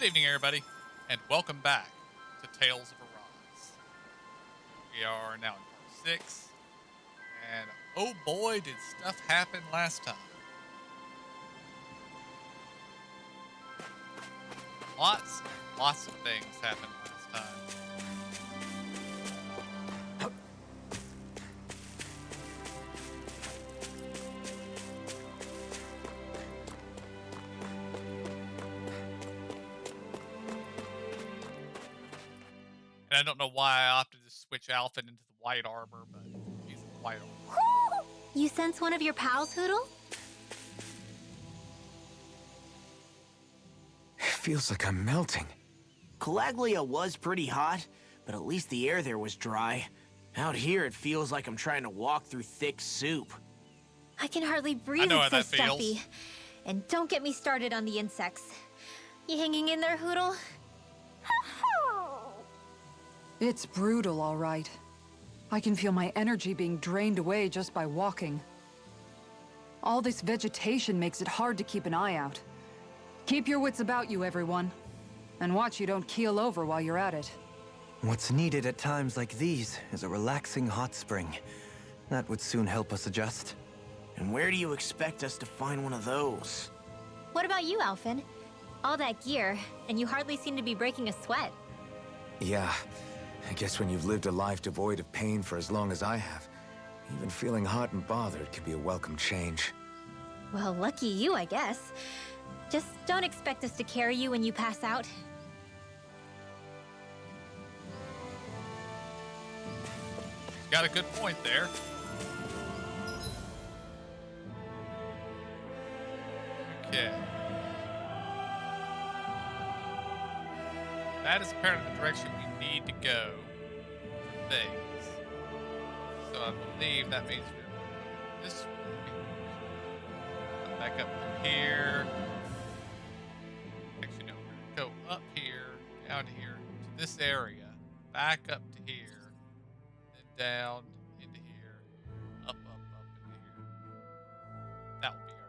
Good evening, everybody, and welcome back to Tales of Aries. We are now in part 6, and oh boy, did stuff happen last time. Lots of things happened last time. And I don't know why I opted to switch Alpha into the white armor, but he's in white armor. You sense one of your pals, Hoodle? Feels like I'm melting. Calaglia was pretty hot, but at least the air there was dry. Out here, it feels like I'm trying to walk through thick soup. I can hardly breathe, I know it's how so that feels. stuffy. And don't get me started on the insects. You hanging in there, Hoodle? It's brutal, all right. I can feel my energy being drained away just by walking. All this vegetation makes it hard to keep an eye out. Keep your wits about you, everyone. And watch you don't keel over while you're at it. What's needed at times like these is a relaxing hot spring. That would soon help us adjust. And where do you expect us to find one of those? What about you, Alphen? All that gear, and you hardly seem to be breaking a sweat. Yeah, I guess when you've lived a life devoid of pain for as long as I have, even feeling hot and bothered could be a welcome change. Well, lucky you, I guess. Just don't expect us to carry you when you pass out. Got a good point there. Okay. That is apparently the direction we need to go for things. So I believe that means we're this way. Come back up to here. Actually, no, we're going to go up here, down here, to this area, back up to here, then down into here, up into here. That will be our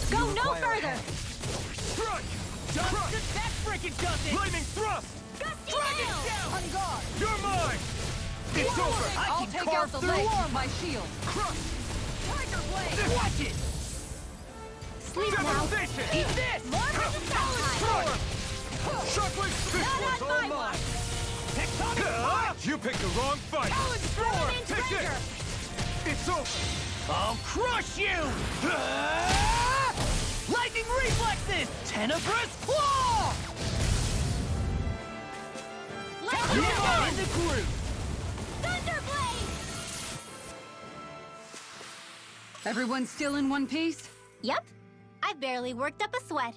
Go no further! Strike! Crush! That freaking does it! Lightning thrust! Gusty nail! On guard! You're mine! It's over! I'll take out the legs with my shield. Crush! Tiger blade! Watch it! Sleep now! Devastation! Eat this! More resistance! Shockwave! This Not one's on all my mine! watch. Tectonic punch! You picked the wrong fight! Permanent Take trigger! this! It's over! I'll crush you! Lightning reflexes! Tenebrous claw! Lightning You're blade! in the groove! Thunderblade! Everyone still in one piece? Yep. I barely worked up a sweat.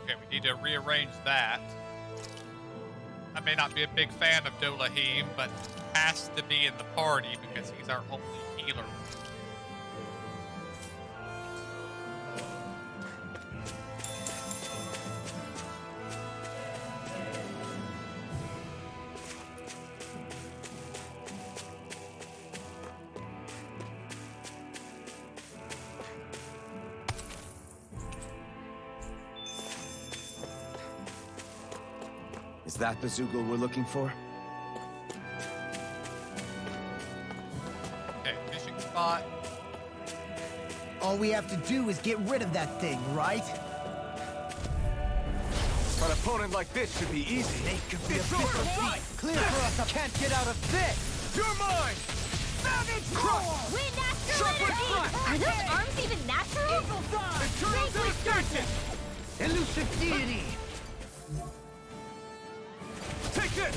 Okay, we need to rearrange that. I may not be a big fan of Dolahim, but has to be in the party because he's our only healer. Is that the Zoogle we're looking for? Okay, fishing spot. All we have to do is get rid of that thing, right? An opponent like this should be easy. They could be It's a bit over! of Fight! clear for us. I can't get out of this. You're mine! Savage Roar! With natural Sharp energy! front! Are those arms even natural? Eternal Make with devastation! Elusive deity. Take this!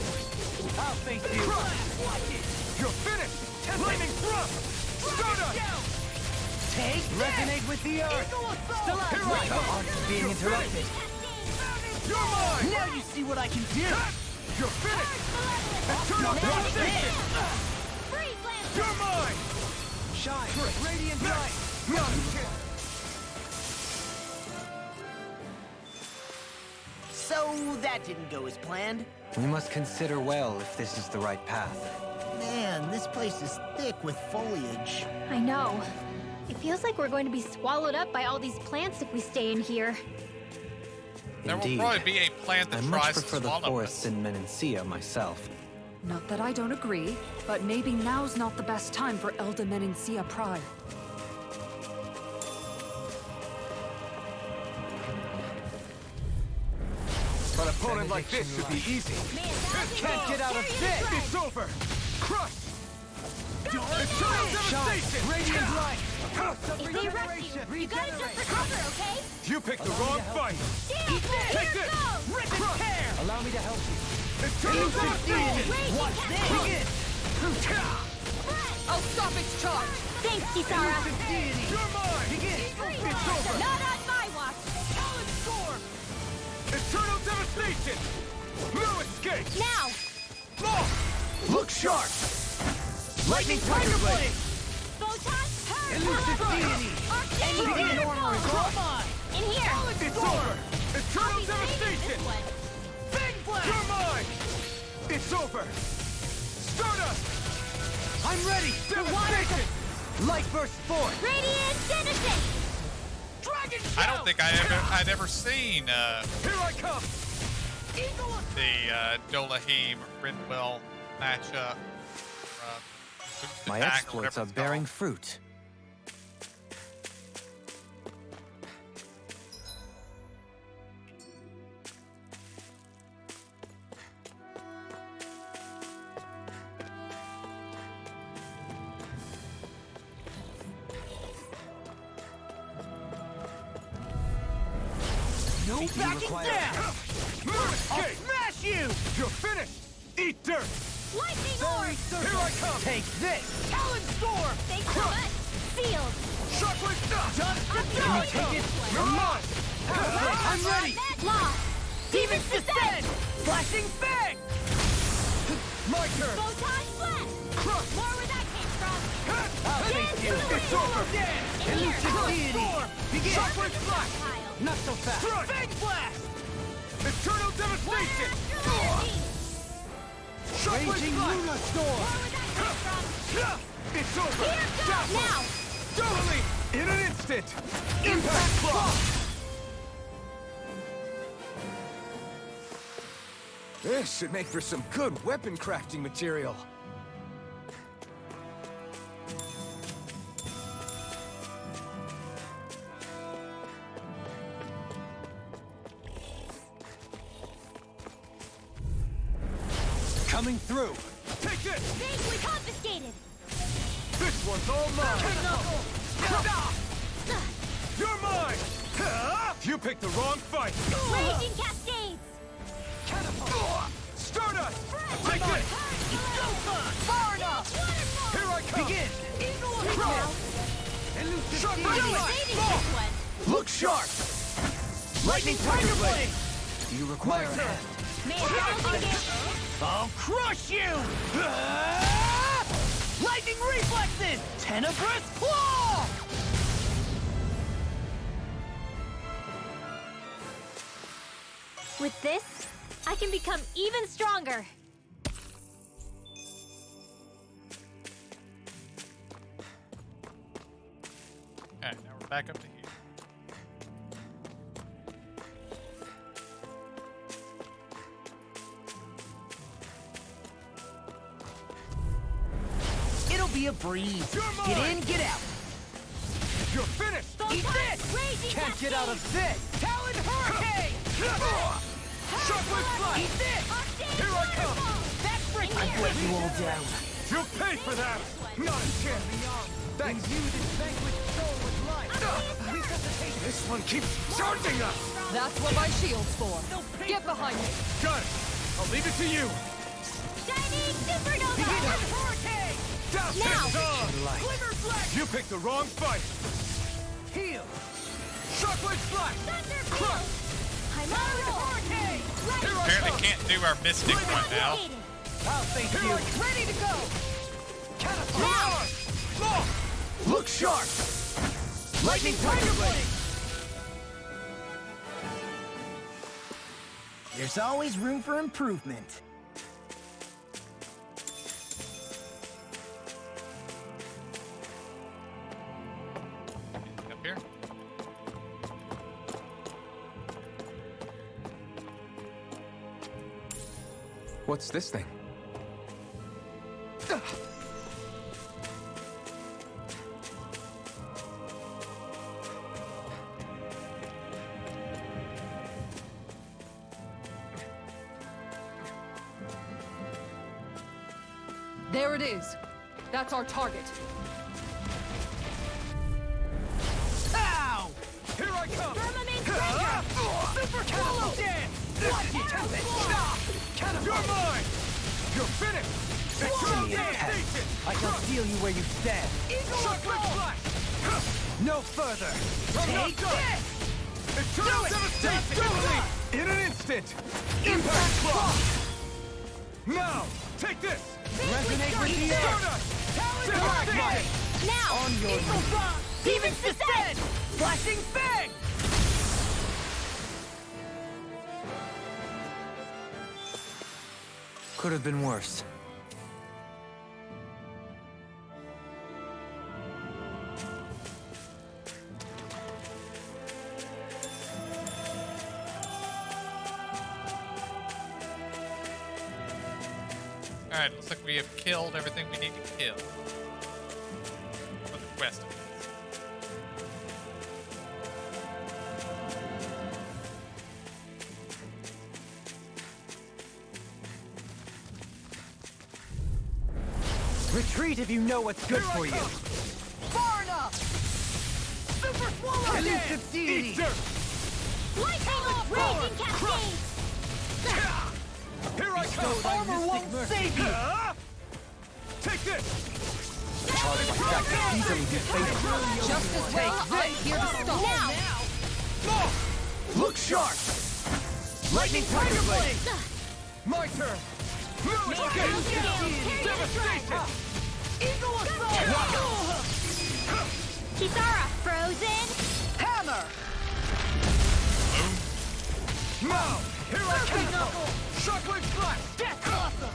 I'll face you. Crush! You're finished! Lightning thrust! Stardust! Take, resonate with the earth. Still out! Here I The come! arts are being interrupted. You're mine! Now you see what I can do. You're finished! Eternal devastation! Freeze Lancer! You're mine! Shine, radiant light. So that didn't go as planned. We must consider well if this is the right path. Man, man, this place is thick with foliage. I know. It feels like we're going to be swallowed up by all these plants if we stay in here. There will Indeed. probably be a plant that I much tries to prefer the swallow forests us. in Menancia myself. Not that I don't agree, but maybe now's not the best time for Elda Menancia Pride. An opponent like this should be easy. Can't get out of this! It's over! Crush! Eternal devastation! Radiant light! If they rush you, you gotta jump for cover, okay? You picked the wrong fight! Eat this! Take this! Rip and tear! Allow me to help you. Eternal devastation! Watch this! Begin! I'll stop its charge! Thanks, Kisara! You're mine! Begin! It's over! Not on my watch! Talon Storm! Eternal devastation! No escape! Now! Look sharp! Lightning Tiger Blade! Photon! Elusive Deity! Arcane! Come on! In here! It's over! I'll Eternal be saving devastation! this one. Big Blast! You're mine! It's over! Stardust! I'm ready! Devastation! Light burst forth! Radiant Genesis! Dragon I don't think I'd ever seen Here I come! Eagle of the Dolahim Rinwell matchup. My attack or exploits whatever are it's bearing called. fruit. no backing down! I'll smash you! You're finished! Eat dirt! Lightning Orb! Here I come! Take this! Talon Storm! Thanks so much! Sealed! Shockwave stuff! I'm Can you take it? You're mine! I'm ready! Lost! Demons descend! Flashing fang! My turn! Photon Flash! Crush! More where that came from! I'll face you! It's over! In here! Storm! Begin! Shockwave flash! Pile! Not so fast! Fang blast! Eternal devastation! Energy! Raging Luna Storm! More where that came from! It's over! Here goes! Now! Totally! In an instant! Impact Claw! This should make for some good weapon crafting material. Coming through! Take this! Safely confiscated! This one's all mine! You're mine! You picked the wrong fight! Raging Cascades! Stardust! Take this! Far enough! Here I come! Begin! Sharp I'm saving this one! Look sharp! Lightning Tiger Blade! Do you require a hand? May I begin? I'll crush you! Lightning reflexes! Tenebrous Claw! With this, I can become even stronger. Okay, now we're back up to here. It'll be a breeze. Get in, get out. You're finished! Eat this! Raging Can't get out of Cascades! this! Talon Hurricane! Shockwave Flash! Eat this! Here I come! That's freaking I've let you all down. You'll pay for that! Not a chance! Thanks! You this vanquished soul with life! This one keeps charging us! That's what my shield's for. Get behind me. Got it! I'll leave it to you! Shining Supernova! Hurricane! Douse Now. it, dog! Glimmer Flash! You picked the wrong fight! Heal! Shockwave Flash! Thunderfield! I'm on a roll! Hurricane! Here I Apparently come! can't do our mystic one now. I'll face you! Ready to go! Catapult! Look sharp! Lightning Tiger Blade! There's always room for improvement. What's this thing? There it is. That's our target. Ow! Here I come! Super Swallow Dance! You're mine! You're finished! Swallow Dance! I shall feel you where you stand. Chocolate Flash! No further! Take this! Eternal devastation! In an instant! Impact Block! Now, take this! Resonate with the air! Now! On your knees! Demon's Descent! Flashing Fang! Could have been worse. Alright, looks like we have killed everything we need to kill. For the quest of this. Retreat if you know what's good for you. Far enough! Super Swallow Elusive Deity! Lightning off! Raging Cascade! Here I come! Armor won't save you! Take this! Charlie like that can easily be fatal. Just as well, I'm here to stop. Now! Look sharp! Lightning Tiger Blade! My turn! Devastation! Eagle Assault! Kisara, frozen! Hammer! Now! Here I come! Shockwave Flash! Death Blossom!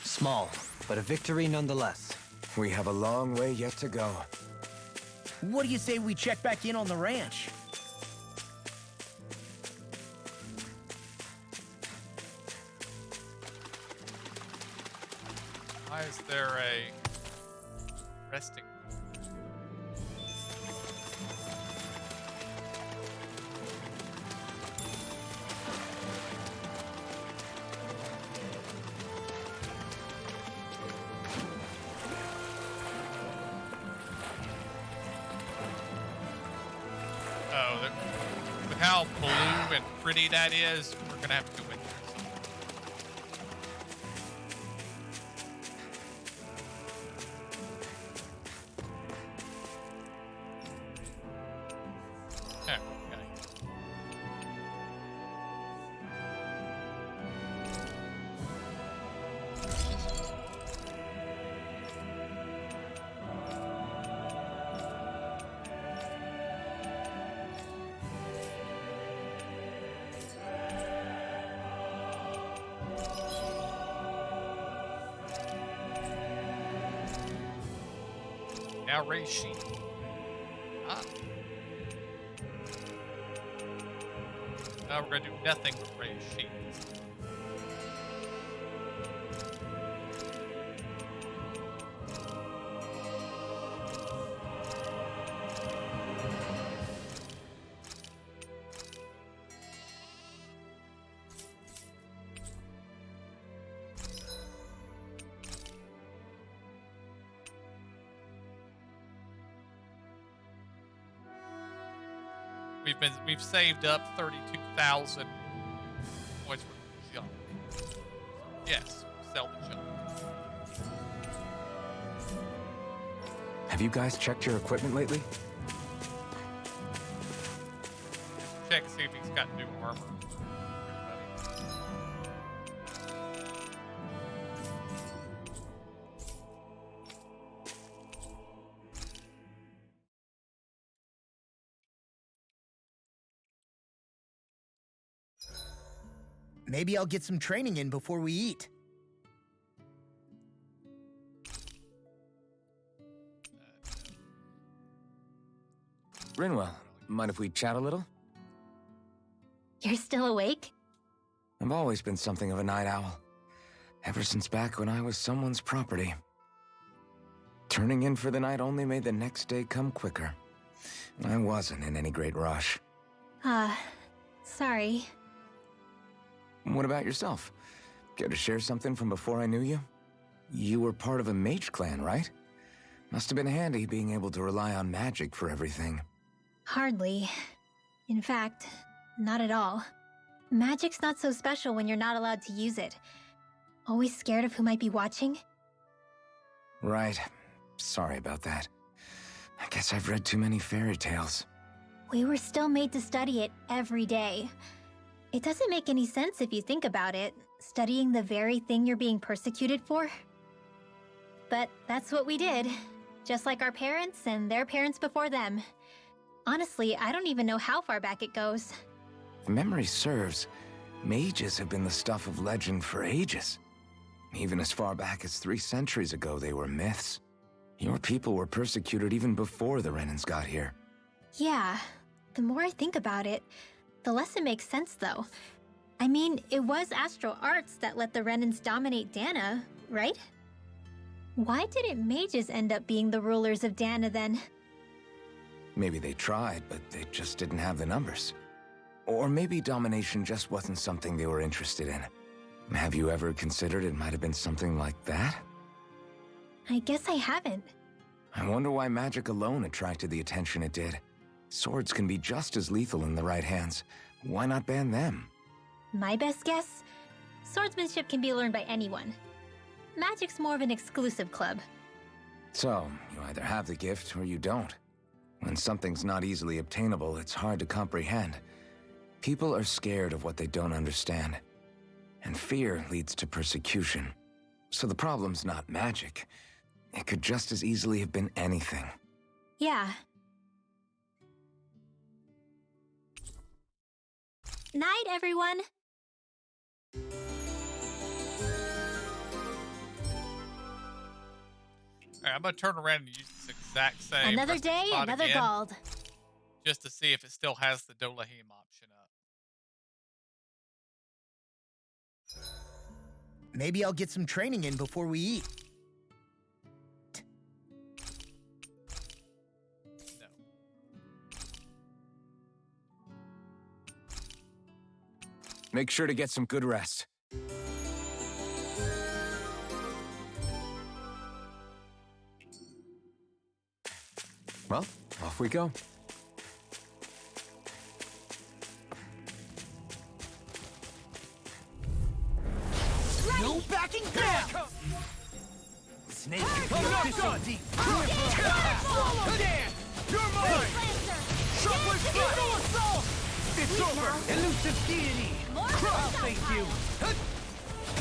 Small, but a victory nonetheless. We have a long way yet to go. What do you say we check back in on the ranch? Why is there a resting? Oh, with how blue and pretty that is, we're gonna have to go in there. Okay. Now raise sheep. Ah. Now we're gonna do nothing but raise sheep. We've saved up 32,000 points for junk. Yes, sell the junk. Have you guys checked your equipment lately? Check and see if he's got new armor. Maybe I'll get some training in before we eat. Rinwell, mind if we chat a little? You're still awake? I've always been something of a night owl. Ever since back when I was someone's property. Turning in for the night only made the next day come quicker. I wasn't in any great rush. Sorry. What about yourself? Care to share something from before I knew you? You were part of a mage clan, right? Must have been handy being able to rely on magic for everything. Hardly. In fact, not at all. Magic's not so special when you're not allowed to use it. Always scared of who might be watching? Right. Sorry about that. I guess I've read too many fairy tales. We were still made to study it every day. It doesn't make any sense if you think about it, studying the very thing you're being persecuted for. But that's what we did, just like our parents and their parents before them. Honestly, I don't even know how far back it goes. If memory serves, mages have been the stuff of legend for ages. Even as far back as 3 centuries ago, they were myths. Your people were persecuted even before the Renans got here. Yeah, the more I think about it, the less it makes sense though. I mean, it was astral arts that let the Renans dominate Dana, right? Why didn't mages end up being the rulers of Dana then? Maybe they tried, but they just didn't have the numbers. Or maybe domination just wasn't something they were interested in. Have you ever considered it might have been something like that? I guess I haven't. I wonder why magic alone attracted the attention it did. Swords can be just as lethal in the right hands. Why not ban them? My best guess? Swordsmanship can be learned by anyone. Magic's more of an exclusive club. So, you either have the gift or you don't. When something's not easily obtainable, it's hard to comprehend. People are scared of what they don't understand. And fear leads to persecution. So the problem's not magic. It could just as easily have been anything. Yeah. Night, everyone! Alright, I'm gonna turn around and use this exact same Another recipe day, spot another again, Gald. just to see if it still has the Dolahim option up. Maybe I'll get some training in before we eat. No. Make sure to get some good rest. Well, off we go. No backing down! Snake, I'm not done! Swallow Dan! You're mine! Shockwave Strike! It's over! Elusive deity! I'll face you!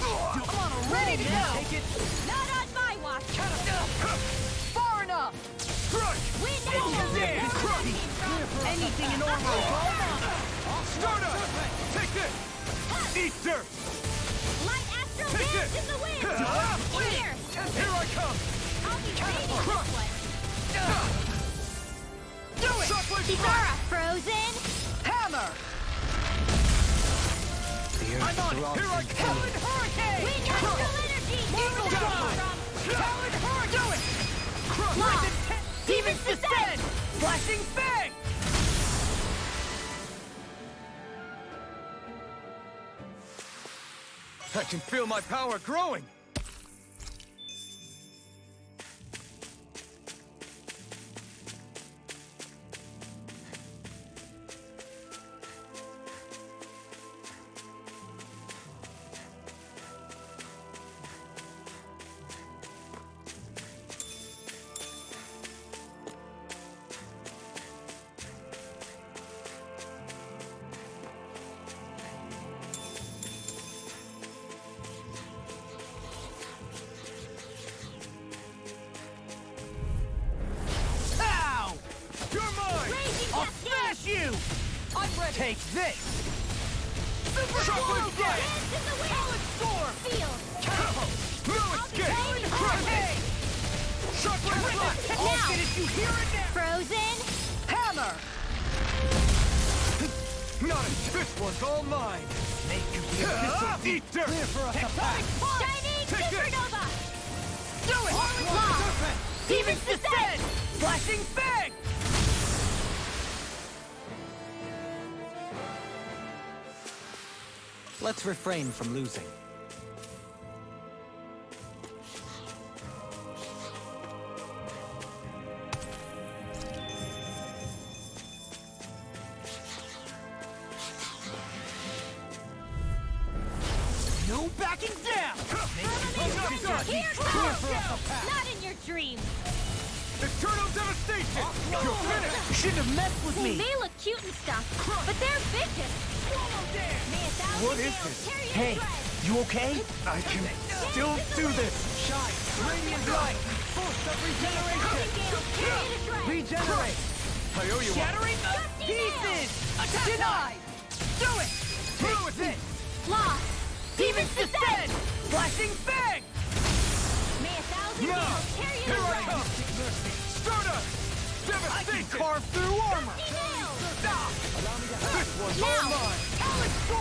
I'm ready to go! Take it! Not on my watch! Far enough! Crush! Anything in Ormo, Stardust! Take this! Eat dirt! Light astral Take dance this! in the wind! Here! Here I come! I'll be reading this one. Do it! Shockwave Kisara, frozen! Hammer! I'm on it! Here I come! Talon Hurricane! Wind astral energy! Eagle Dive! Talon Hurricane! Do it! Claw! Demon's Descent! Flashing Fang! I can feel my power growing! Ow! You're mine! I'll smash you! I'm ready! Take this! Super Shockwave Strike! Talon Storm! Field! Blue Escape! Hurricane! Shockwave Strike! I'll finish you here and now! Frozen! Hammer! Not a... This one's all mine! Make you be a eat dirt! Clear for us a path! Shining Take this! Supernova! Do it! Law! Demon's Descent! Flashing Fang! Let's refrain from losing. No backing down! Here goes! Not in your dreams! Eternal Devastation! You're finished! You shouldn't have messed with They me! may look cute and stuff, but they're vicious! What is this? Hey, you okay? I can still do this! Shine! Radiant light! Force of regeneration! Regenerate! I owe you one. Shattering the pieces! Denied! Do it! Through with it! Law! Demon's Descent! Flashing Fang! May 1,000 No! gales carry you Here to I come! Stardust! Devastation! I can carve through armor! Stop! This one's all mine! Alex, go!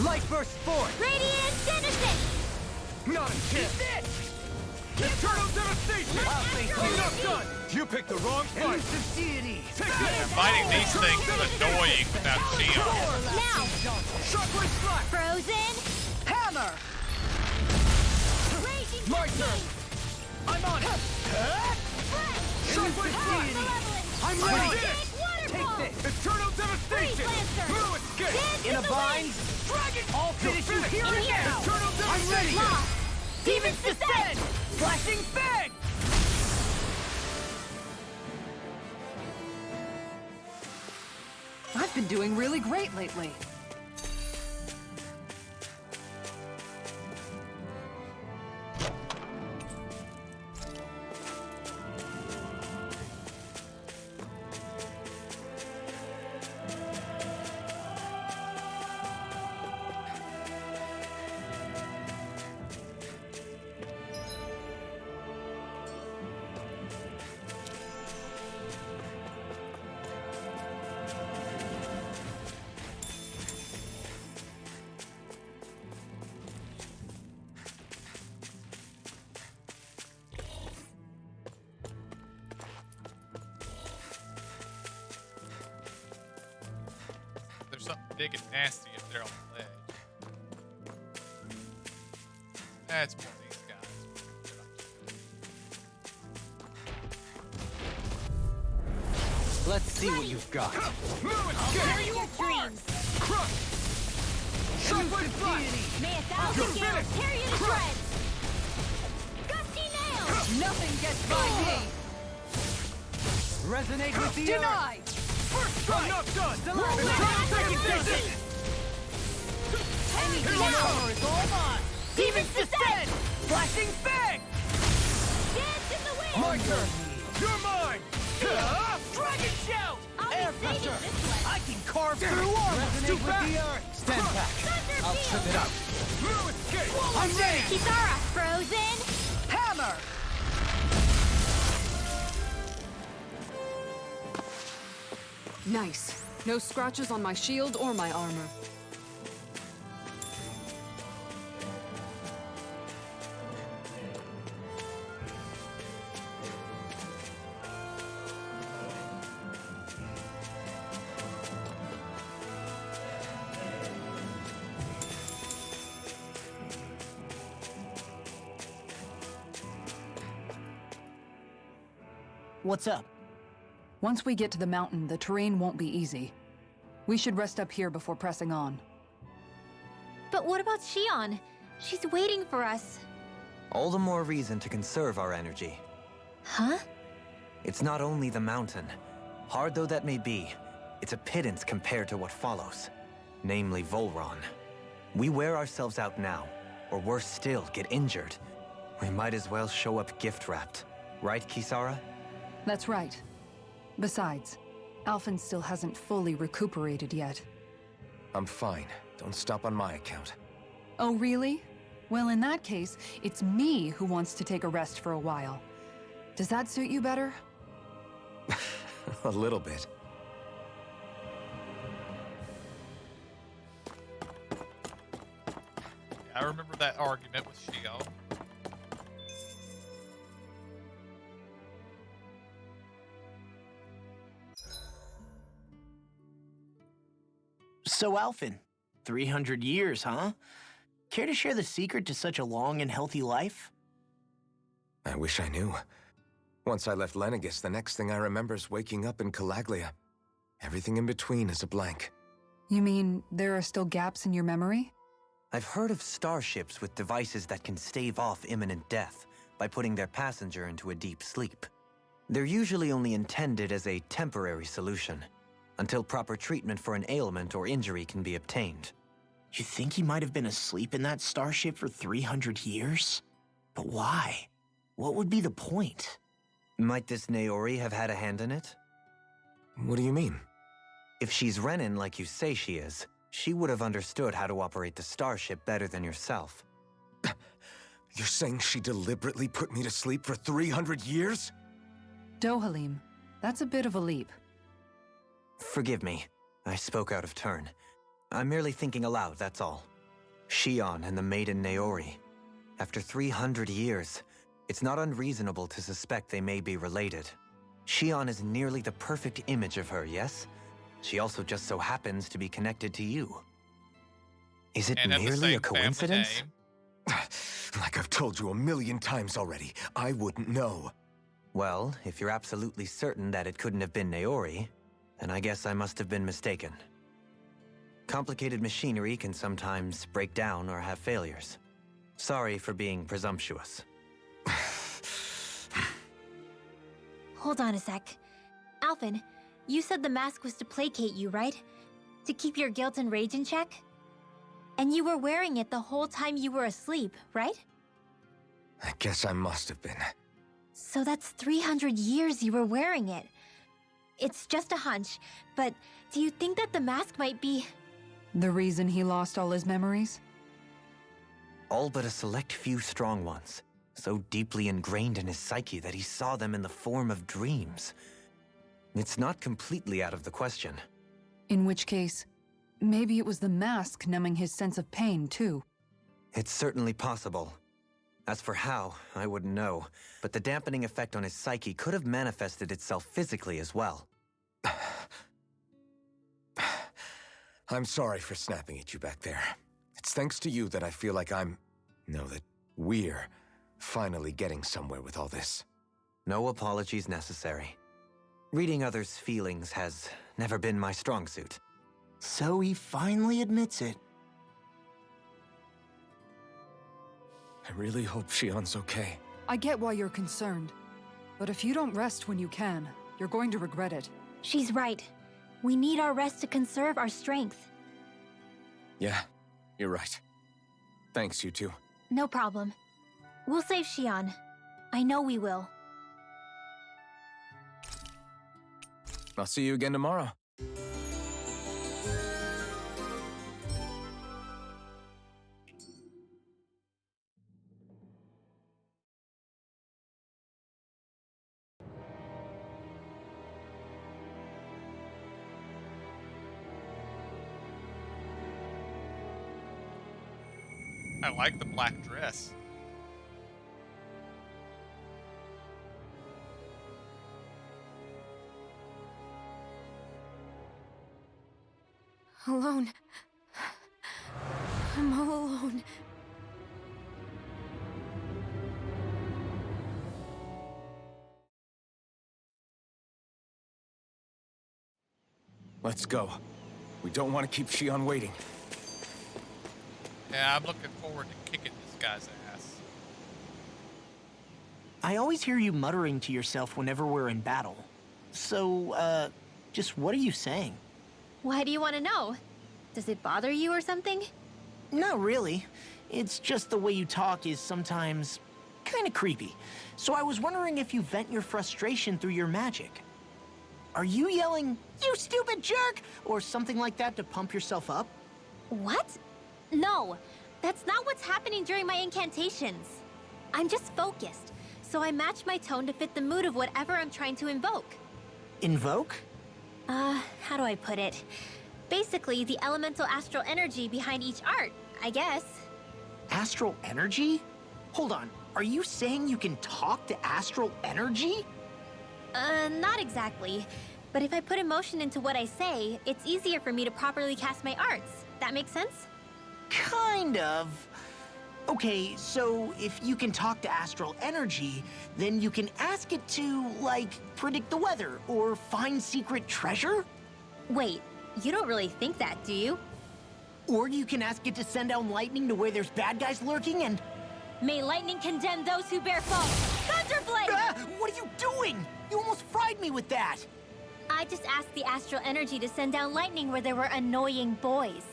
Light burst forth! Radiant Denizen! Not a chance! Eternal Devastation! I'll face you! I'm not done! You picked the wrong fight! Deity! Take this! Fighting these things is annoying without Shion. Now! Shockwave Slash! Frozen! Hammer! Raging My turn! Destiny! I'm on it! Shockwave Deity! I'm ready! Take Waterfall! this! Eternal Devastation! Lancer! Blue Escape! Dance in the bind! Dragon! I'll finish you here and now! Eternal Devastation! I'm ready! Law! Demon's Descent! Flashing Fang! I've been doing really great lately. There's something big and nasty up there on the ledge. That's more of these guys. Let's see what you've got. Carry your dreams! Crush! Shockwave Flash! May 1,000 gales carry you to shreds! Gusty nails! Nothing gets by me! Resonate with the Denied! First strike! I'm not done! Anything Power is all mine! Demon's Descent! Flashing Fang! Dance in the wind! My turn! You're mine! Dragon Shout! I'll be saving this one! I can carve through armor! Resonate with the earth! Stand back! Thunder I'll field! trip it up! Blue Escape! I'm ready! Kisara! Frozen! Hammer! Nice. No scratches on my shield or my armor. What's up? Once we get to the mountain, the terrain won't be easy. We should rest up here before pressing on. But what about Shion? She's waiting for us. All the more reason to conserve our energy. Huh? It's not only the mountain. Hard though that may be, it's a pittance compared to what follows. Namely Volron. We wear ourselves out now, or worse still, get injured. We might as well show up gift-wrapped. Right, Kisara? That's right. Besides, Alphen still hasn't fully recuperated yet. I'm fine. Don't stop on my account. Oh, really? Well, in that case, it's me who wants to take a rest for a while. Does that suit you better? A little bit. I remember that argument with Shion. So, Alphen, 300 years, huh? Care to share the secret to such a long and healthy life? I wish I knew. Once I left Lenegis, the next thing I remember is waking up in Calaglia. Everything in between is a blank. You mean there are still gaps in your memory? I've heard of starships with devices that can stave off imminent death by putting their passenger into a deep sleep. They're usually only intended as a temporary solution, until proper treatment for an ailment or injury can be obtained. You think he might have been asleep in that starship for 300 years? But why? What would be the point? Might this Naori have had a hand in it? What do you mean? If she's Renin like you say she is, she would have understood how to operate the starship better than yourself. You're saying she deliberately put me to sleep for 300 years? Dohalim, that's a bit of a leap. Forgive me, I spoke out of turn. I'm merely thinking aloud, that's all. Shion and the maiden Naori. After 300 years, it's not unreasonable to suspect they may be related. Shion is nearly the perfect image of her, yes? She also just so happens to be connected to you. Is it And have the merely same a coincidence? family name. Like I've told you a million times already, I wouldn't know. Well, if you're absolutely certain that it couldn't have been Naori, then I guess I must have been mistaken. Complicated machinery can sometimes break down or have failures. Sorry for being presumptuous. Hold on a sec. Alphen, you said the mask was to placate you, right? To keep your guilt and rage in check? And you were wearing it the whole time you were asleep, right? I guess I must have been. So that's 300 years you were wearing it. It's just a hunch, but do you think that the mask might be... The reason he lost all his memories? All but a select few strong ones, so deeply ingrained in his psyche that he saw them in the form of dreams. It's not completely out of the question. In which case, maybe it was the mask numbing his sense of pain, too. It's certainly possible. As for how, I wouldn't know, but the dampening effect on his psyche could have manifested itself physically as well. I'm sorry for snapping at you back there. It's thanks to you that I feel like that we're finally getting somewhere with all this. No apologies necessary. Reading others' feelings has never been my strong suit. So he finally admits it. I really hope Shion's okay. I get why you're concerned. But if you don't rest when you can, you're going to regret it. She's right. We need our rest to conserve our strength. Yeah, you're right. Thanks, you two. No problem. We'll save Shion. I know we will. I'll see you again tomorrow. I like the black dress. Alone. I'm all alone. Let's go. We don't want to keep Shion waiting. Yeah, I'm looking forward to kicking this guy's ass. I always hear you muttering to yourself whenever we're in battle. So, just what are you saying? Why do you want to know? Does it bother you or something? Not really. It's just the way you talk is sometimes kind of creepy. So I was wondering if you vent your frustration through your magic. Are you yelling, "You stupid jerk," or something like that to pump yourself up? What? No, that's not what's happening during my incantations. I'm just focused, so I match my tone to fit the mood of whatever I'm trying to invoke. Invoke? How do I put it? Basically, the elemental astral energy behind each art, I guess. astral energy? Hold on, are you saying you can talk to astral energy? Not exactly. But if I put emotion into what I say, it's easier for me to properly cast my arts. That makes sense? Kind of. Okay, so if you can talk to astral energy, then you can ask it to, like, predict the weather or find secret treasure? Wait, you don't really think that, do you? Or you can ask it to send down lightning to where there's bad guys lurking and... May lightning condemn those who bear false! Thunderblade! Ah, what are you doing? You almost fried me with that! I just asked the astral energy to send down lightning where there were annoying boys.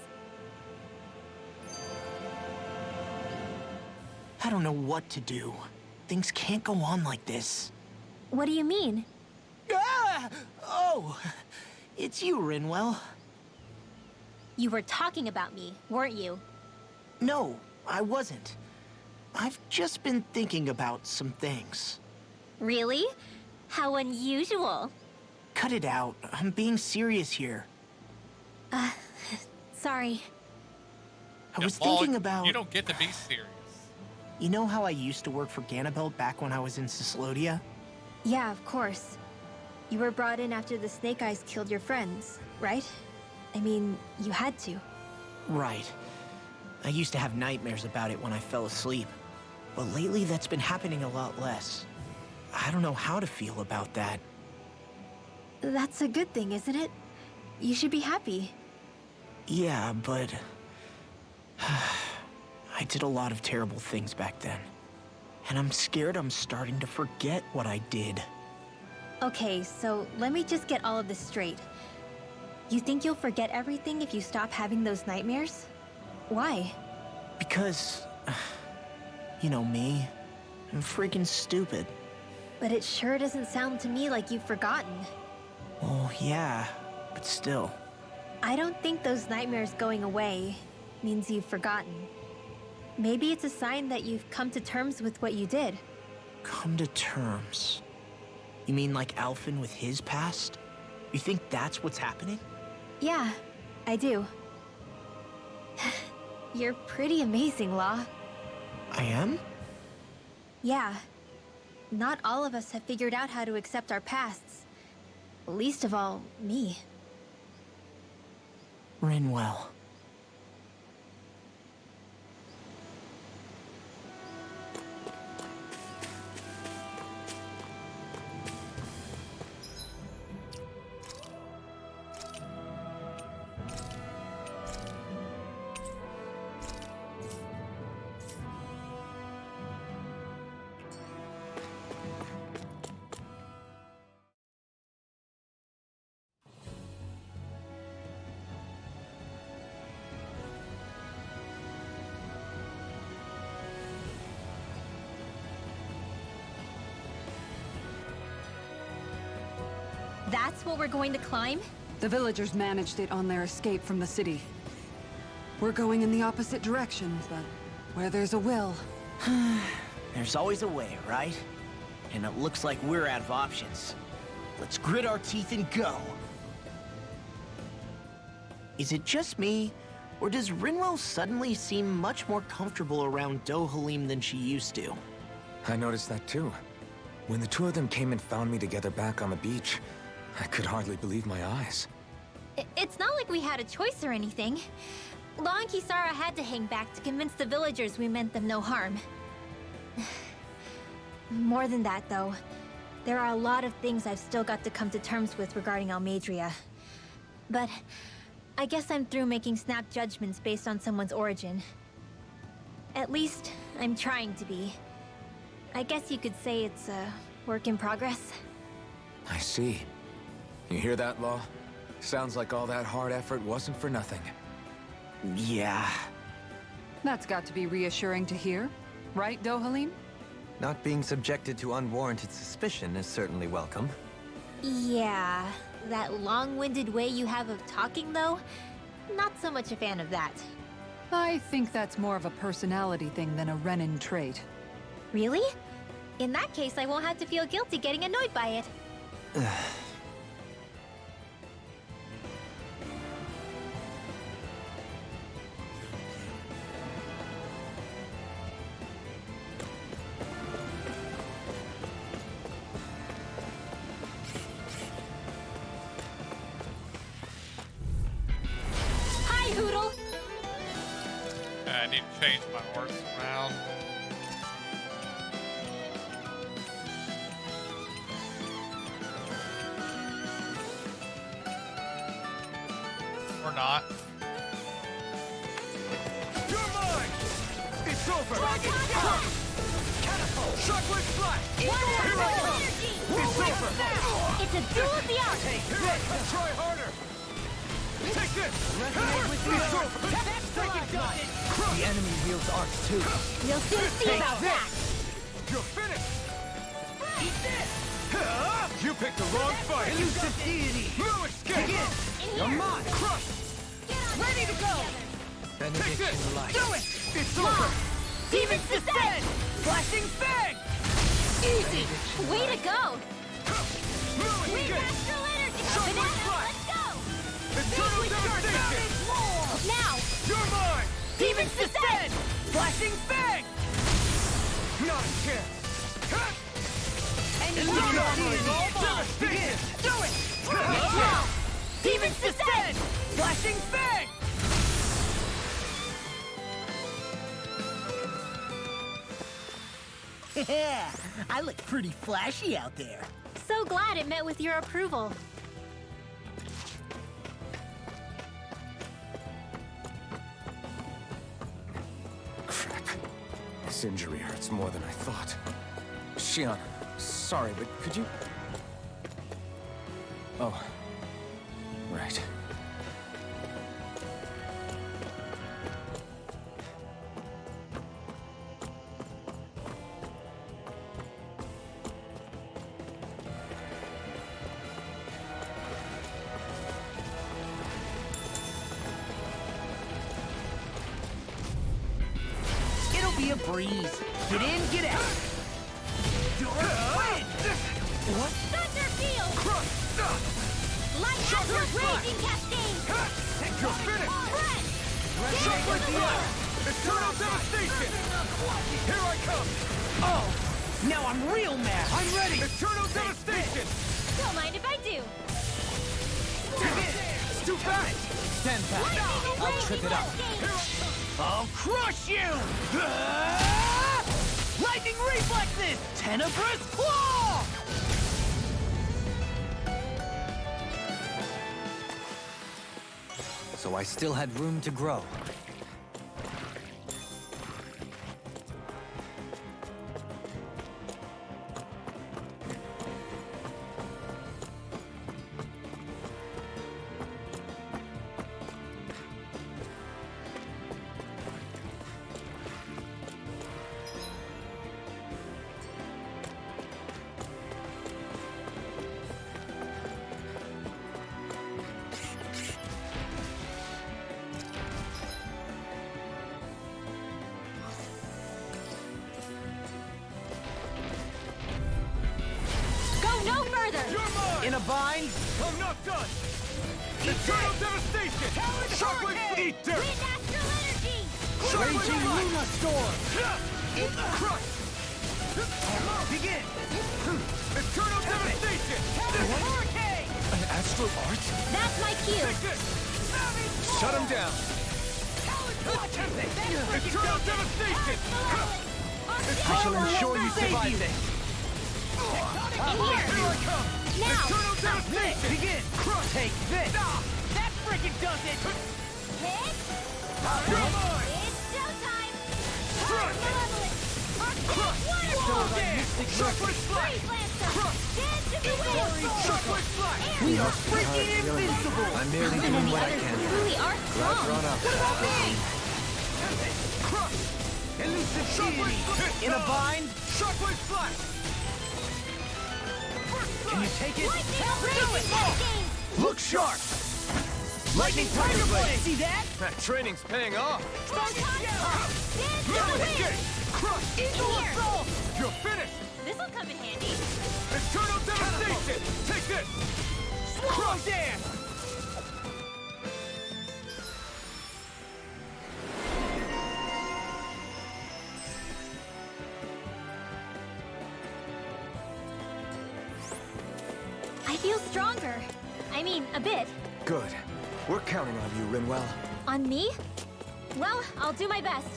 I don't know what to do. Things can't go on like this. What do you mean? Ah! Oh, it's you, Rinwell. You were talking about me, weren't you? No, I wasn't. I've just been thinking about some things. Really? How unusual. Cut it out. I'm being serious here. Sorry. I was Paul, thinking about... You don't get to be serious. You know how I used to work for Ganabelt back when I was in Cyslodia? Yeah, of course. You were brought in after the Snake Eyes killed your friends, right? I mean, you had to. Right. I used to have nightmares about it when I fell asleep. But lately that's been happening a lot less. I don't know how to feel about that. That's a good thing, isn't it? You should be happy. Yeah, but... I did a lot of terrible things back then. And I'm scared I'm starting to forget what I did. Okay, so let me just get all of this straight. You think you'll forget everything if you stop having those nightmares? Why? Because... you know me. I'm freaking stupid. But it sure doesn't sound to me like you've forgotten. Well, yeah, but still. I don't think those nightmares going away means you've forgotten. Maybe it's a sign that you've come to terms with what you did. Come to terms? You mean like Alphen with his past? You think that's what's happening? Yeah, I do. You're pretty amazing, Law. I am? Yeah. Not all of us have figured out how to accept our pasts. Least of all, me. Rinwell. That's what we're going to climb? The villagers managed it on their escape from the city. We're going in the opposite direction, but where there's a will... There's always a way, right? And it looks like we're out of options. Let's grit our teeth and go. Is it just me, or does Rinwell suddenly seem much more comfortable around Dohalim than she used to? I noticed that too. When the two of them came and found me together back on the beach, I could hardly believe my eyes. It's not like we had a choice or anything. Law and Kisara had to hang back to convince the villagers we meant them no harm. More than that, though. There are a lot of things I've still got to come to terms with regarding Almadria. But I guess I'm through making snap judgments based on someone's origin. At least, I'm trying to be. I guess you could say it's a work in progress. I see. You hear that, Law? Sounds like all that hard effort wasn't for nothing. Yeah. That's got to be reassuring to hear. Right, Dohalim? Not being subjected to unwarranted suspicion is certainly welcome. Yeah, that long-winded way you have of talking, though? Not so much a fan of that. I think that's more of a personality thing than a Renin trait. Really? In that case, I won't have to feel guilty getting annoyed by it. change my horse around. Or not. You're mine! It's over! Catapult! Shockwave flash! Here I come! It's over! It's a duel of the arts! Here I come! Try harder! Take this! It's over! The enemy wields arts too. We'll soon see about that! You're finished! Eat this! You picked the wrong fight! Elusive deity! No escape! You're mine! Crush! Ready to go! Take Benediction this! light. Do it! It's over! Demons descend! Flashing fang! Easy! Way to go! No We escape! master energy! Shockwave Banana, flash! let's go! Eternal devastation! Now! You're mine! Demons descend! Flashing fang! Not a chance! Begin! Do it! Now! Demons descend! Flashing fang! Yeah, I look pretty flashy out there. So glad it met with your approval. Crap. This injury hurts more than I thought. Shion, sorry, but could you... Oh. Right. It'll be a breeze. Get in, get out. Win! What? Thunder field! Light after raging cascade! You're finished! Red! Eternal devastation! Here I come! Oh, now I'm real mad. I'm ready! Eternal devastation! Don't mind if I do. It's too fast! Stand back. I'll trip it up. I'll crush you! Lightning reflexes! Tenebrous claw! So I still had room to grow. Go no further! You're mine! In a bind? I'm not done! Eternal devastation! Shockwave eat dirt! Wind astral energy! Raging Luna Storm! Crush! Begin! Eternal devastation! Hurricane! An astral art? That's my cue! Take this! Shut him down! Eternal devastation! I shall ensure you survive this. In here! Now! Eternal devastation! Begin! Take this! That frickin' does it! Hit! You're mine! It's showtime! Crush! Malevolent! Shockwave flash! Freeze Lancer! Dance to the wind! Shockwave flash! We are Must be hard freaking feeling it. invincible! I'm merely You and doing the what I others can. truly are Glad strong! drawn up. What about me? Crush! Elusive Shockwave deity! flash! In a bind? Shockwave flash! Can you take it? Lightning raging cascade! Look sharp! Lightning Tiger Blade! See that? That training's paying off. Photon Pulse! Dance to the wind! Crush! Eagle Here. Assault! You're finished! This'll come in handy! Eternal devastation! Take this! Swallow Dance! I feel stronger. I mean, a bit. Good. We're counting on you, Rinwell. On me? Well, I'll do my best.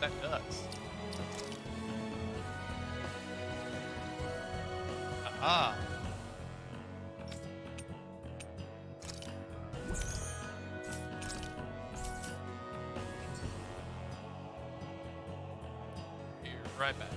that does. Ah. Be right back.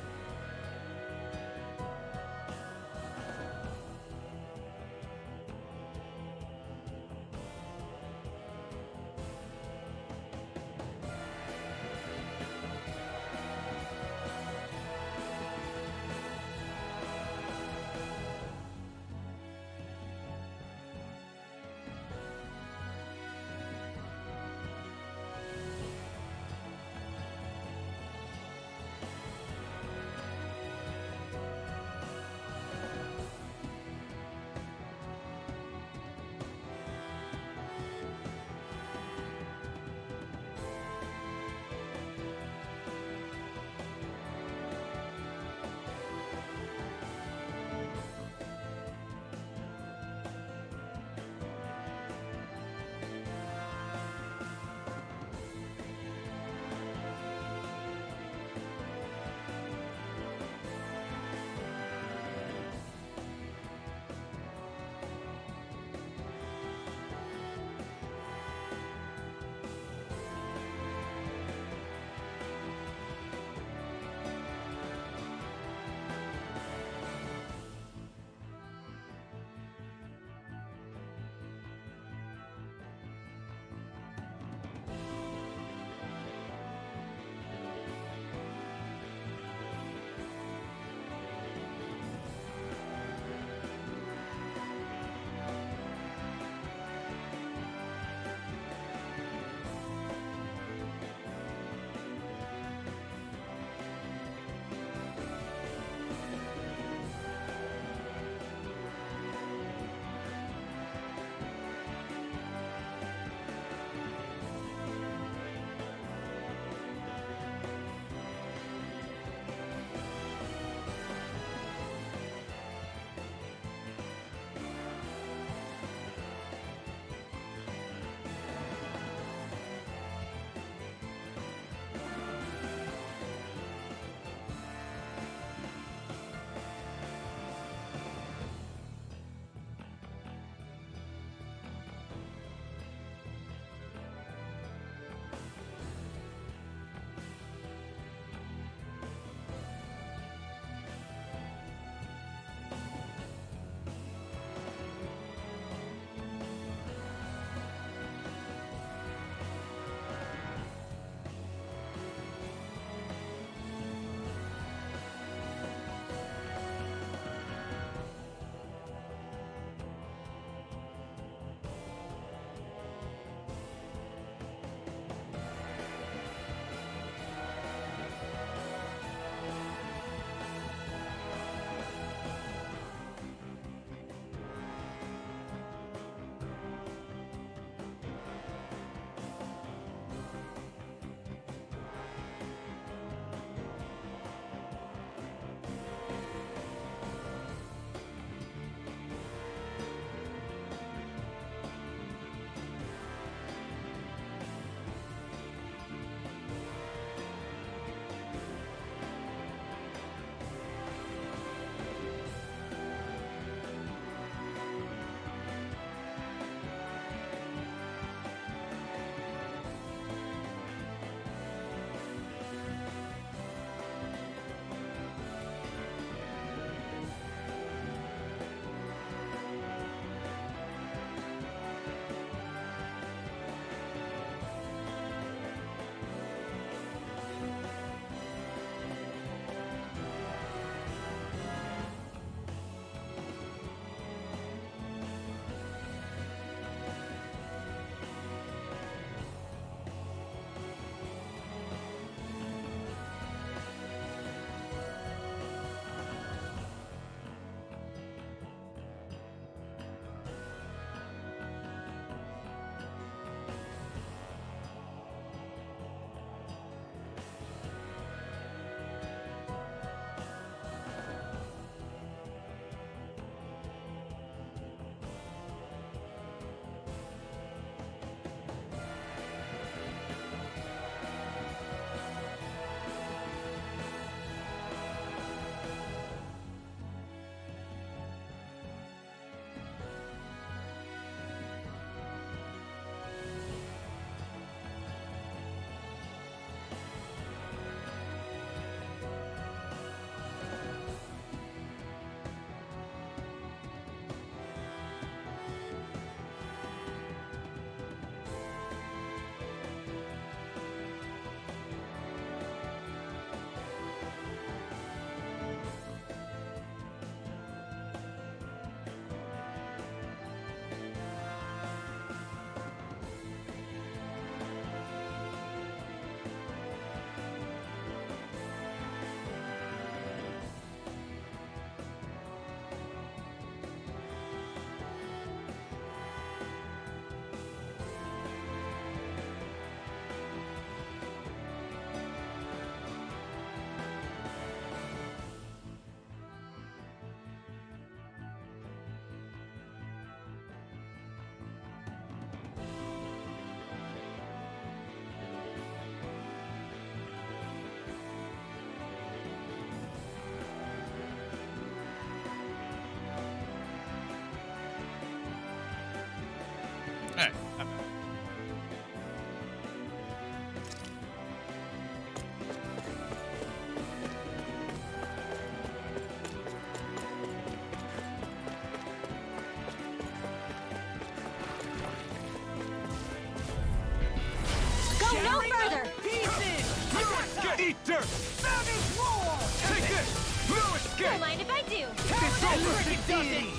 No further! Pieces! No escape! Eat dirt! Savage roar! Take this! No escape! Don't mind if I do. It's over! Deity!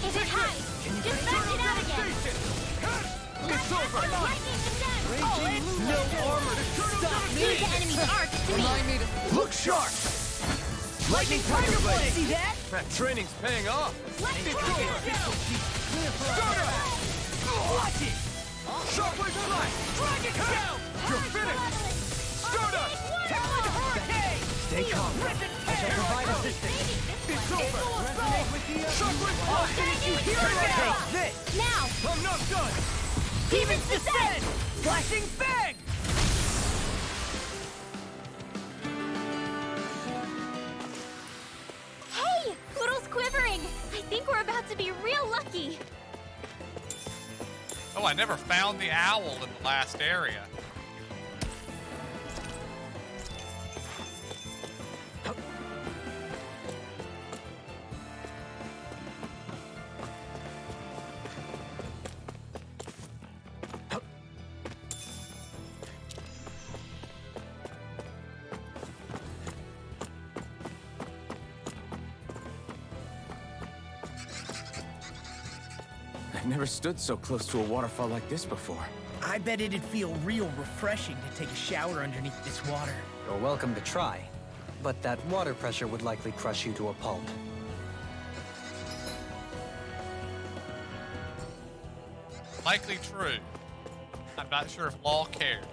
If it hides, just back it out again. It's over! Lightning descend! No armor to stop Use the enemy's arc to me. Remind me to... Look sharp! Lightning Tiger Blade! See that? That training's paying off! Let's It's try over! it. Starter! Watch it! Shockwave Flash! Dragon Shell! You're finished! Stardust! Talon Hurricane! Stay calm. I shall provide assistance. It's over! Resonate with the Shockwave Flash! You hear it now? Take this! Now! I'm not done! Demons descend! Flashing Fang! Hey! Poodle's quivering! I think we're about to be real lucky. Oh, I never found the owl in the last area. I've never stood so close to a waterfall like this before. I bet it'd feel real refreshing to take a shower underneath this water. You're welcome to try, but that water pressure would likely crush you to a pulp. Likely true. I'm not sure if Law cares.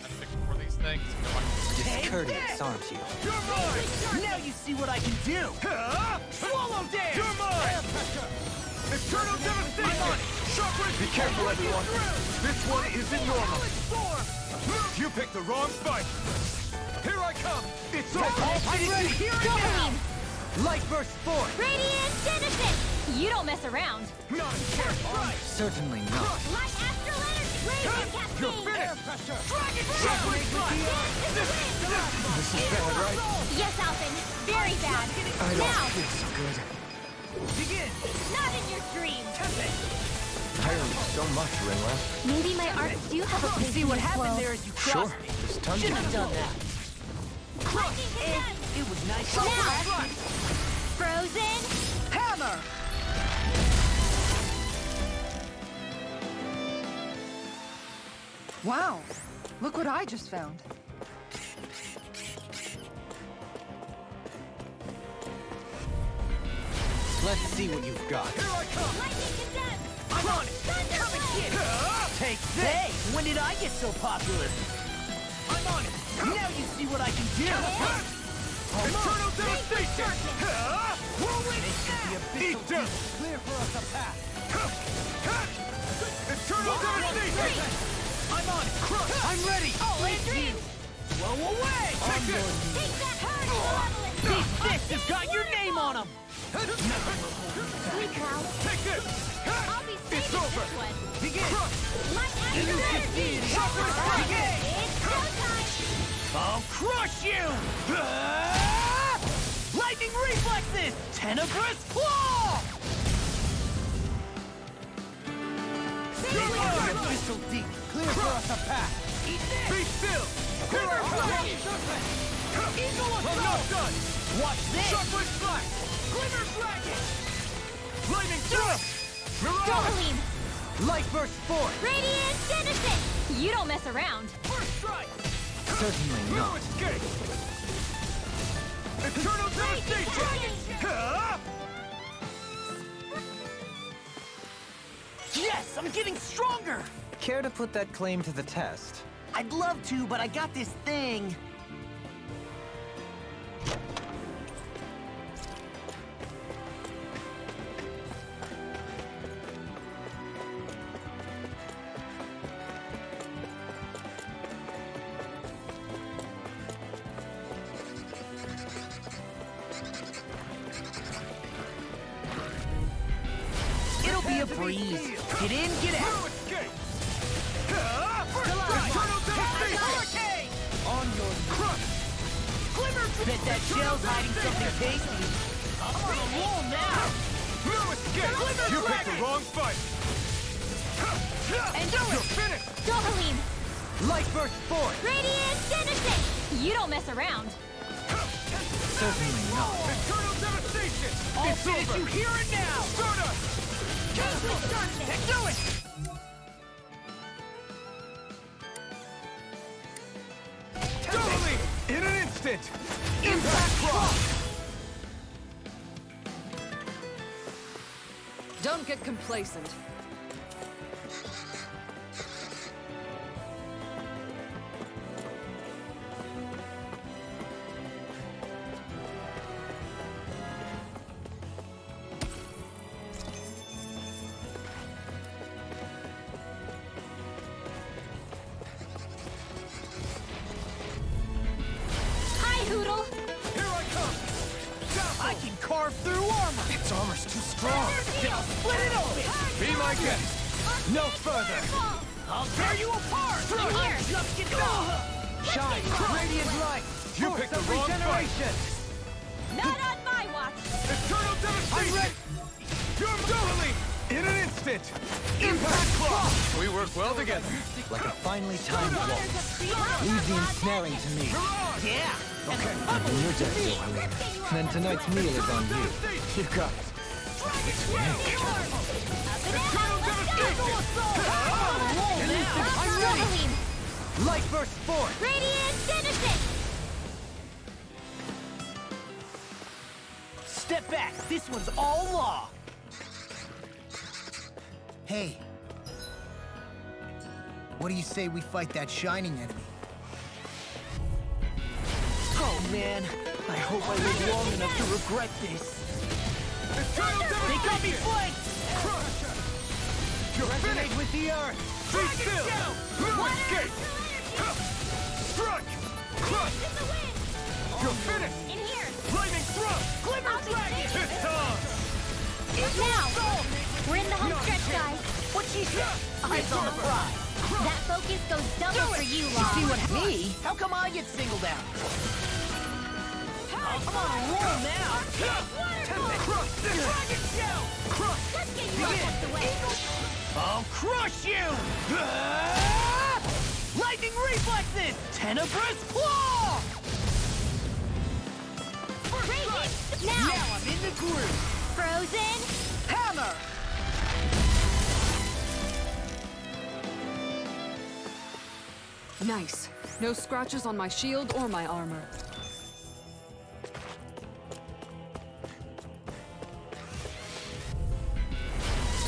I'm picking for these things. Discourteous, aren't you? You're mine! Now you see what I can do! Swallow dance! You're mine! Eternal Devastation! Shockwave! Be careful, everyone! This one isn't normal! You picked the wrong fight! Here I come! It's over! I'm ready! Here it now! Doubling! Light burst forth! Radiant Genesis! You don't mess around. Not careful! Certainly not. Light Astral Energy! Radiant You're Cascade! finished! Dragon Shockwave Flash! This is bad, right? Yes, Alphen. Very bad. I don't Now! feel so good. Begin! Not in your dreams! I owe you so much, Rinwell. Maybe my arcs do have a place See in what this happened world. there as you Sure, crossed me. there's tons Shouldn't of have done that. Lightning descend! It was nice. Now! Frozen! Hammer! Wow. Look what I just found. Let's see what you've got. Here I come! Lightning descend! I'm on it! Come and get it! Take this! Hey, when did I get so popular? I'm on it! Now you see what I can do! Eternal Devastation! Whirlwind snap! Eat dirt! Clear for us a path. Eternal Devastation! I'm on it! Crush! I'm ready! All in dreams! Blow away! Take this! Take that hurt! Level These fists have got your name on them! Sweet cloud. Take this! I'll be It's saving over! this one. Begin! Light Astral Energy! Shockwave Flash! It's showtime! I'll crush you! Lightning reflexes! Tenebrous claw! Abyssal deep! Clear for us a path! Eat this! Be still! Here I come! Eagle I'm not done! Watch this! Shockwave Flash! Glimmer dragon! Lightning Thrust! Mirage! Doubling! Light burst forth! Radiant Genesis! You don't mess around. First strike! Certainly No not. escape! Eternal Devastation! Yes! I'm getting stronger! Care to put that claim to the test? I'd love to, but I got this thing. It'll be a breeze. Get in, get out. No escape! Eternal Devastation! On your Bet that shell's hiding something tasty. I'm on a roll now. No escape! You picked the wrong fight! And You're finished! Dohalim! Light burst forth! Radiant Genesis! You don't mess around. Certainly not. Eternal devastation! I'll It's finish over! you here and now. Stardust! Do it! Totally! In an instant! Impact Cross! Don't get complacent. Hi, Hoodle! Here I come! I can carve through armor. Its armor's too strong. Split it open. Be my guest! No further! I'll tear you apart. In here! Just get Shine! Radiant light! You picked the wrong fight! Not on my watch! Eternal devastation! You're totally! In an instant! Impact Cross! We work well together. Like a finely timed waltz. Leave the ensnaring to me. Yeah. Okay. When you're dead, Dohalim, then tonight's meal is on you. You got it. I'm ready! Light burst forth! Radiant Genesis! Step back. This one's all law. Hey. What do you say we fight that shining enemy? Oh man, I hope I live long enough to regret this. Eternal They got me devastation! flanked. You're finished with the earth! Be still! No escape! Strike! Crush! You're finished! In here! Lightning thrust! Glimmer dragon. It's time! Now! We're in the home stretch, guys. What she said? Eyes on the prize. That focus goes double for you, Law. See what me? How come I get singled out? I'm on a roll now. Crush this! Dragon shell. Let's get you out of the way. I'll crush you! Lightning reflexes! Tenebrous claw! Radiant! Now Now! I'm in the groove. Frozen! Hammer! Nice. No scratches on my shield or my armor.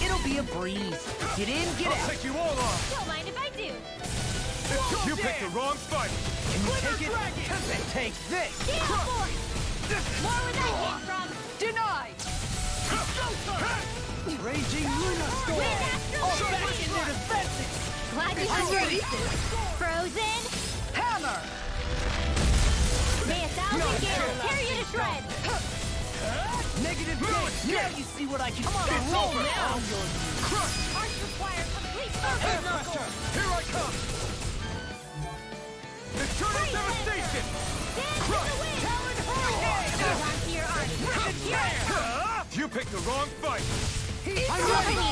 It'll be a breeze. Get in, get I'll out. take you all on! Don't mind if I do. You picked the wrong fight! Can you take it? Then take this. Steel Force! More where that came from! Denied! Raging Luna Storm! Wind Astral All back Fury! in their defenses! Glad you I'm ready. Frozen! Hammer! May a thousand gales tear you to shreds! Negative gauge! Now you see what I can do! I'm on a roll now! Arts require complete Air focus! pressure! Here I come! Eternal devastation! Crush! Talon Hurricane! Hold on to your arms! Here! You picked the wrong fight! I'm ready!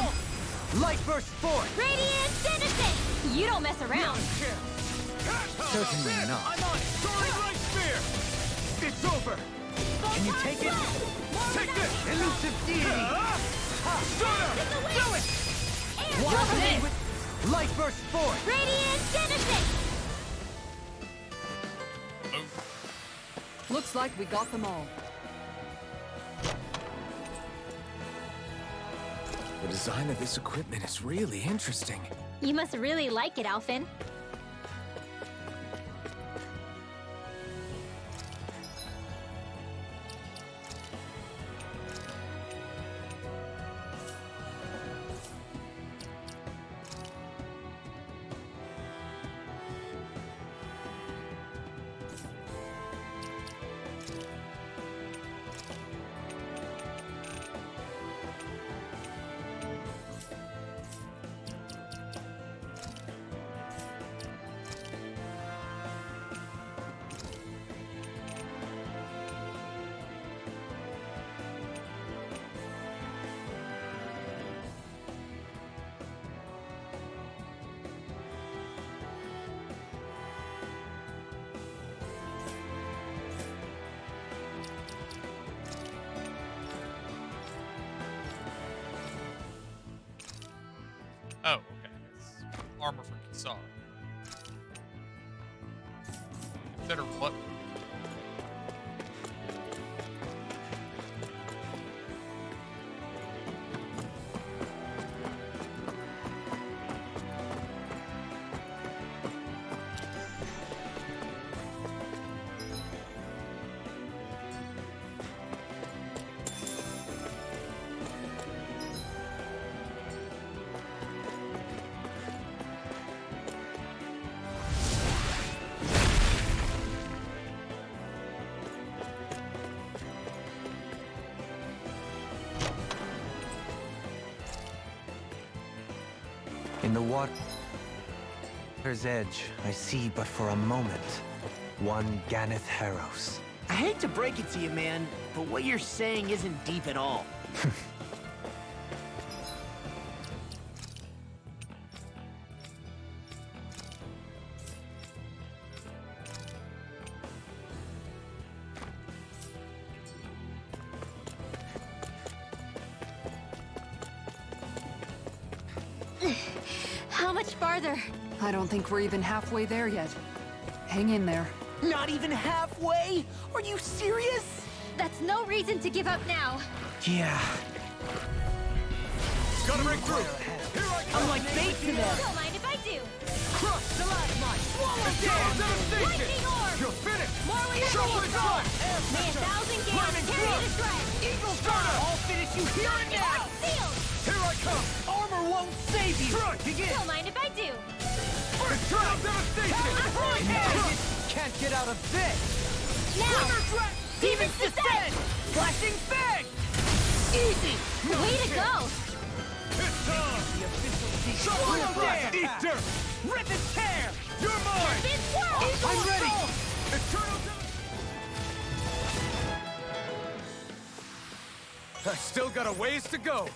Light burst forth! Radiant Genesis! You don't mess around! Certainly not. I'm on Soaring Light Spear! It's over! Can you take it? Take this! Elusive deity! Stunner! Do it! Watch this! this! Light burst forth! Radiant Genesis! Looks like we got them all. The design of this equipment is really interesting. You must really like it, Alphen. In the water's edge, I see but for a moment one Ganeth Harrows. I hate to break it to you, man, but what you're saying isn't deep at all. How much farther? I don't think we're even halfway there yet. Hang in there. Not even halfway? Are you serious? That's no reason to give up now. Yeah. Gotta break through! Here I come! I'm like bait to them. Don't mind if I do. Crush the last mine! Swallow Down! down! Devastation! Lightning orb! You're finished! More with Shuffle the flash! May 1,000 gales carry you to shreds! Eagle Starter! I'll finish you here and now! Sealed! Here I come! Armor won't save you! Strike! Begin! Don't mind if I do. First try! Devastation! Can't get out of this! Now! Demons descend! Flashing fang! Easy! Way to go! It's time! Shuffle flash! Eat dirt! Rip and tear! You're mine! Big swirl! I'm ready! Eternal I still got a ways to go.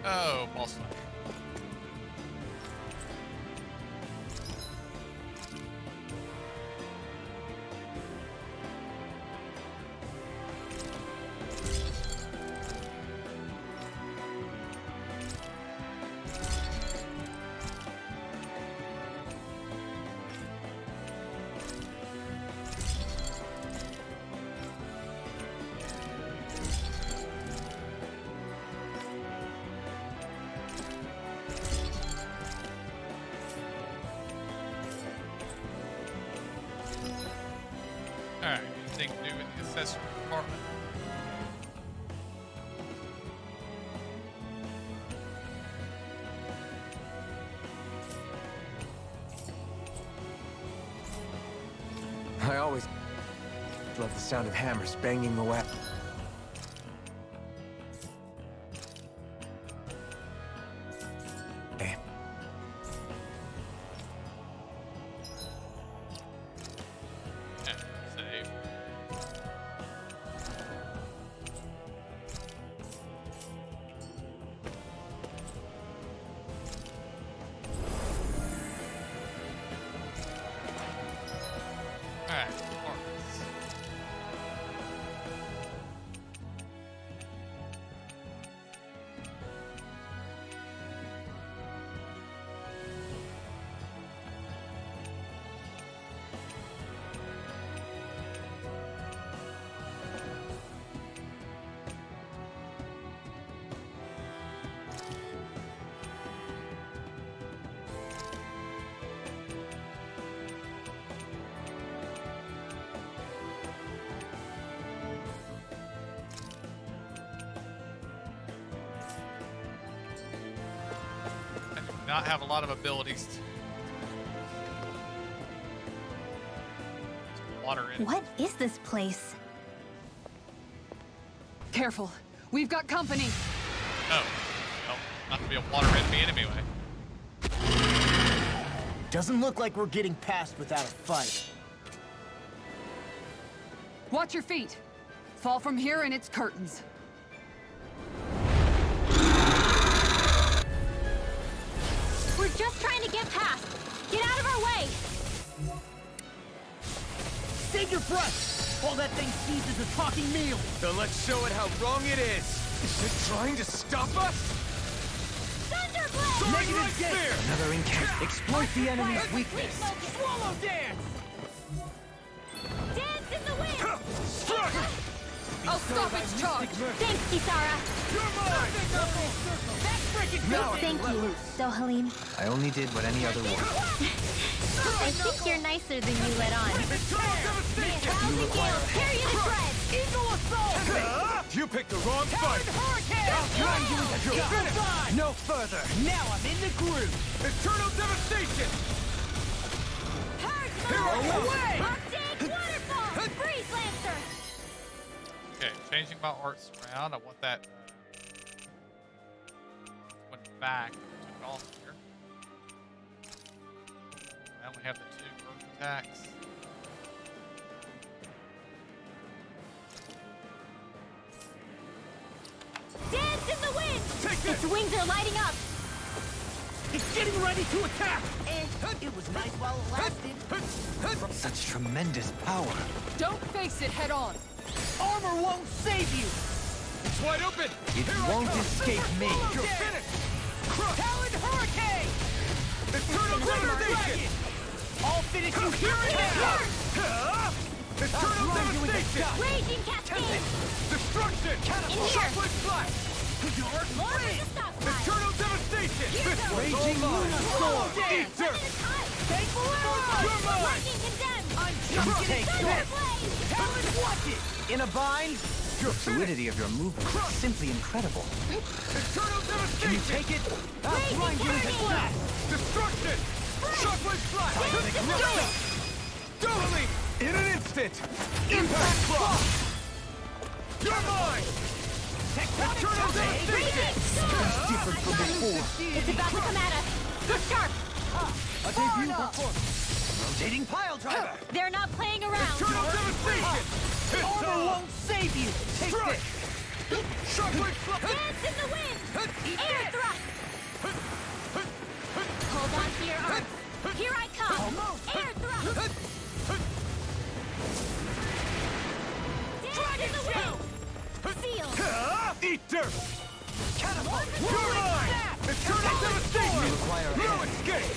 Oh, boss fight. Alright, anything to do with the accessory department? I always love the sound of hammers banging away. Hey. Yeah, save. Alright, departments. I do not have a lot of abilities to water in. What is this place? Careful. We've got company. Oh, well, not to be a water enemy anyway. Doesn't look like we're getting past without a fight. Watch your feet. Fall from here and it's curtains. We're just trying to get past. Get out of our way! Save your breath! All that thing sees is a talking meal! Then let's show it how wrong it is. Is it trying to stop us? Thunderblade! Negative sphere! Another incant. Exploit the enemy's weakness. Swallow dance! Dance in the wind! Strike! I'll Stop its charge! Thanks, Kisara. You're mine! That's freaking Now I Thank can let you, loose. Dohalim. I only did what any other would. I think you're nicer than you let on. Eternal devastation! Thousand gales, tear you to shreds! Eagle assault! You picked the wrong fight! Hurricane! You're finished! No further! Now I'm in the groove! Eternal devastation! Hard Here I go! Arctic waterfall! Breeze Lancer! Okay, changing my arts around. I want that one back. Took off here. I only have the 2 earth attacks. Dance in the wind! Take this! Its wings are lighting up! It's getting ready to attack! It was nice while it lasted. Such tremendous power. Don't face it head on. Armor won't save you! It's wide open! It won't escape me. You're finished! Talon Hurricane! Eternal devastation! I'll finish you here and now! Eternal devastation! Raging Cascade! Destruction! In here! Shockwave flash! More than a stop sign! Eternal devastation! Here's This a one's all mine! Whoa, Eater! One at a time! Thankful arrow! You're mine! Lightning condemned! I'm just You getting take started! Blaze! Talon watch it! In a bind? You're The fluidity of your movement is simply incredible. Eternal Can you devastation! take it? I'll grind you into flash! Destruction! Shockwave flash! Doubly! In an instant! Impact block! You're mine! Eternal devastation! Different from before. It's about to come at us. Look sharp! A debut performance. Rotating pile driver. They're not playing around. Eternal devastation! It's Armor on! won't save you! Take Strike! this! Shockwave flash! Dance in the wind! Air thrust! Hold on to your arms. Here I come! Air thrust! Dance in the wind! Seal! Eater! Catapult! You're mine! Eternal devastation! Require a No hand. escape!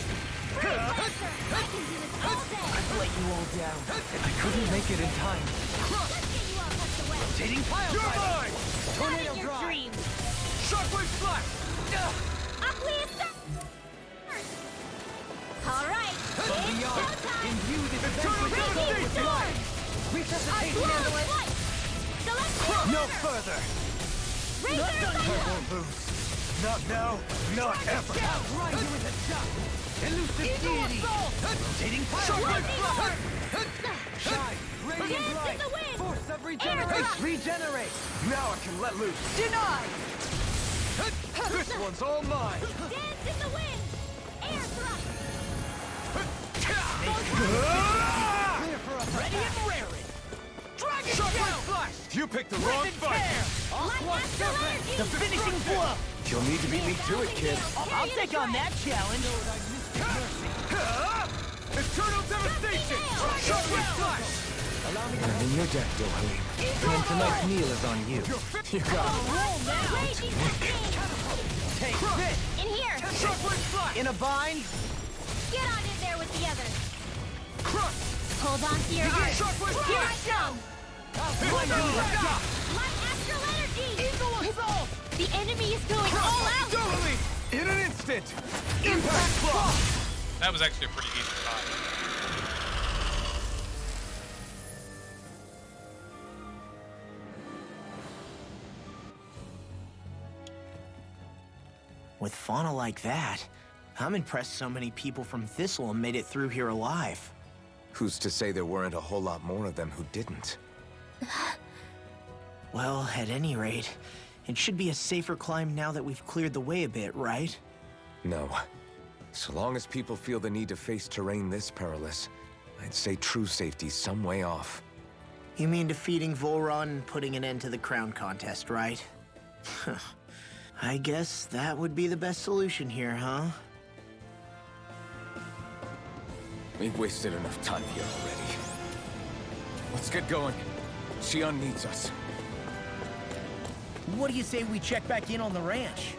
Freeze Lancer! I can do this all day! I've let you all down. I couldn't make it in time. Let's get you all tucked away! Rotating pile You're driver. mine! Not in your dreams! Shockwave flash! Uplift! All right! It's showtime! Imbue this Eternal event with Raging devastation! Storm! resuscitation Glorious amulet. Light! Celestial No Order! further. Razor Fire! lose. Not now, not ever. Outride you with a shot. Elusive deity. Rotating pile Lightning driver. Orb! Shine. Radiant Dance in light. the wind! Force of Air regeneration. thrust! Regenerate. Now I can let loose. Denied! This one's all mine. Dance in the wind! Air thrust! Ready and raring! Dragon Shockwave flash! You picked the wrong fight. Light Astral Energy! The finishing blow! You'll need to beat me to it, kid. I'll take on that challenge. Eternal devastation! Shockwave flash! And in your deck, Dohalim. And tonight's meal is on you. You got it. Raging Cascade! Take this. In here! Shockwave flash! In a bind. Get on in there with the others! Crush! Hold on to your arms! Shockwave Here I flash! come! Light Astral Energy! Eagle assault! The enemy is going all out! Doubly! In an instant! Impact block! That was actually a pretty easy fight. With fauna like that, I'm impressed so many people from Thistle made it through here alive. Who's to say there weren't a whole lot more of them who didn't? Well, at any rate, it should be a safer climb now that we've cleared the way a bit, right? No. So long as people feel the need to face terrain this perilous, I'd say true safety's some way off. You mean defeating Volron and putting an end to the crown contest, right? I guess that would be the best solution here, huh? We've wasted enough time here already. Let's get going. Xion needs us. What do you say we check back in on the ranch?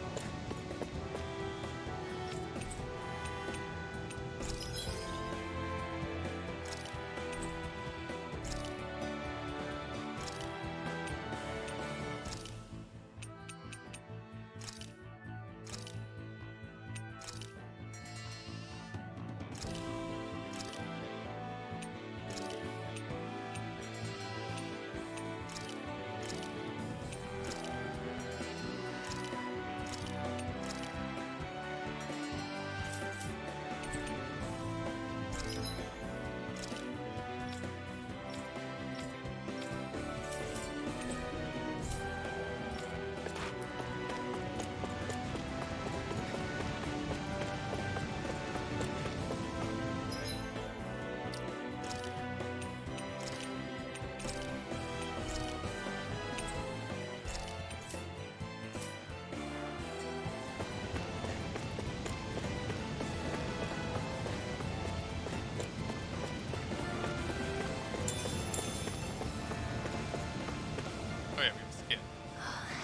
Oh yeah, we have skin.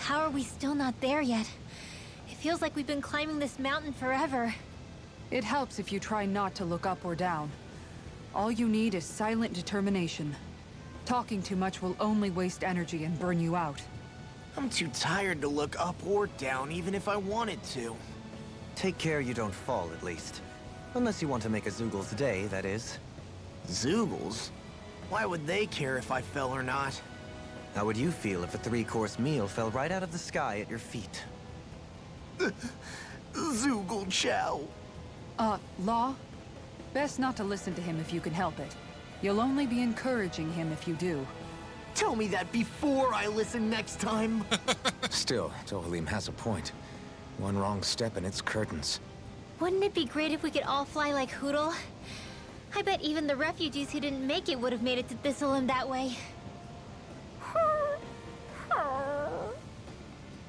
How are we still not there yet? It feels like we've been climbing this mountain forever. It helps if you try not to look up or down. All you need is silent determination. Talking too much will only waste energy and burn you out. I'm too tired to look up or down, even if I wanted to. Take care you don't fall, at least. Unless you want to make a Zoogel's day, that is. Zoogles? Why would they care if I fell or not? How would you feel if a 3-course meal fell right out of the sky at your feet? Zoogle chow. Law? Best not to listen to him if you can help it. You'll only be encouraging him if you do. Tell me that before I listen next time. Still, Tohalim has a point. One wrong step and it's curtains. Wouldn't it be great if we could all fly like Hootle? I bet even the refugees who didn't make it would have made it to Thistleum that way.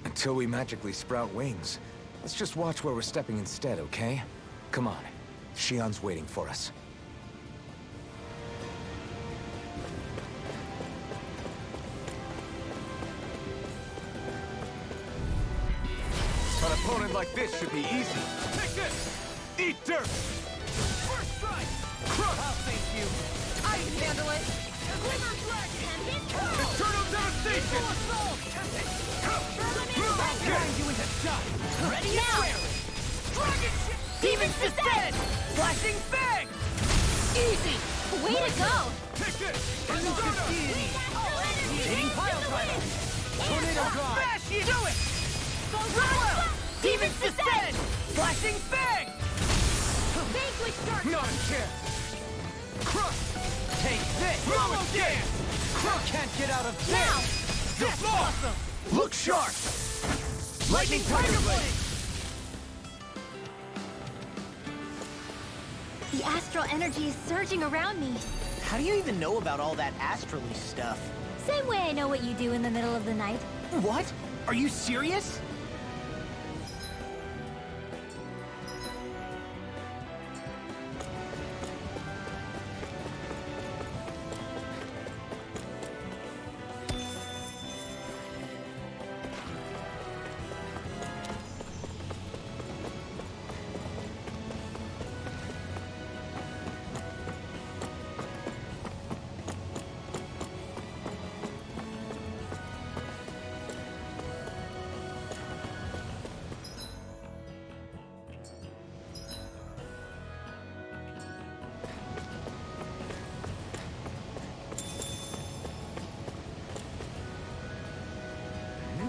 Until we magically sprout wings, let's just watch where we're stepping instead, okay? Come on. Shion's waiting for us. An opponent like this should be easy. Take this! Eat dirt! First strike! Crush! I'll thank you. I can handle it! Glimmer Dragon! Eternal devastation! I'll grind you into dust! Ready Now! Dragon ship! Demons descend! Flashing fang! Easy! Way to go! Take this! Hitting pile driver! Tornado drive! Smash you! Do it! Run! Demons descend! Flashing fang! Vanquish dark! Not a chance! Crush! Take this! Robo dance! Crush can't get out of this! Now! That's awesome! Look sharp! Lightning Tiger Blade! The astral energy is surging around me. How do you even know about all that astrally stuff? Same way I know what you do in the middle of the night. What? Are you serious?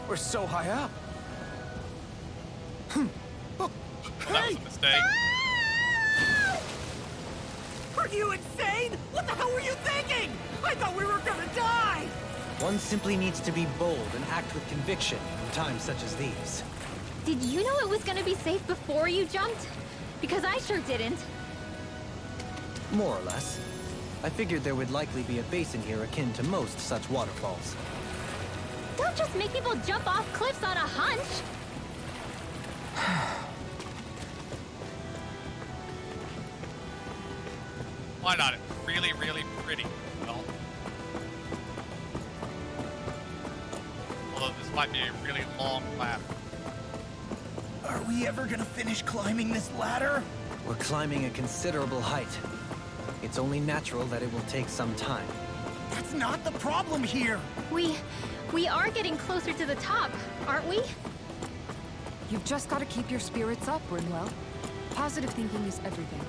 We're so high up. That was a mistake. Are you insane? What the hell were you thinking? I thought we were gonna die! One simply needs to be bold and act with conviction in times such as these. Did you know it was gonna be safe before you jumped? Because I sure didn't. More or less. I figured there would likely be a basin here akin to most such waterfalls. Don't just make people jump off cliffs on a hunch. Why not? It's really, really pretty. Well, although this might be a really long ladder. Are we ever gonna finish climbing this ladder? We're climbing a considerable height. It's only natural that it will take some time. That's not the problem here. We are getting closer to the top, aren't we? You've just got to keep your spirits up, Brimwell. Positive thinking is everything.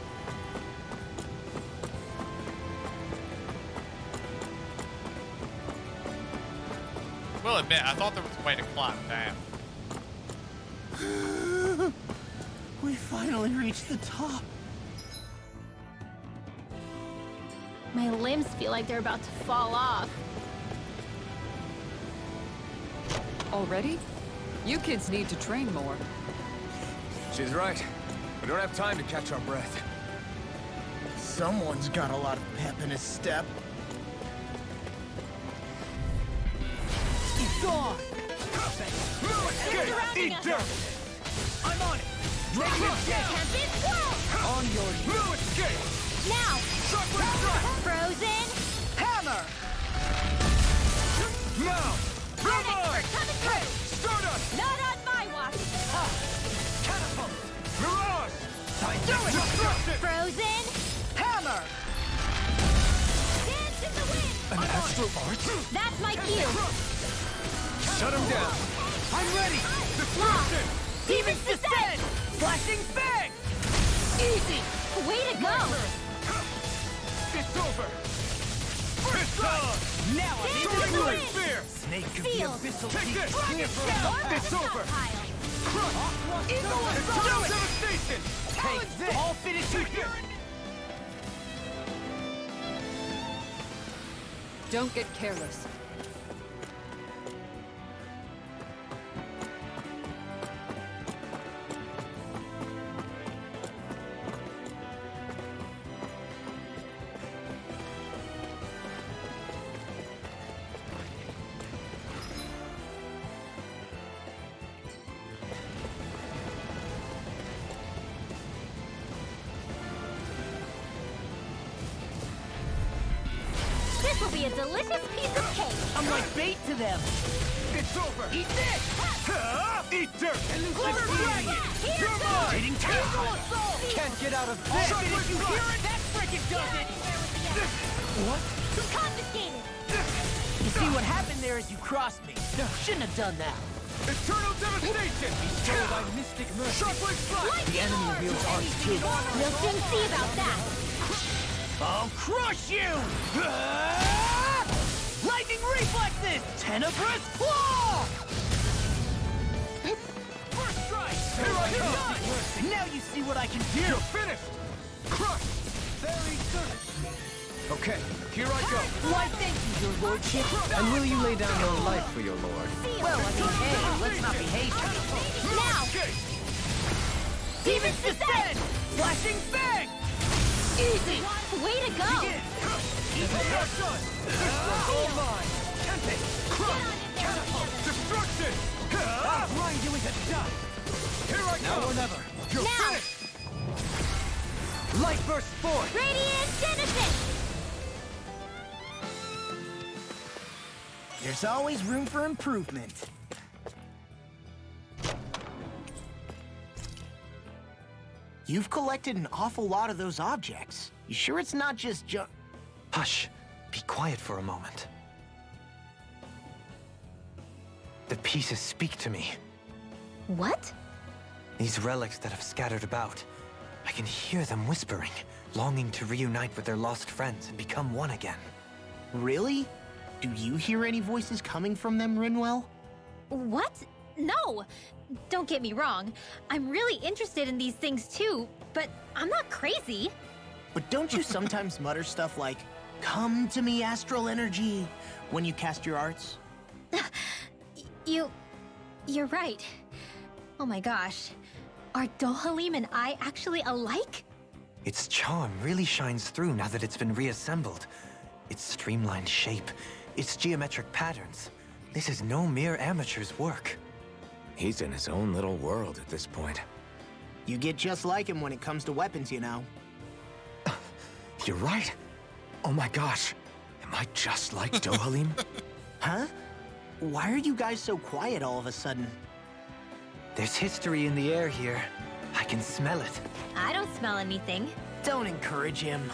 Will admit, I thought there was a way to climb down. We finally reached the top. My limbs feel like they're about to fall off. Already? You kids need to train more. She's right. We don't have time to catch our breath. Someone's got a lot of pep in his step. It's on! Surrounding Eat us. dirt! I'm on it! Negative down! On your no escape! Now! Shockwave strike! Frozen! Hammer! Now! Tornado Hey! Stardust! Not on my watch! Catapult! Mirage! Do it! Destruction! Frozen! Hammer! Dance in the wind! An astral art? That's my cue! Shut him down! I'm ready! Destruction! Demons descend! Flashing bang! Easy! Way to go! It's over! It's on! Now I need Dance in the Soaring wind! spear! Snake of the Sealed. abyssal Take deep. this! Here for a moment. It's over! Crush! Eagle Eternal assault! devastation! Take this! I'll finish you here! Don't get careless. This will be a delicious piece of cake! I'm like bait to them. It's over! Eat this! Eat dirt! Glimmer Dragon! You're mine! Eating Eagle assault! Can't get out of I'll this! get it if you hear it! That frickin' does it! What? Confiscated! You see what happened there is you crossed me. Shouldn't have done that. Eternal devastation! Show thy mystic mercy. Sharpling flash! The enemy wields arts too. We'll soon see about that! I'll crush you! Lightning reflexes! Tenebrous claw! First strike! Here I come! Now you see what I can do! You're finished! Crush! Very good. Okay, here I go! Why, thank you, your lordship. And will you lay down your life for your lord? Well, I mean, hey, let's not be hasty. Now! Escape! Demons descend! Flashing bang! Easy! Way to go! That's done! This all mine! Tempting! Crush! Catapult! Destruction! I'll grind you into dust! Here I go! Now or never! You're Now. finished! Light burst forth! Radiant Genesis! There's always room for improvement. You've collected an awful lot of those objects. You sure it's not just Hush. Be quiet for a moment. The pieces speak to me. What? These relics that have scattered about. I can hear them whispering, longing to reunite with their lost friends and become one again. Really? Do you hear any voices coming from them, Rinwell? What? No! Don't get me wrong. I'm really interested in these things too, but I'm not crazy. But don't you sometimes mutter stuff like, "Come to me, astral energy," when you cast your arts? You're right. Oh my gosh. Are Dohalim and I actually alike? Its charm really shines through now that it's been reassembled. Its streamlined shape, its geometric patterns. This is no mere amateur's work. He's in his own little world at this point. You get just like him when it comes to weapons, you know. You're right. Oh my gosh. Am I just like Dohalim? Huh? Why are you guys so quiet all of a sudden? There's history in the air here. I can smell it. I don't smell anything. Don't encourage him.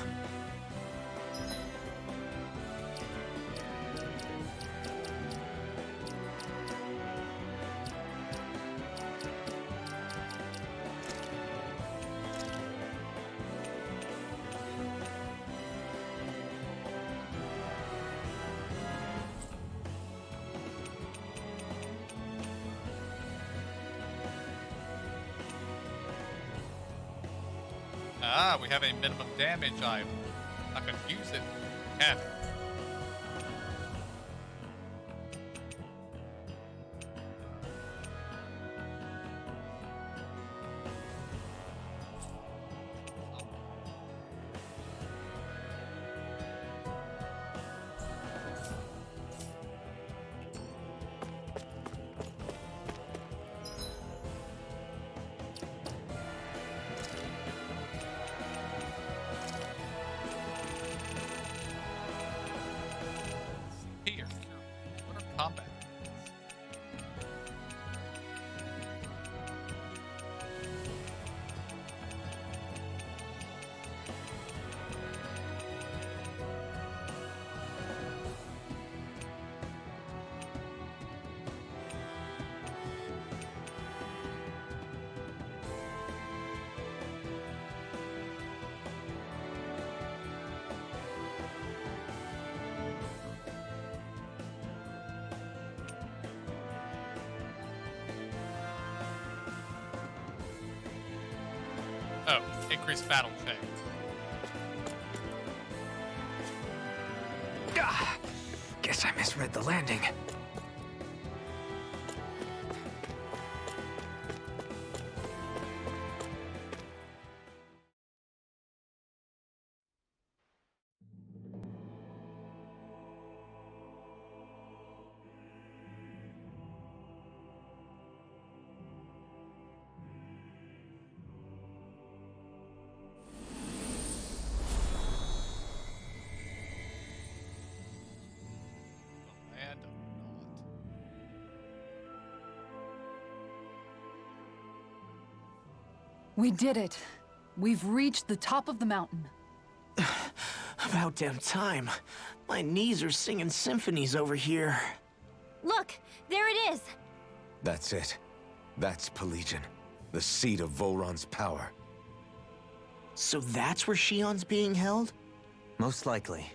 Ah, we have a minimum damage item. I can use it. Have it. Here. What are combat? Increased battle check. Ah, guess I misread the landing. The land of naught. We did it. We've reached the top of the mountain. About damn time. My knees are singing symphonies over here. Look, there it is. That's it. That's Pelegion, the seat of Volron's power. So that's where Shion's being held? Most likely.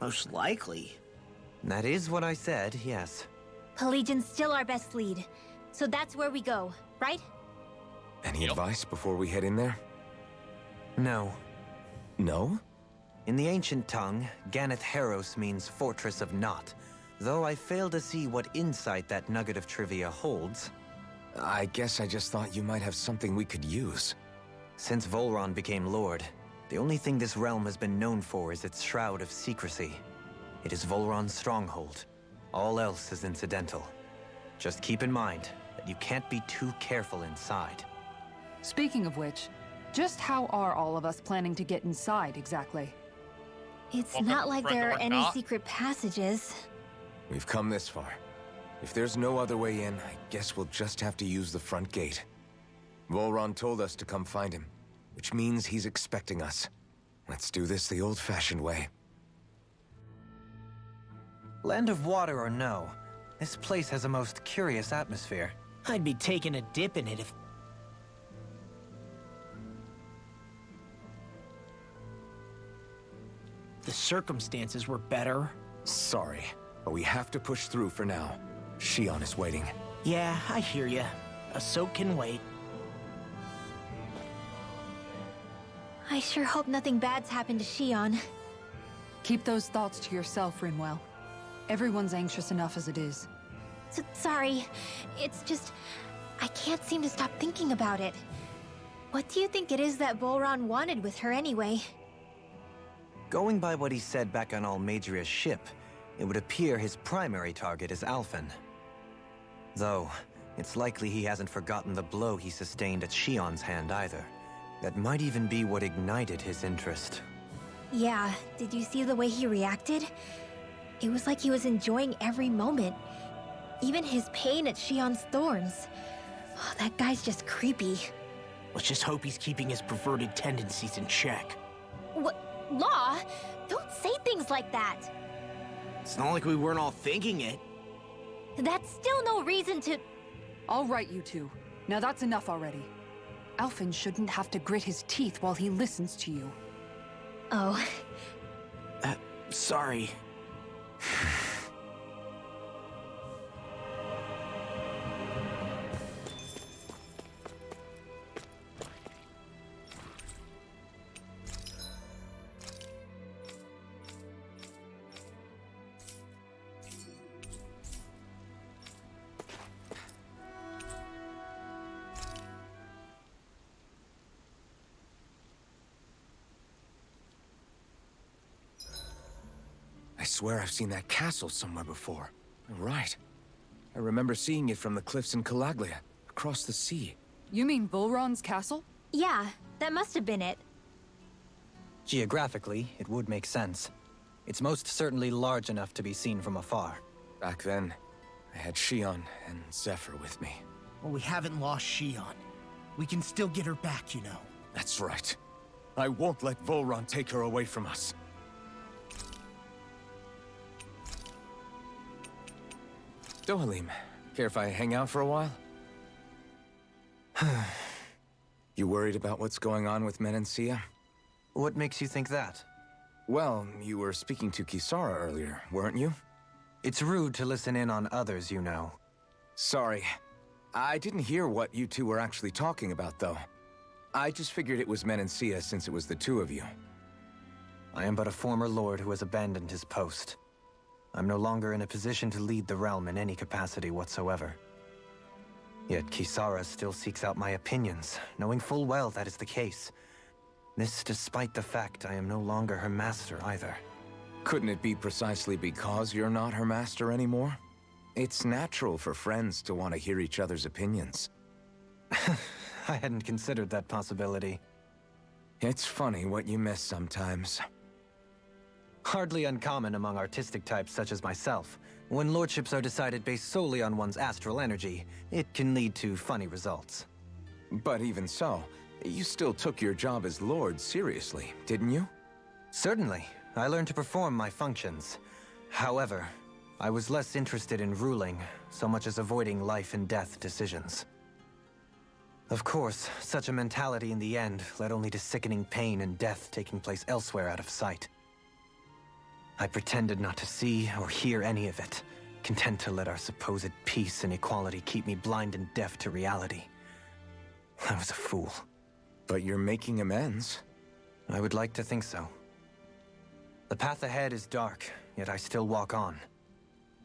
Most likely. That is what I said, yes. Pelegion's still our best lead. So that's where we go, right? Any Yep. advice before we head in there? No. No? In the ancient tongue, Ganeth Heros means Fortress of Naught, though I fail to see what insight that nugget of trivia holds. I guess I just thought you might have something we could use. Since Volron became Lord, the only thing this realm has been known for is its shroud of secrecy. It is Volron's stronghold. All else is incidental. Just keep in mind that you can't be too careful inside. Speaking of which, just how are all of us planning to get inside exactly? It's Welcome not to like Front there are Door any Knot. secret passages. We've come this far. If there's no other way in, I guess we'll just have to use the front gate. Volron told us to come find him, which means he's expecting us. Let's do this the old-fashioned way. Land of water or no, this place has a most curious atmosphere. I'd be taking a dip in it if... the circumstances were better. Sorry, but we have to push through for now. Shion is waiting. Yeah, I hear ya. A soak can wait. I sure hope nothing bad's happened to Shion. Keep those thoughts to yourself, Rinwell. Everyone's anxious enough as it is. Sorry, it's just... I can't seem to stop thinking about it. What do you think it is that Volron wanted with her anyway? Going by what he said back on Almadria's ship, it would appear his primary target is Alphen. Though, it's likely he hasn't forgotten the blow he sustained at Shion's hand either. That might even be what ignited his interest. Yeah, did you see the way he reacted? It was like he was enjoying every moment. Even his pain at Shion's thorns. Oh, that guy's just creepy. Let's just hope he's keeping his perverted tendencies in check. What? Law? Don't say things like that. It's not like we weren't all thinking it. That's still no reason to... All right, you two. Now that's enough already. Alphen shouldn't have to grit his teeth while he listens to you. Oh, Sorry. I swear I've seen that castle somewhere before. You're right. I remember seeing it from the cliffs in Calaglia, across the sea. You mean Volron's castle? yeah, that must have been it. Geographically, it would make sense. It's most certainly large enough to be seen from afar. Back then, I had Shion and Zephyr with me. Well, we haven't lost Shion. We can still get her back, you know. That's right. I won't let Volron take her away from us. Dohalim, care if I hang out for a while? You worried about what's going on with Menancia? What makes you think that? Well, you were speaking to Kisara earlier, weren't you? It's rude to listen in on others, you know. Sorry. I didn't hear what you two were actually talking about, though. I just figured it was Menancia since it was the two of you. I am but a former lord who has abandoned his post. I'm no longer in a position to lead the realm in any capacity whatsoever. Yet Kisara still seeks out my opinions, knowing full well that is the case. This despite the fact I am no longer her master either. Couldn't it be precisely because you're not her master anymore? It's natural for friends to want to hear each other's opinions. I hadn't considered that possibility. It's funny what you miss sometimes. Hardly uncommon among artistic types such as myself. When lordships are decided based solely on one's astral energy, it can lead to funny results. But even so, you still took your job as lord seriously, didn't you? Certainly. I learned to perform my functions. However, I was less interested in ruling, so much as avoiding life and death decisions. Of course, such a mentality in the end led only to sickening pain and death taking place elsewhere out of sight. I pretended not to see or hear any of it, content to let our supposed peace and equality keep me blind and deaf to reality. I was a fool. But you're making amends. I would like to think so. The path ahead is dark, yet I still walk on.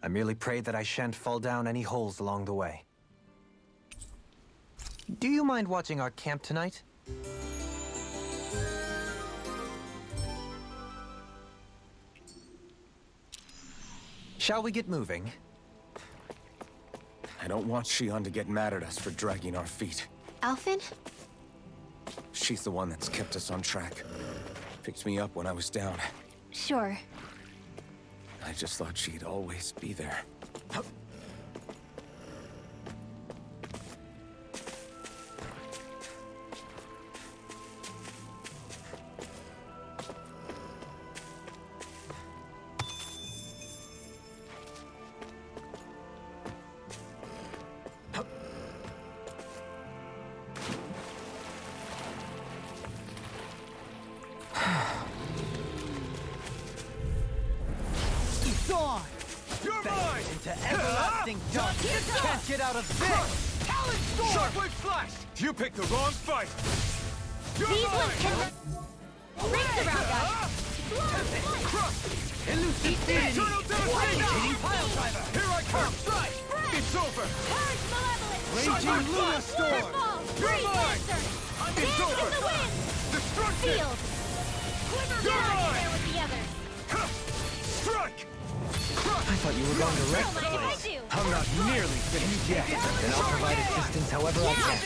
I merely pray that I shan't fall down any holes along the way. Do you mind watching our camp tonight? Shall we get moving? I don't want Shion to get mad at us for dragging our feet. Alphen? She's the one that's kept us on track. Picked me up when I was down. Sure. I just thought she'd always be there. You're mine! Into everlasting dust! Can't get out of this! Talon Storm! Shockwave Flash! You picked the wrong fight! You're These mine! ones can rings around us. Crush! Elusive Eternal Devastation! Pile Driver! Here I come! Strike! It's over! Purge Malevolence! Raging Luna Storm! You're mine! It's over! The wind! Destruction! Field! You're Get out of mine! there with the others! Strike! I thought you were going to wreck the Don't mind place. if I do. I'm not nearly finished yet. Then I'll provide assistance however I can.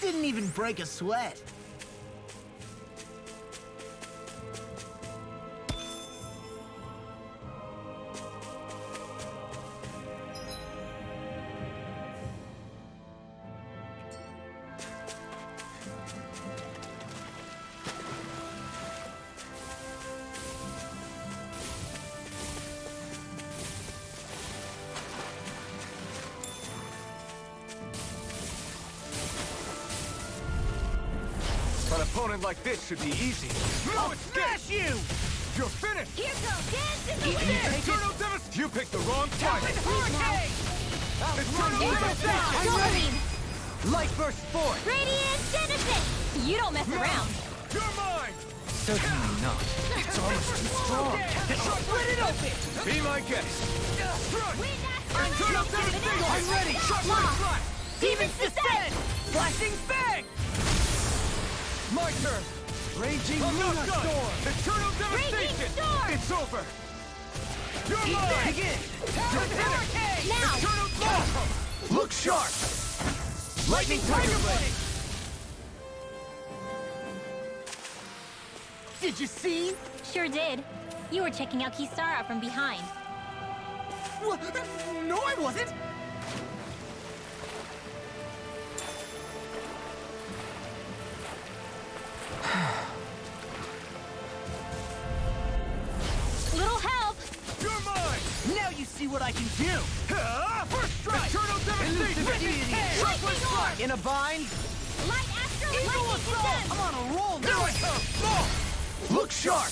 Didn't even break a sweat. An opponent like this should be easy. No, it's Smash you! You're finished! Here goes dance in the You wind! Eternal Devastation! You picked the wrong fight! Hurricane! Eternal Aerial Devastation! Solarine! Light burst forth! Radiant Genesis! You don't mess around! You're mine! Certainly not. It's almost too strong! Split it open! Be my guest! Strike! Wind Eternal Devastation! I'm ready! Shockwave Flash! Demons descend! Flashing Fang! My turn! Raging I'm Luna not done! Storm! Eternal Devastation! Storm! It's over! You're mine! Begin! Hurricane! Now! Eternal Devastation! Look sharp! Lightning Tiger Blade! Did you see? Sure did. You were checking out Kisara from behind. What? No, I wasn't! Little help! You're mine! Now you see what I can do! First strike! Eternal Devastation! Lightning Orb! In a bind? Light Astral Eagle Lightning Assault! descends! I'm on a roll Here now! I come! Look sharp!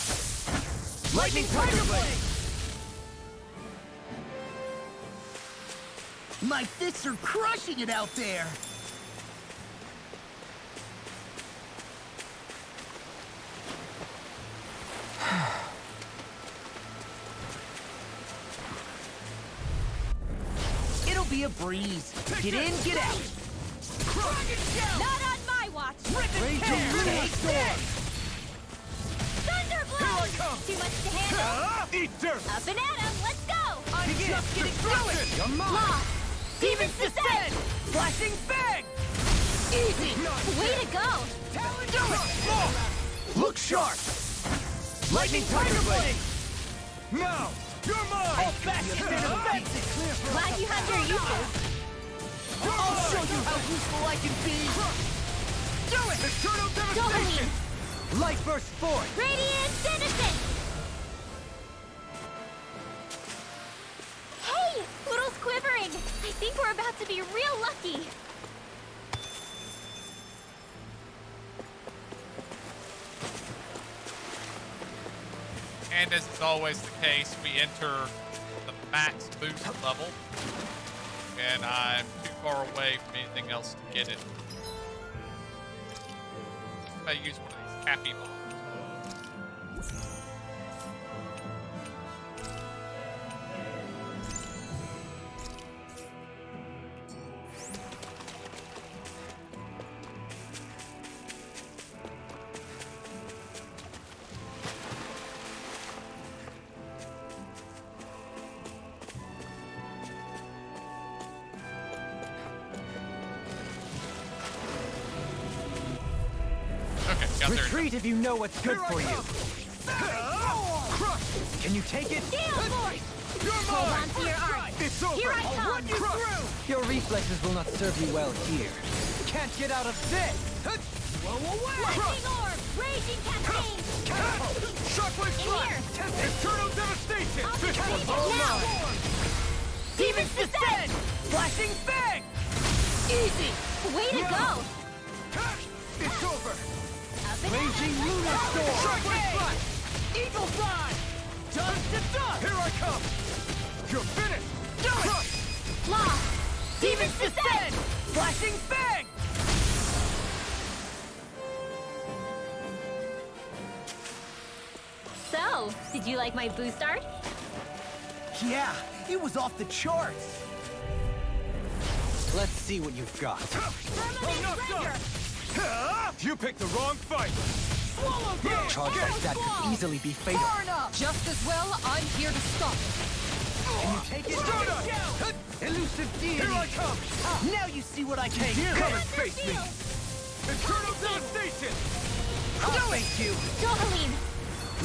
Lightning Tiger Blade! My fists are crushing it out there! It'll be a breeze. Get in, get out! Not on my watch! Raging Lunar Storm! Thunderblast! Too much to handle? Eat dirt! Up and at 'em, let's go! I'm just getting through it! You're mine! Law! Demons descend! Flashing bang! Easy! Way to go! Talon do it! Look sharp! Lightning Tiger Blade! Now! You're mine! All bastions and offenses! Glad you have your uses. I'll show you how useful I can be! Do it! Eternal Go, devastation! Helene! Light burst forth! Radiant Citizen! Hey! Poodle's quivering! I think we're about to be real lucky! And as is always the case, we enter the max boost level. And I'm too far away from anything else to get it. If I use one of these cappy bombs. Okay, got there. Retreat if you know what's good for you. Can you take it? Gale Force! Hold on to your arms! It's over! Here I come! Your reflexes will not serve you well here. Can't get out of this! Lightning Orb! Raging Cascade! Shockwave In Slash! here! Eternal devastation! I'll This just one's leave it all now. mine! Demons descend! Flashing bang! Easy! Way to go! It's over! Up and Raging Lunar Storm! Shockwave Slash! Eagle Fly! Dust to dust! Here I come! You're finished! Do it! Crush! Law! Demons descend! Flashing bang! So, did you like my boost art? Yeah, it was off the charts. Let's see what you've got. Enough done! You picked the wrong fight! A charge like that could easily be fatal. Just as well, I'm here to stop it. Can you take it? Stardust! Elusive deity! Here I come! Now you see what I can do. Come and face me! Eternal devastation! I'll face you. Go, Helene!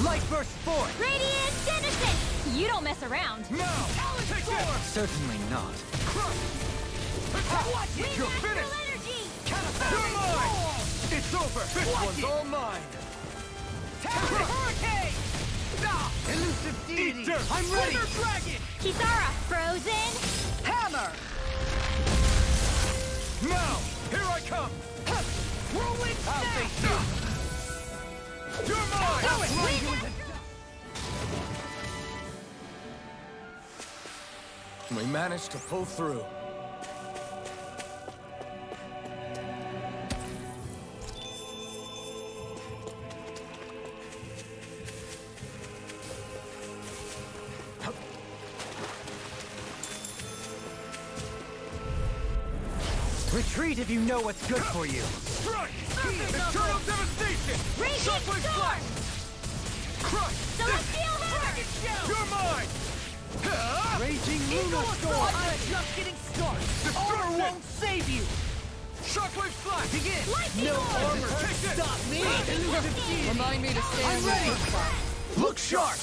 Light burst forth! Radiant Citizen! You don't mess around. Now! Take this! Certainly not. What? You're Natural finished! energy! You're mine! It's over! This Watch one's it. all mine! Hurricane! Elusive deity! Eat dirt! I'm ready! Wither Dragon! Kisara, frozen! Hammer! Now! Here I come! Whirlwind I'll Snap! face you! You're mine! Do it! Blind you with We managed to pull through. Retreat if you know what's good for you. Strike! Eternal devastation! Raging Shockwave Storm! Slash! Crush! Celestial Hammer! You're mine! Raging Eagle Lunar Storm! I'm just getting started. Destructive! Armor won't save you. Shockwave Slash! Begin. Lightning No Orb! armor Take can this. stop me. Remind me to stay I'm on the ready. first side. Look sharp.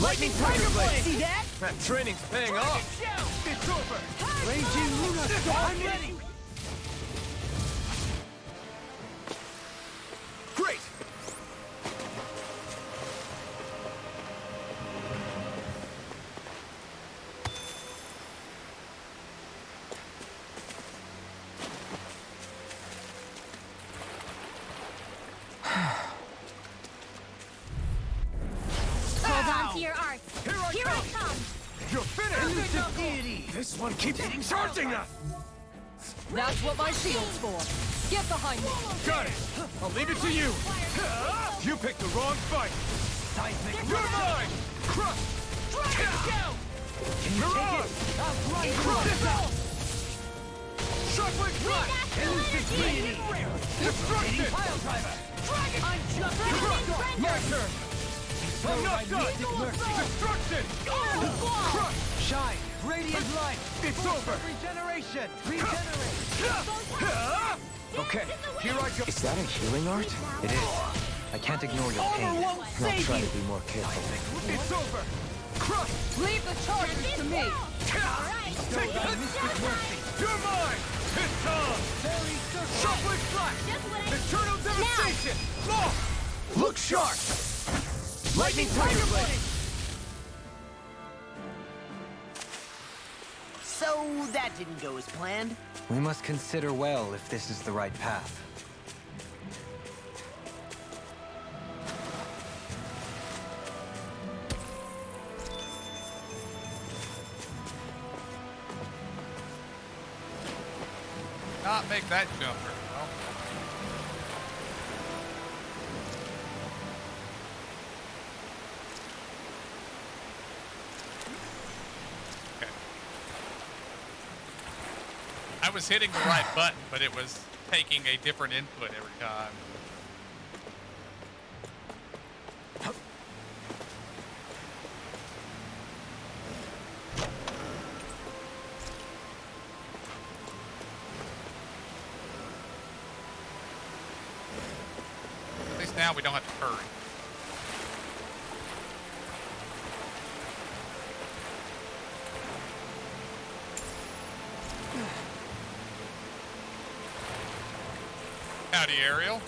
Lightning Tiger Blade. See that? That training's paying off! It's over! Raging Lunar Storm. I'm ready. Great! Hold on to your arts. Here I Here come. I come! You're finished! Elusive deity! This one keeps Charging us! That's what my shield's for. Get behind me. Got it! I'll leave it to you! You picked the wrong fight! You're mine! Crush! Can you take it? I'll grind you up! Shockwave Flash! Elusive deity! Destruction! Pile driver! I'm just My turn! I'm not done! Destruction! Crush! Shine! Radiant light! It's over! Regeneration! Regenerate! Okay, here I go! Is that a healing art? It is. I can't ignore your Armor pain. won't I'll save try you! to be more careful. It's over! Crush! Leave the charges to me. Take it! You're mine! It's on! Shockwave Flash! Eternal devastation! Law! Look sharp! Lightning Tiger Blade! So that didn't go as planned. We must consider well if this is the right path. Not make that jumper. Well, okay. I was hitting the right button, but it was taking a different input every time. At least now we don't have to hurry. Howdy, Ariel.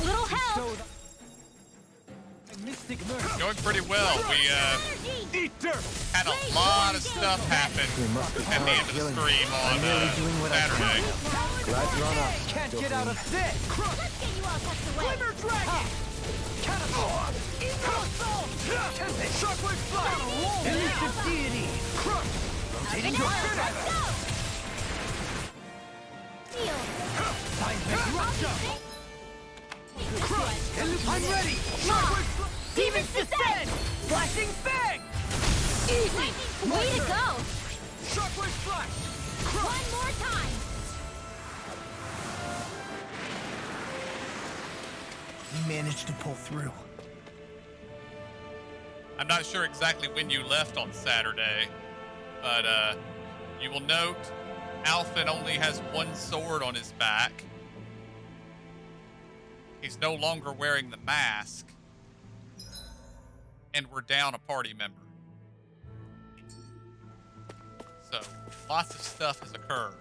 Little help! Mystic mercy. Going pretty well. We Eat dirt! had a lot of stuff happen We must be at the end of the healing. stream on merely doing what I can. Saturday. Glad you're on us. Can't get out of this! Let's get you all tucked away! Glimmer Dragon! Catapult! Immortal! Shockwave Flash! Elusive deity! Rotating your let's go! Field! Seismic rupture! This I'm ready! Demons descend! Flashing fang! Easy! Way to go! Shockwave Flash! One more time! You managed to pull through. I'm not sure exactly when you left on Saturday, but you will note Alphen only has one sword on his back. He's no longer wearing the mask, and we're down a party member. So, lots of stuff has occurred.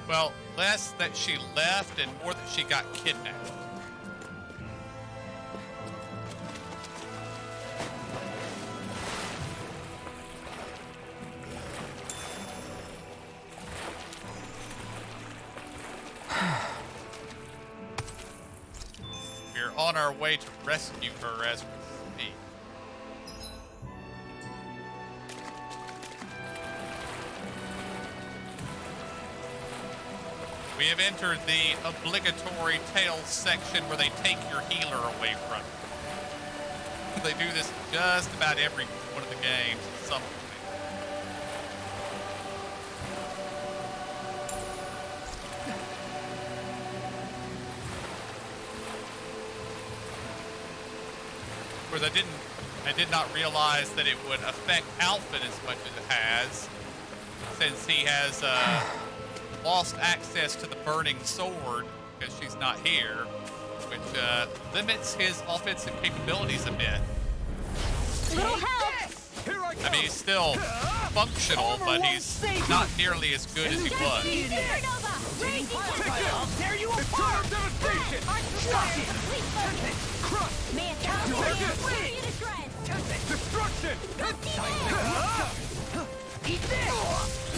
Well, less that she left and more that she got kidnapped. We're on our way to rescue her as we speak. We have entered the obligatory Tales section where they take your healer away from you. They do this in just about every one of the games at some point. Of course, I did not realize that it would affect Alphen as much as it has, since he has lost access to the burning sword because she's not here, which limits his offensive capabilities a bit. Little help! I mean, he's still functional, but he's not nearly as good as he was. Supernova! Raging I'll tear you apart! Devastation! Man, where are you to shred? Destruction! Eat this!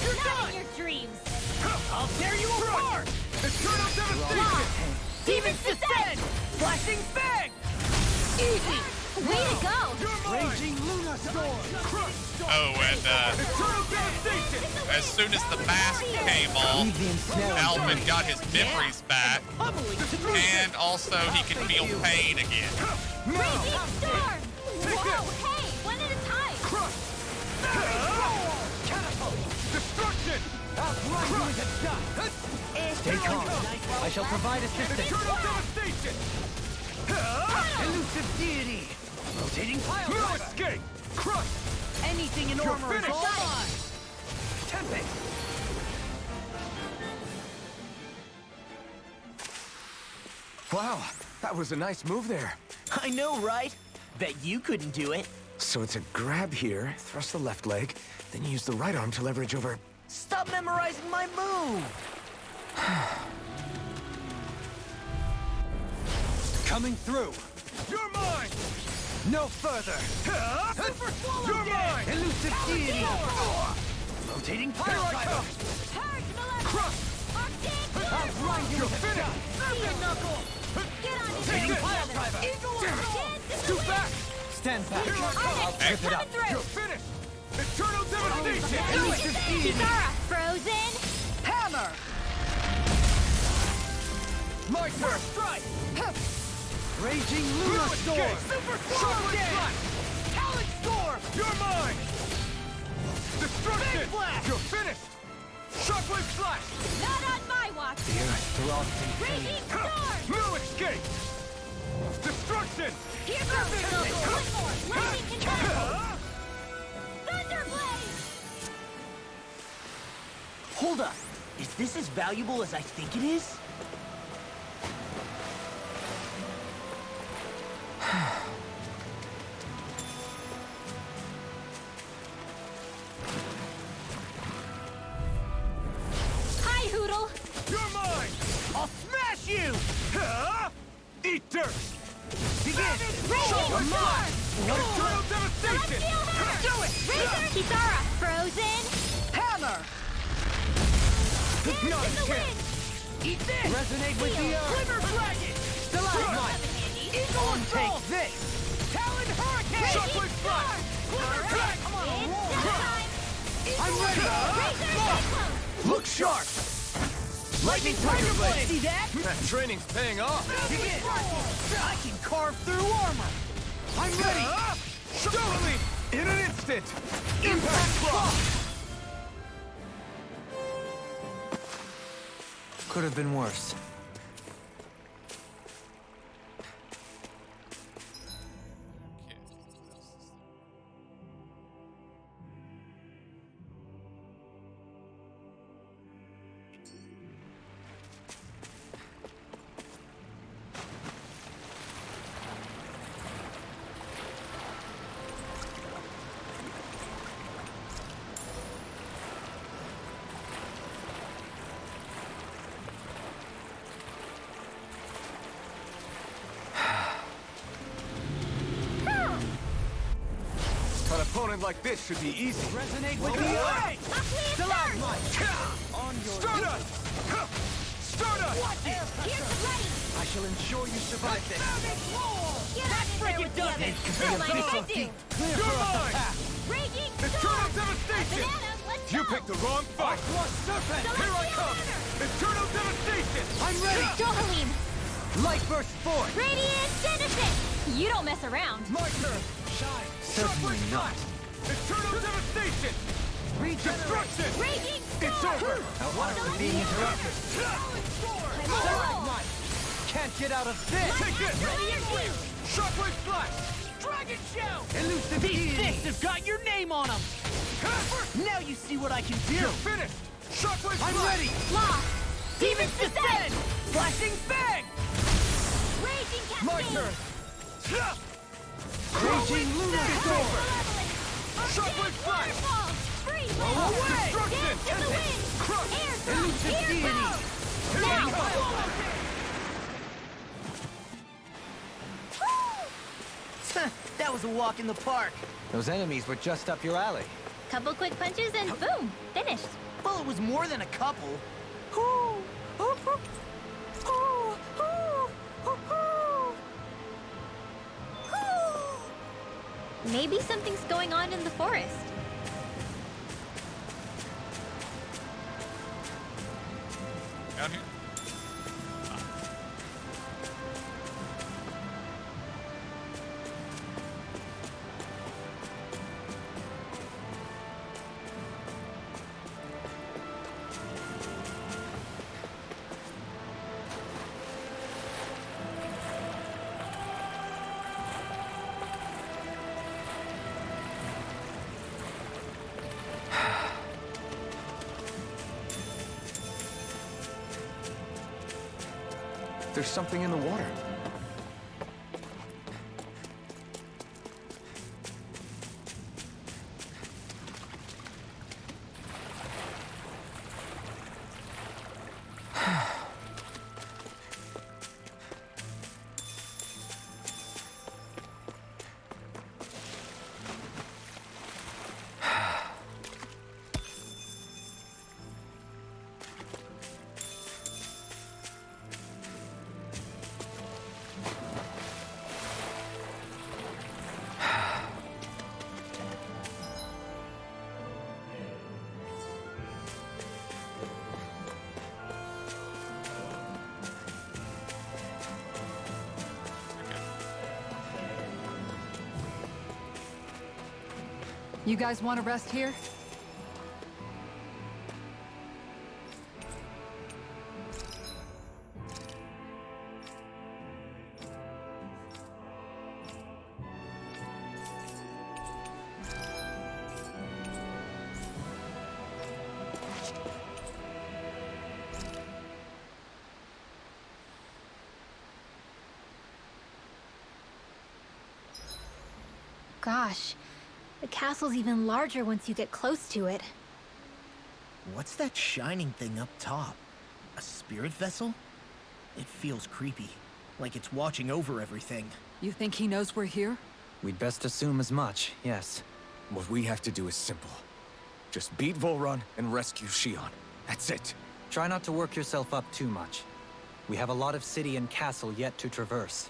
You're not in your dreams! I'll tear you apart! Eternal devastation! Demons descend! Flashing fang! Easy! Way to go! Raging Luna Storm! Oh, and Eternal devastation! as soon as the mask came off, Alvin got his memories back, and also he can feel pain again. Raging storm! Whoa, hey! One at a time! Destruction! Outrun you into dust! Stay calm. I shall provide assistance. Eternal devastation! Elusive deity! Rotating pile driver! No escape! Crush! Anything in armor is all mine! Tempest! Wow, that was a nice move there. I know, right? Bet you couldn't do it. So it's a grab here, thrust the left leg, then you use the right arm to leverage over... Stop memorizing my move! Coming through! You're mine! No further! Super swallow! You're mine! Elusive deity! Rotating pile driver! Charge, Maleficent! Crush! Arctic! I'll grind you with a Get Serpent knuckle! on his Rotating feet, pile brother. driver! Eagle Dance Too back! Stand back! I'll trip it up! Coming You're through! finished! Eternal devastation! Do Elusive it! deity! Kisara, frozen! Hammer! My first strike! Raging Luna Storm! Super Swallow Dance! Talon Storm! You're mine! Destruction! You're finished! Shockwave Slash! Not on my watch! The earth throbs in Raging storm! No escape! Destruction! Here goes one more! Lightning control! Thunderblade! Hold up. Is this as valuable as I think it is? Hi, Hoodle! You're mine! I'll smash you! Eat dirt! Begin! Raging storm! Eternal devastation! Steel hammer! Do it! Razor! Kisara, frozen! Hammer! Dance in the wind! Eat this! Resonate with the earth! Quiver dragon! Stalagmite! Eagle take this! Talon hurricane! Shockwave flash! Quiver dragon! Come on, it's time! I'm ready! Razor, cyclone! Look sharp! Lightning tiger blade! See that? That training's paying off! Begin! I can carve through armor! I'm ready! Totally! In an instant! Impact block! Could have been worse. Okay. An opponent like this should be easy. Resonate with the earth! Stalagmite! On your Stardust! Stardust! Watch it! Here's the ready! I shall ensure you survive this. Get on in there with the others! What am I gonna do? You're mine! Raging Eternal storm! devastation! Bananas, let's You go! picked the wrong fight! Serpent! Here I come! Eternal devastation! I'm ready! Dohalim! Light burst forth! Radiant Genesis! You don't mess around. My turn! Shine! Certainly not. Eternal devastation! Destruction! Raging It's storm! over! Now why are we being interrupted? I'm all Light! Can't get out of this! Take it! ready your shield! Shockwave flash! Dragon Shout! Elusive These deity! fists have got your name on them! Now you see what I can do! You're finished! Shockwave I'm flash! ready! Lost! Demons descend! Flashing fang! Raging cascade! My turn! Raging lunar storm! Shockwave flash! Waterfall! Free Roll will! away! Dance to the wind! Crush! Air thrust! Elusive Air deity! bow! Here Now! we go! That was a walk in the park. Those enemies were just up your alley. Couple quick punches and boom, finished. Well, it was more than a couple. Maybe something's going on in the forest. Out here. There's something in the water. You guys want to rest here? Gosh, the castle's even larger once you get close to it. What's that shining thing up top? A spirit vessel? It feels creepy, like it's watching over everything. You think he knows we're here? We'd best assume as much, yes. What we have to do is simple. Just beat Volrun and rescue Shion. That's it. Try not to work yourself up too much. We have a lot of city and castle yet to traverse.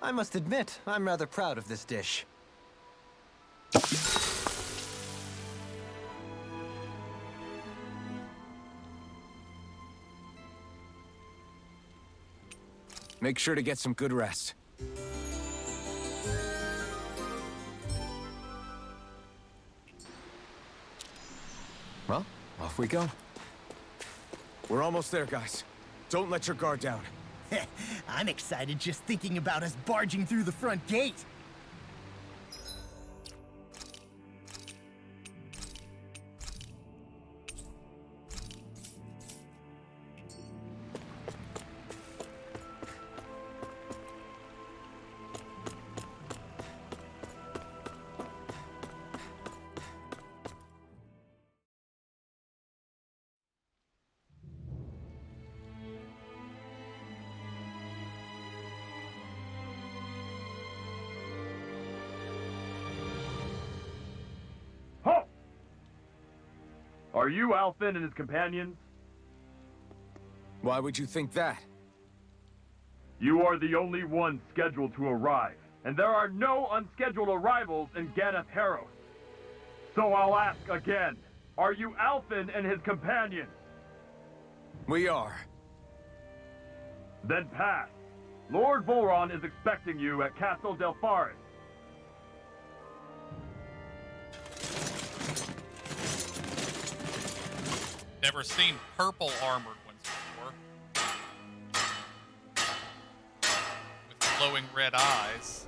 I must admit, I'm rather proud of this dish. Make sure to get some good rest. Well, off we go. We're almost there, guys. Don't let your guard down. I'm excited just thinking about us barging through the front gate. Are you Alphen and his companions? Why would you think that? You are the only one scheduled to arrive, and there are no unscheduled arrivals in Ganeth Haros. So I'll ask again, are you Alphen and his companions? We are. Then pass. Lord Volron is expecting you at Castle Delpharis. Never seen purple armored ones before. With glowing red eyes.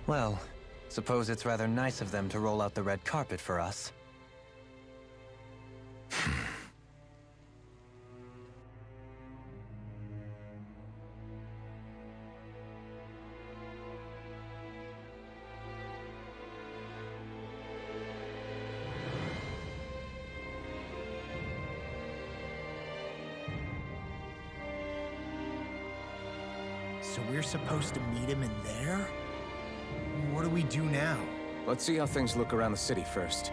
Well, suppose it's rather nice of them to roll out the red carpet for us. So we're supposed to meet him in there? What do we do now? Let's see how things look around the city first.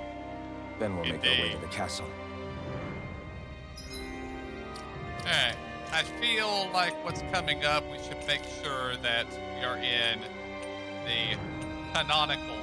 Then we'll make our way to the castle. Alright, I feel like what's coming up, we should make sure that we are in the canonical.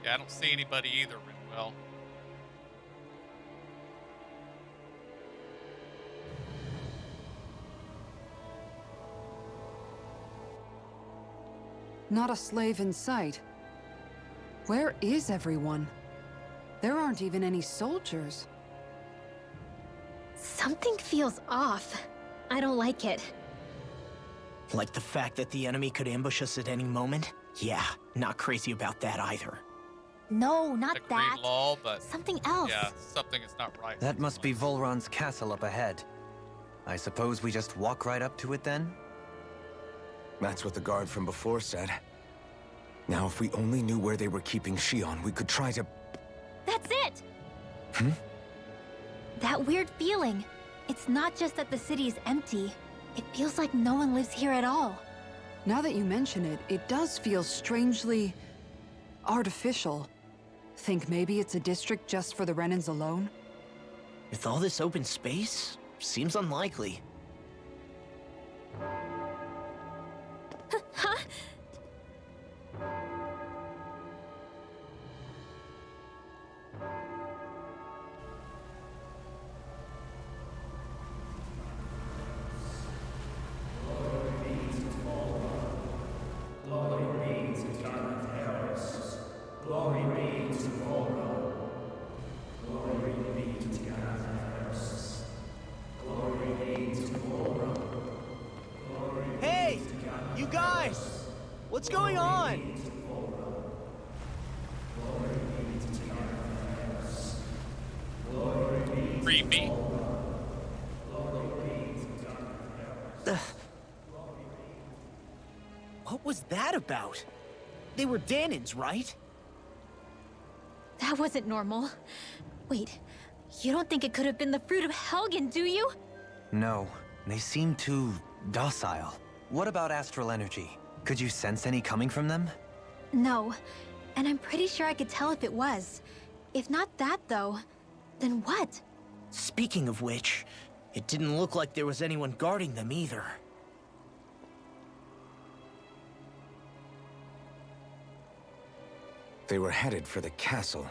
Yeah, I don't see anybody either, Rinwell. Not a slave in sight. Where is everyone? There aren't even any soldiers. Something feels off. I don't like it. Like the fact that the enemy could ambush us at any moment? Yeah, not crazy about that either. No, not The that. green law, but Something else. yeah, something is not right. That must be Volron's castle up ahead. I suppose we just walk right up to it then? That's what the guard from before said. Now, if we only knew where they were keeping Shion, we could try to... That's it! Hmm? That weird feeling. It's not just that the city is empty. It feels like no one lives here at all. Now that you mention it, it does feel strangely... artificial. Think maybe it's a district just for the Renans alone? With all this open space, seems unlikely. Huh? Hey! You guys! What's going on? Creepy. What was that about? They were Danans, right? That wasn't normal. Wait, you don't think it could have been the fruit of Helgen, do you? No, they seem too docile. What about astral energy? Could you sense any coming from them? No, and I'm pretty sure I could tell if it was. If not that, though, then what? Speaking of which, it didn't look like there was anyone guarding them either. They were headed for the castle.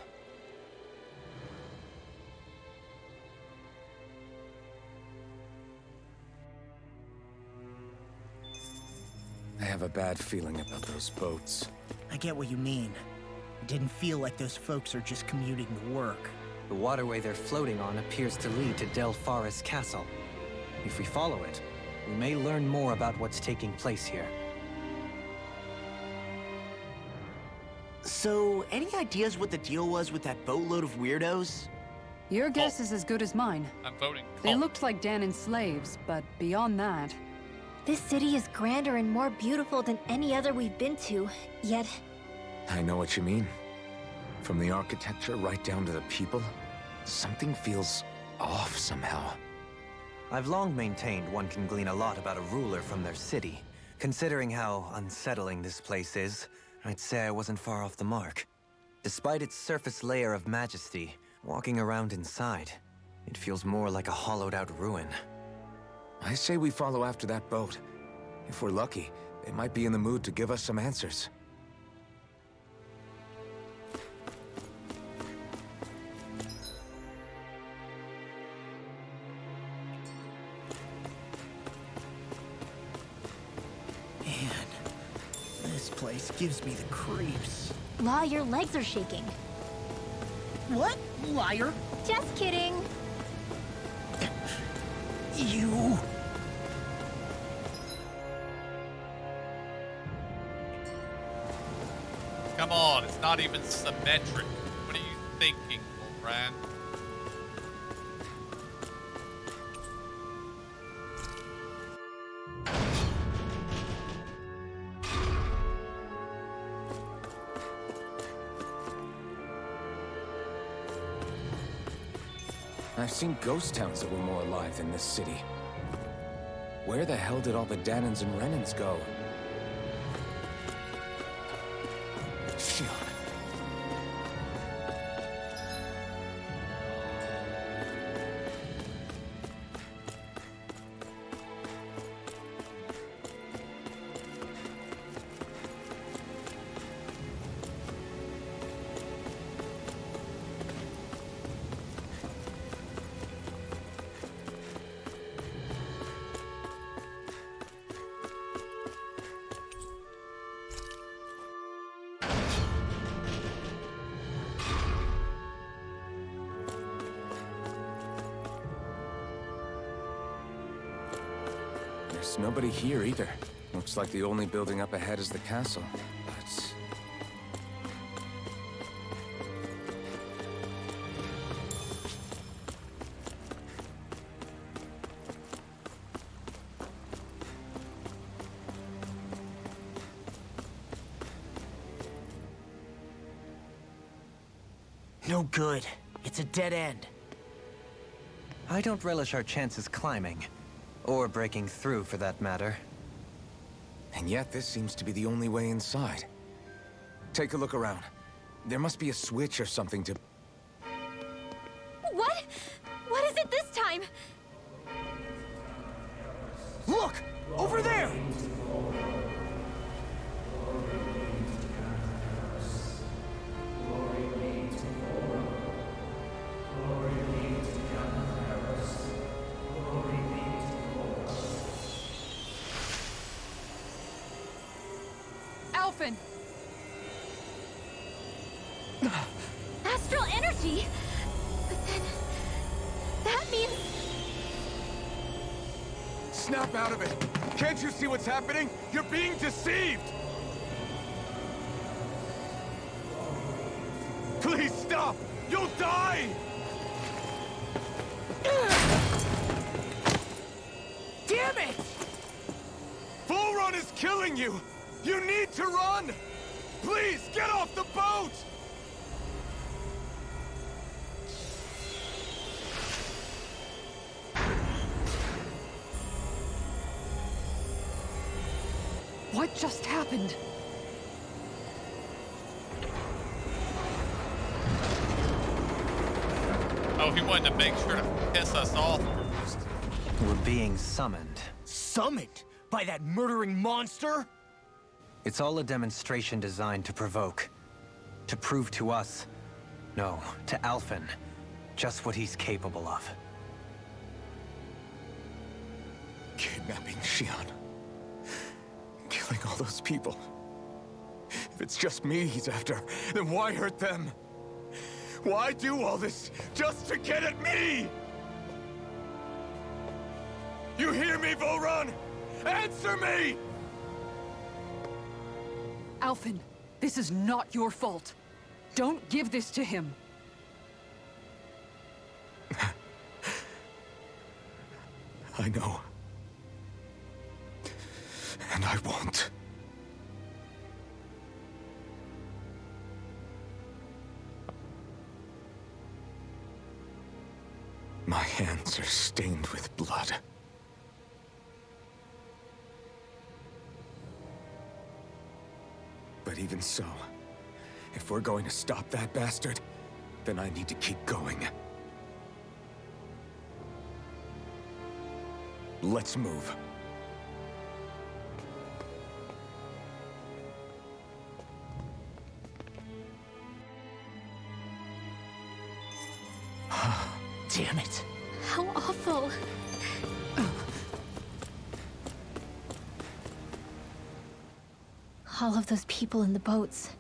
I have a bad feeling about those boats. I get what you mean. It didn't feel like those folks are just commuting to work. The waterway they're floating on appears to lead to Delpharis Castle. If we follow it, we may learn more about what's taking place here. So, any ideas what the deal was with that boatload of weirdos? Your guess is as good as mine. I'm voting They cult. looked like Danan's slaves, but beyond that... This city is grander and more beautiful than any other we've been to, yet I know what you mean. From the architecture right down to the people, something feels off somehow. I've long maintained one can glean a lot about a ruler from their city. Considering how unsettling this place is, I'd say I wasn't far off the mark. Despite its surface layer of majesty, walking around inside, it feels more like a hollowed-out ruin. I say we follow after that boat. If we're lucky, they might be in the mood to give us some answers. Man, this place gives me the creeps. Law, your legs are shaking. What? Liar? Just kidding. You... Come on, it's not even symmetric. What are you thinking, Volran? I've seen ghost towns that were more alive than this city. Where the hell did all the Danans and Renans go? Shion. There's nobody here either. Looks like the only building up ahead is the castle. But... No good. It's a dead end. I don't relish our chances climbing. Or breaking through, for that matter. And yet, this seems to be the only way inside. Take a look around. There must be a switch or something to... What? What is it this time? Look! Over there! Alphen! Astral energy? But then... that means... Snap out of it! Can't you see what's happening? You're being deceived! Please stop! You'll die! Damn it! Volron is killing you! You need to run! Please, get off the boat! What just happened? Oh, he wanted to make sure to piss us off first. We're being summoned. Summoned? By that murdering monster? It's all a demonstration designed to provoke. To prove to us, no, to Alphen, just what he's capable of. Kidnapping Shion. Killing all those people. If it's just me he's after, then why hurt them? Why do all this just to get at me? You hear me, Volron? Answer me! Alphen, this is not your fault. Don't give this to him. I know. And I won't. My hands are stained with blood. But even so, if we're going to stop that bastard, then I need to keep going. Let's move. Damn it. How awful. All of those people in the boats.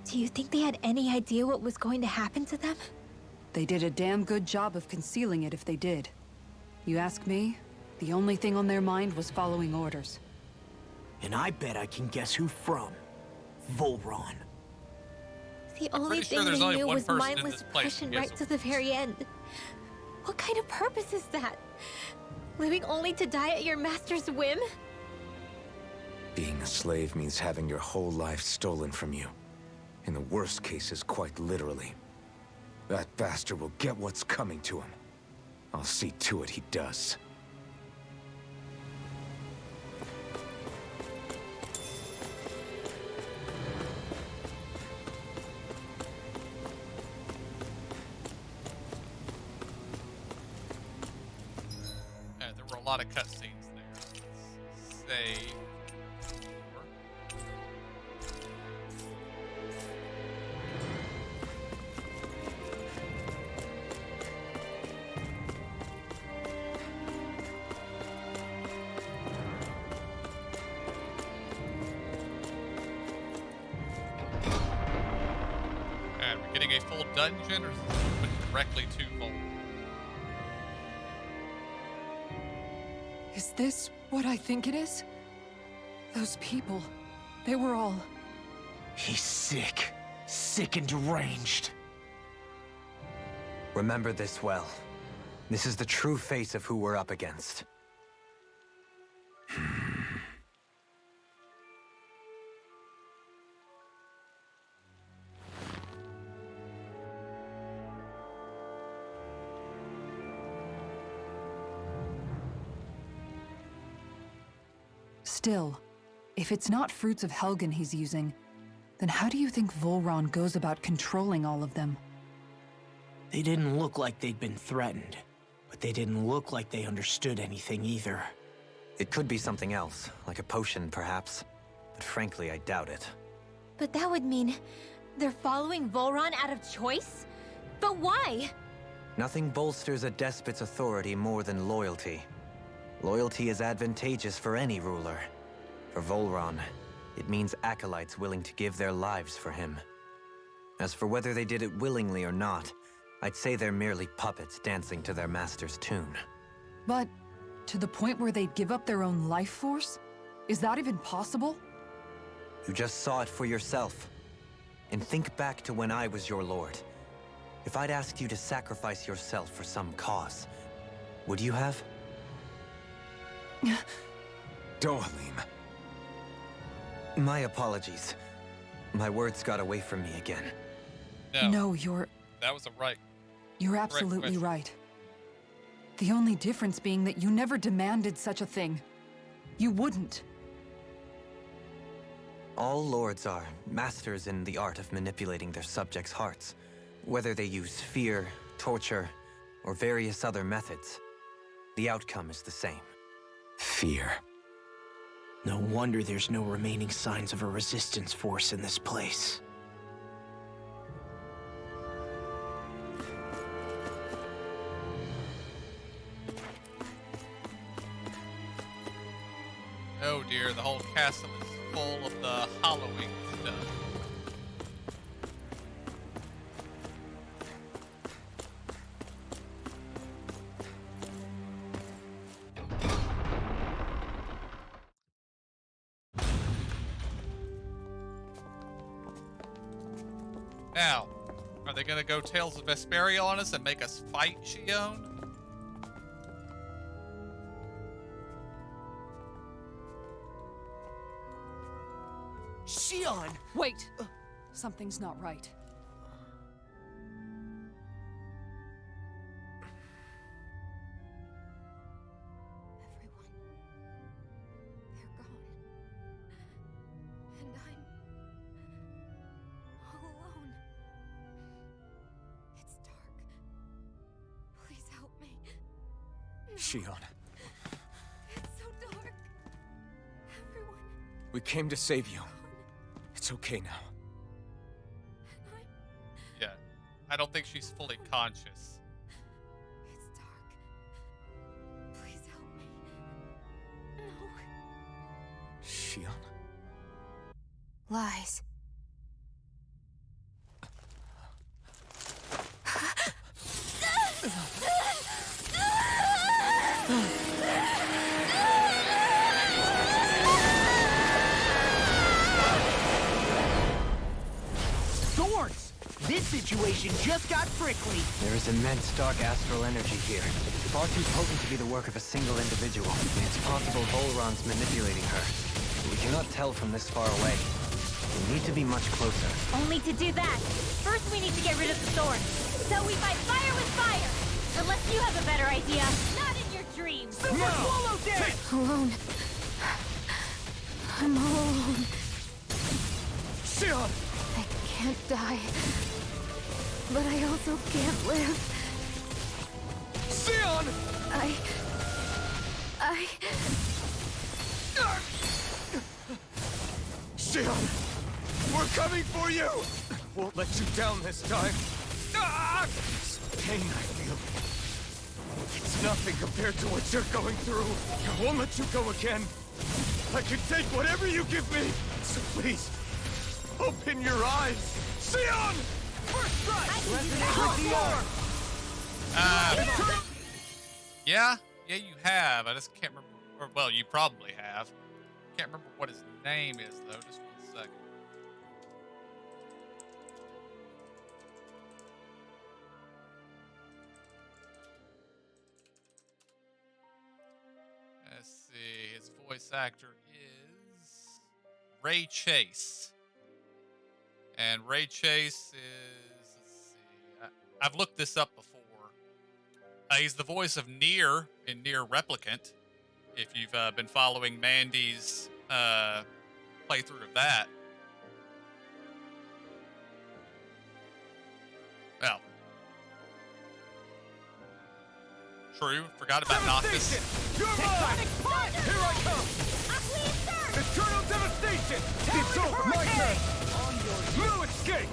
Do you think they had any idea what was going to happen to them? They did a damn good job of concealing it if they did. You ask me, the only thing on their mind was following orders. And I bet I can guess who from. Volron. The I'm only pretty sure thing there's they only knew one was person in mindless this place who oppression gets right to the very end. What kind of purpose is that? Living only to die at your master's whim? Being a slave means having your whole life stolen from you. In the worst cases, quite literally. That bastard will get what's coming to him. I'll see to it he does. There were a lot of cutscenes there. Let's save. And we're getting a full dungeon, or is this moving directly to Vol? Is this what I think it is? Those people, they were all... He's sick. Sick and deranged. Remember this well. This is the true face of who we're up against. Still, if it's not fruits of Helgen he's using, then how do you think Volron goes about controlling all of them? They didn't look like they'd been threatened, but they didn't look like they understood anything either. It could be something else, like a potion perhaps. But frankly, I doubt it. But that would mean they're following Volron out of choice? But why? Nothing bolsters a despot's authority more than loyalty. Loyalty is advantageous for any ruler. For Volron, it means acolytes willing to give their lives for him. As for whether they did it willingly or not, I'd say they're merely puppets dancing to their master's tune. But to the point where they'd give up their own life force? Is that even possible? You just saw it for yourself. And think back to when I was your lord. If I'd asked you to sacrifice yourself for some cause, would you have? Dohalim. My apologies. My words got away from me again. No, you're That was a right. absolutely question. right. The only difference being that you never demanded such a thing. You wouldn't. All lords are masters in the art of manipulating their subjects' hearts. Whether they use fear, torture, or various other methods, the outcome is the same. Fear. No wonder there's no remaining signs of a resistance force in this place. Oh dear, the whole castle is full of the Halloween stuff. Now, are they gonna go Tales of Vesperia on us and make us fight Shion? Shion! Wait! Something's not right. Everyone. They're gone. And I'm all alone. It's dark. Please help me. Shion, It's so dark. Everyone. we came to save you. It's okay now. And I'm... Yeah. I don't think she's fully conscious. It's dark. Please help me. No. Shion? Lies. Thorns! This situation just got prickly. There is immense dark astral energy here, far too potent to be the work of a single individual. It's possible Volron's manipulating her, but we cannot tell from this far away. We need to be much closer. Only to do that, first we need to get rid of the thorn. So we fight fire with fire! Unless you have a better idea. Not in your dreams! Swallow dead! Alone. I'm all alone. Shion! I can't die. But I also can't live. Shion! I... Shion! We're coming for you! Won't let you down this time. This pain I feel. It's nothing compared to what you're going through. I won't let you go again. I can take whatever you give me. So please, open your eyes. Shion! First strike! Yeah, you have. I just can't remember. Or, well, you probably have. Can't remember what his name is, though. Just 1 second. Let's see. His voice actor is Ray Chase. And Ray Chase is, let's see, I've looked this up before. He's the voice of Nier in Nier Replicant. If you've been following Mandy's playthrough of that. Well. True, forgot about Noctis. You're mine! Here I come! Eternal devastation! It's over, my turn! No escape!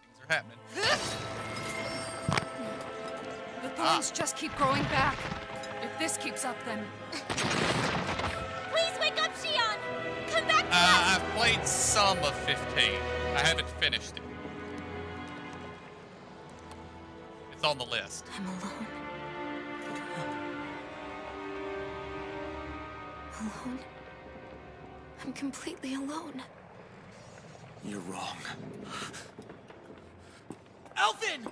Things are happening. The thorns just keep growing back. If this keeps up, then... Please wake up, Shion! Come back to us! I've played some of 15. I haven't finished it. It's on the list. I'm alone. Alone? I'm completely alone. You're wrong. Elfin!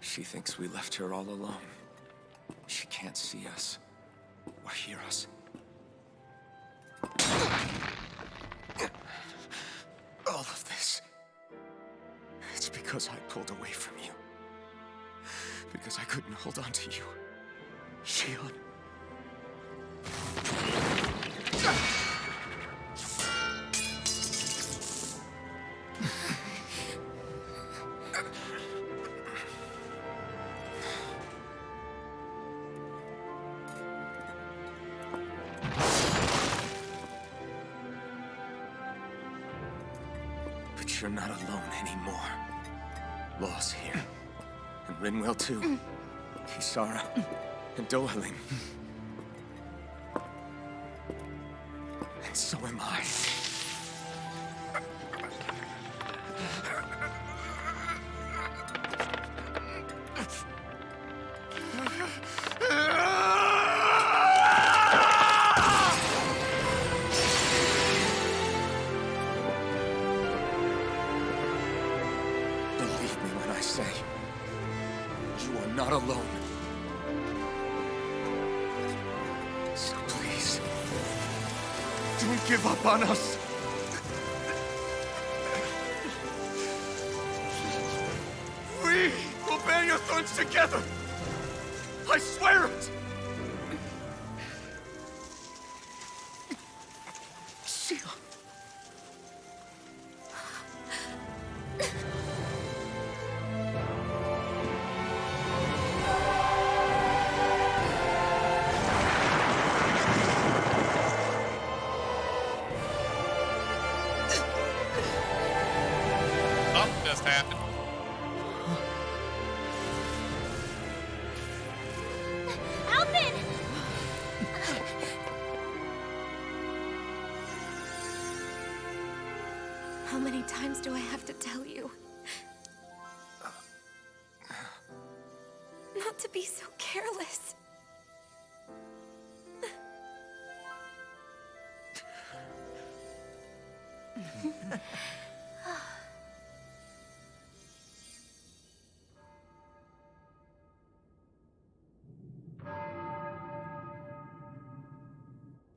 She thinks we left her all alone. She can't see us or hear us. All of this. It's because I pulled away from you. Because I couldn't hold on to you. Shion. But you're not alone anymore. Law's here. And Rinwell too. Kisara. And Dohalim. And so am I. say, you are not alone. So please, don't give up on us. We will bear your thorns together. I swear it. Sheila. Something just happened. Alvin! How many times do I have to tell you? Not to be so careless.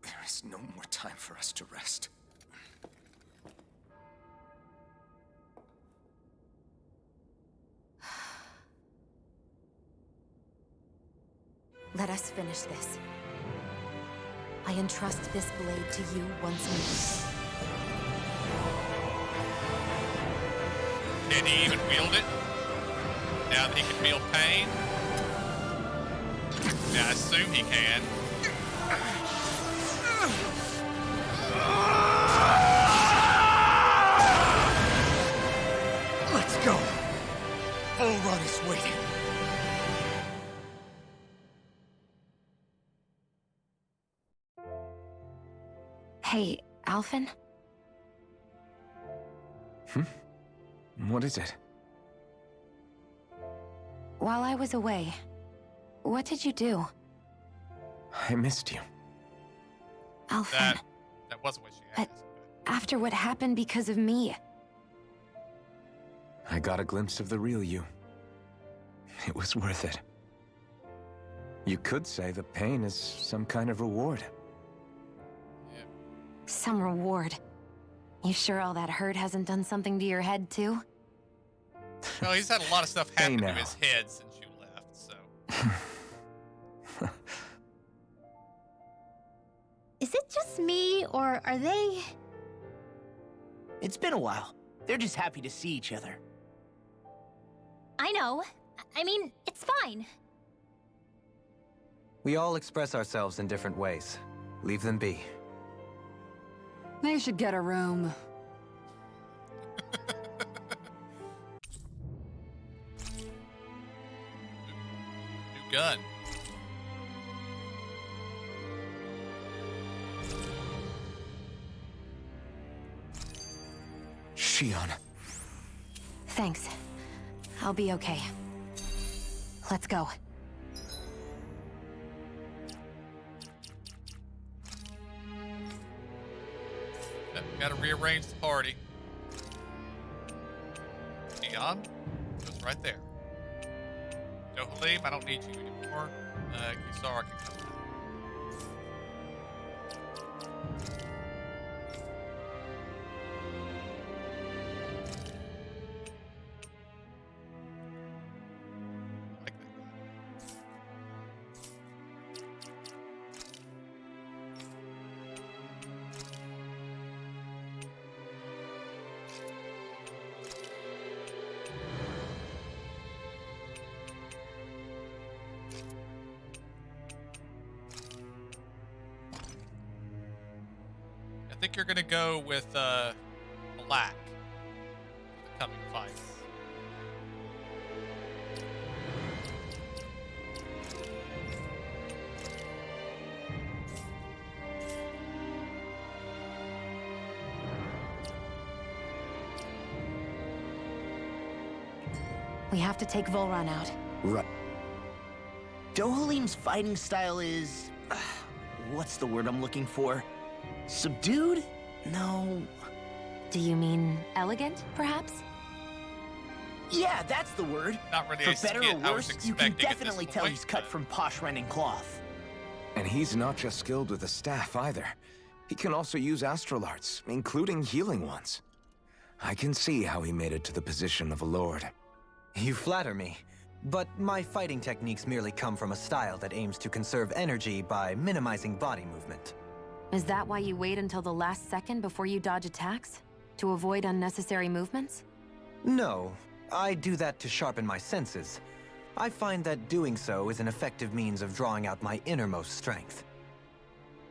There is no more time for us to rest. Let us finish this. I entrust this blade to you once more. Can he even wield it? Now that he can feel pain? Yeah, I assume he can. Let's go. Volron is waiting. Hey, Alvin? What is it? While I was away, what did you do? I missed you. Alvin, That wasn't what she But- asked. after what happened because of me, I got a glimpse of the real you. It was worth it. You could say the pain is some kind of reward. some reward. You sure all that hurt hasn't done something to your head, too? Well, he's had a lot of stuff Hey, happen to now. his head since you left, so. Is it just me, or are they... It's been a while. They're just happy to see each other. I know. I mean, it's fine. We all express ourselves in different ways. Leave them be. They should get a room. New gun. Shion. Thanks. I'll be okay. Let's go. Gotta rearrange the party. Dion goes right there. Dohalim, I don't need you anymore. Kisara can come out. I like that guy. I think you're gonna go with black for the coming fights. We have to take Volron out. Right. Dohalim's fighting style is... what's the word I'm looking for? Subdued? No. Do you mean elegant, perhaps? Yeah, that's the word. Not really For a better skit or I was worse, you can expecting at this definitely tell point, he's cut but- from posh rending cloth. And he's not just skilled with the staff either. He can also use astral arts, including healing ones. I can see how he made it to the position of a lord. You flatter me, but my fighting techniques merely come from a style that aims to conserve energy by minimizing body movement. Is that why you wait until the last second before you dodge attacks? To avoid unnecessary movements? No, I do that to sharpen my senses. I find that doing so is an effective means of drawing out my innermost strength.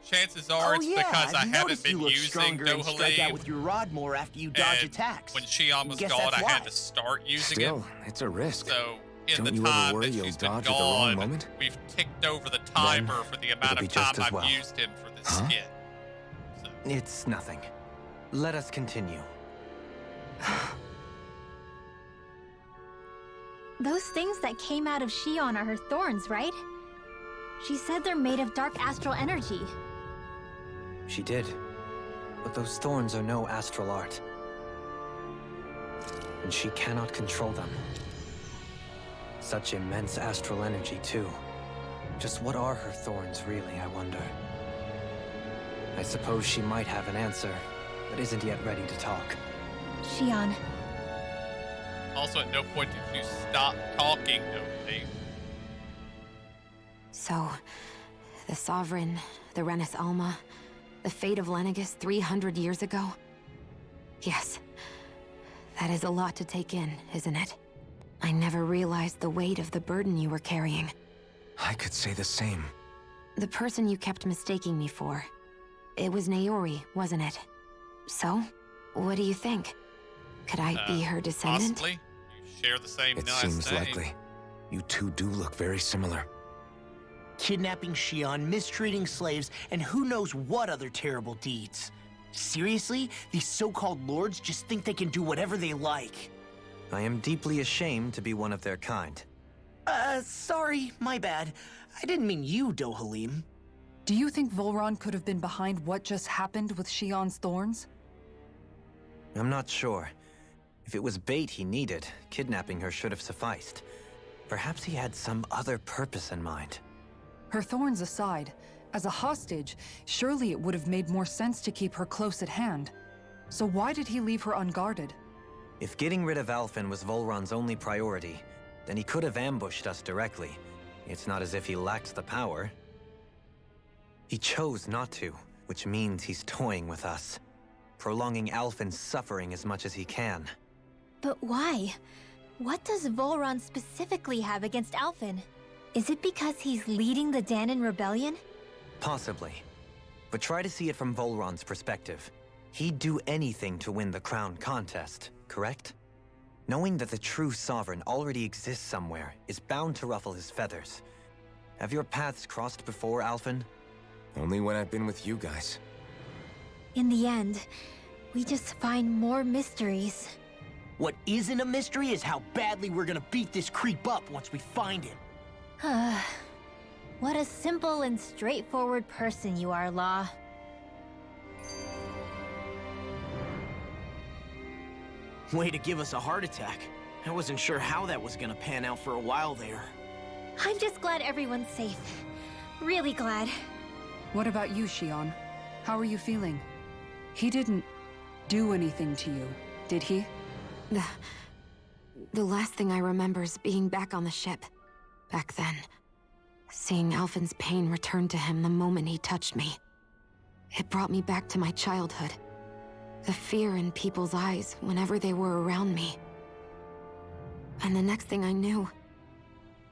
Chances are it's because I I've haven't noticed been you look using stronger and strike out Dohalim. with your rod more after you dodge And attacks. when Shion was Guess gone, that's I had why. to start using Still, it. it's a risk. So, in Don't the you ever time worry that you'll she's been dodge at the wrong gone, moment? we've ticked over the timer for the amount it'll be of time just as I've well. used him for this Huh? skit. So, It's nothing. Let us continue. Those things that came out of Shion are her thorns, right? She said they're made of dark astral energy. She did. But those thorns are no astral art. And she cannot control them. Such immense astral energy, too. Just what are her thorns, really, I wonder? I suppose she might have an answer, but isn't yet ready to talk. Shion, also, at no point did you stop talking, Dohalim. So, the Sovereign, the Renis Alma, the fate of Lenegus 300 years ago? Yes. That is a lot to take in, isn't it? I never realized the weight of the burden you were carrying. I could say the same. The person you kept mistaking me for. It was Naori, wasn't it? So, what do you think? Could I be her descendant? Possibly. You share the same It last seems name. likely. You two do look very similar. Kidnapping Shion, mistreating slaves, and who knows what other terrible deeds. Seriously? These so-called lords just think they can do whatever they like. I am deeply ashamed to be one of their kind. Sorry, my bad. I didn't mean you, Dohalim. Do you think Volron could have been behind what just happened with Shion's thorns? I'm not sure. If it was bait he needed, kidnapping her should have sufficed. Perhaps he had some other purpose in mind. Her thorns aside, as a hostage, surely it would have made more sense to keep her close at hand. So why did he leave her unguarded? If getting rid of Alphen was Volron's only priority, then he could have ambushed us directly. It's not as if he lacked the power. He chose not to, which means he's toying with us, prolonging Alphen's suffering as much as he can. but why? What does Volron specifically have against Alphen? Is it because he's leading the Danon rebellion? Possibly. But try to see it from Volron's perspective. He'd do anything to win the crown contest, correct? Knowing that the true sovereign already exists somewhere is bound to ruffle his feathers. Have your paths crossed before, Alphen? Only when I've been with you guys. In the end, we just find more mysteries. What isn't a mystery is how badly we're gonna beat this creep up once we find him. What a simple and straightforward person you are, Law. Way to give us a heart attack. I wasn't sure how that was gonna pan out for a while there. I'm just glad everyone's safe. Really glad. What about you, Shion? How are you feeling? He didn't do anything to you, did he? The last thing I remember is being back on the ship. Back then. Seeing Alphen's pain return to him the moment he touched me. It brought me back to my childhood. The fear in people's eyes whenever they were around me. And the next thing I knew,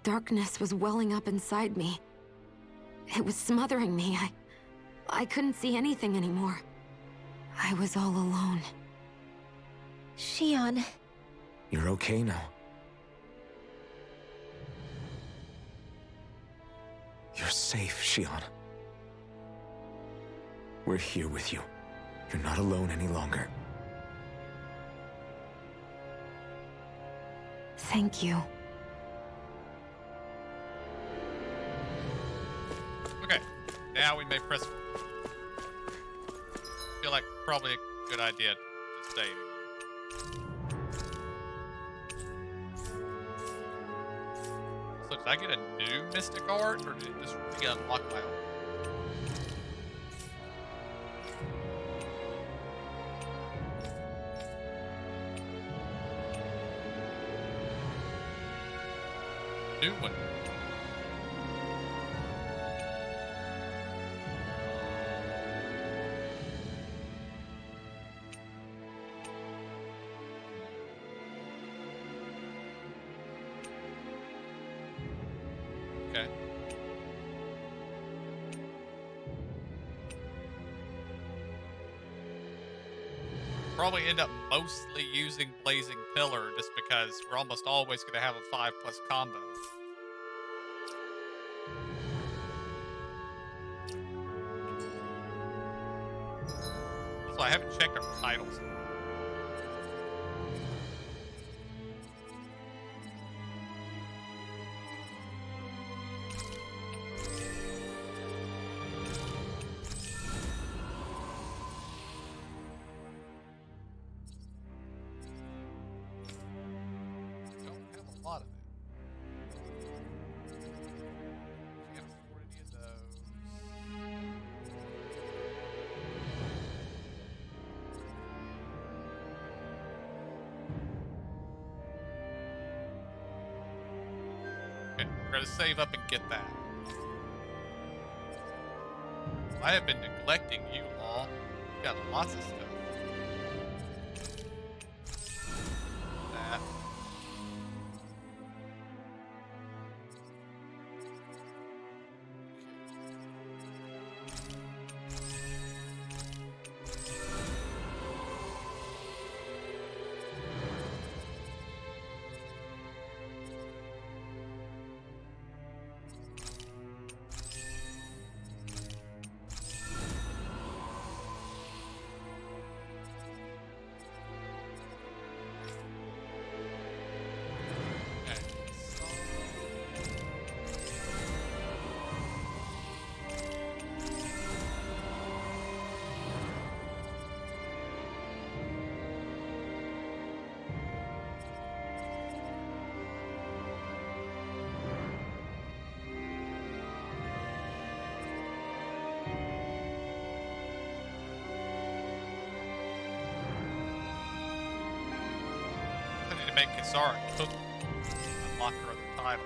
darkness was welling up inside me. It was smothering me. I couldn't see anything anymore. I was all alone. Shion, You're okay now. You're safe, Shion. We're here with you. You're not alone any longer. Thank you. Okay, now we may press. Feel like probably a good idea to stay. So did I get a new Mystic Art, or did it just re-unlock my old? New one. Okay. Probably end up mostly using Blazing Pillar just because we're almost always going to have a 5+ combo. So I haven't checked our titles. Don't have a lot of it. Can't afford any of those. Okay, we're gonna save up and get that. I have been neglecting you, Law. You got lots of stuff. That. I need to make Kisara cook unlock her other title.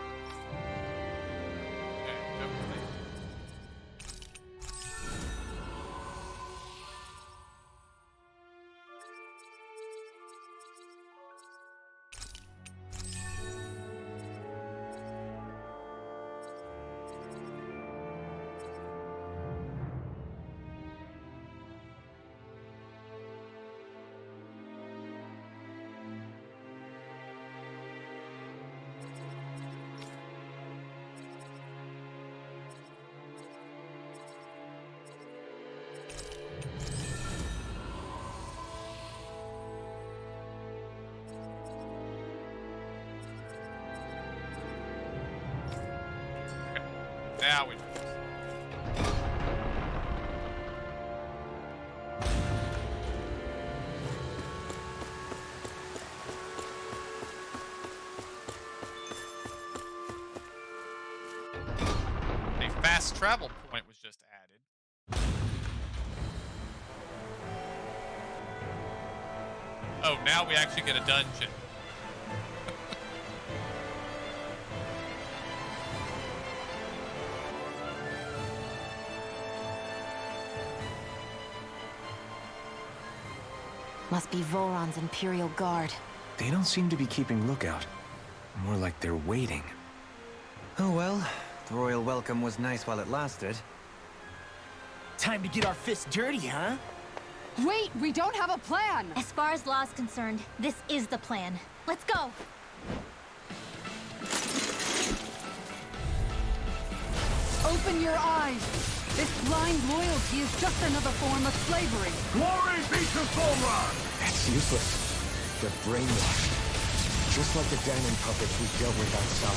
Okay, go with it. Now we do this. A fast travel point was just added. Oh, now we actually get a dungeon. Must be Volron's Imperial Guard. They don't seem to be keeping lookout. More like they're waiting. Oh well, the royal welcome was nice while it lasted. Time to get our fists dirty, huh? Wait, we don't have a plan! As far as Law's concerned, this is the plan. Let's go! Open your eyes! This blind loyalty is just another form of slavery. Glory be to Volron! That's useless. They're brainwashed. Just like the Danon puppets we dealt with outside.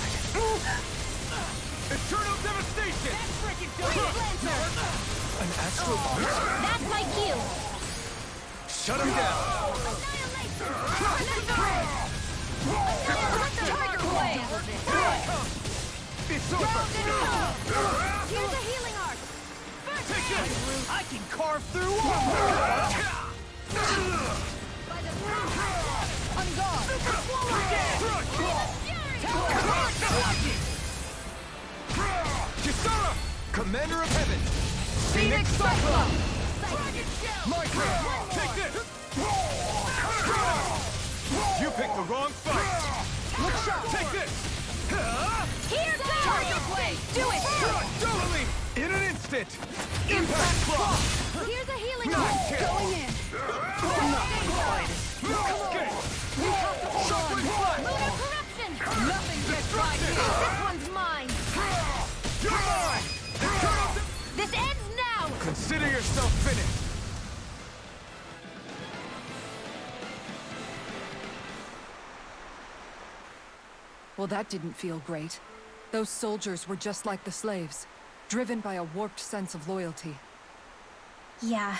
Eternal devastation! An astral box? That's my cue! Shut him down! Tiger Blade! Here's a healing arc! Take this! I can carve through armor! By the power! On guard! Kisara! Commander of Heaven! Phoenix Cyclone! My turn! Take this! You picked the wrong fight! Look sharp! Take this! Here goes! Target blade! Do it! Doubling! In an instant! Impact Claw! Here's a healing arc! Going in! Okay! Sharpen Flash! Lunar corruption! Nothing gets by This one's mine! You're mine! This ends now! Consider yourself finished! Well, that didn't feel great. Those soldiers were just like the slaves, driven by a warped sense of loyalty. Yeah,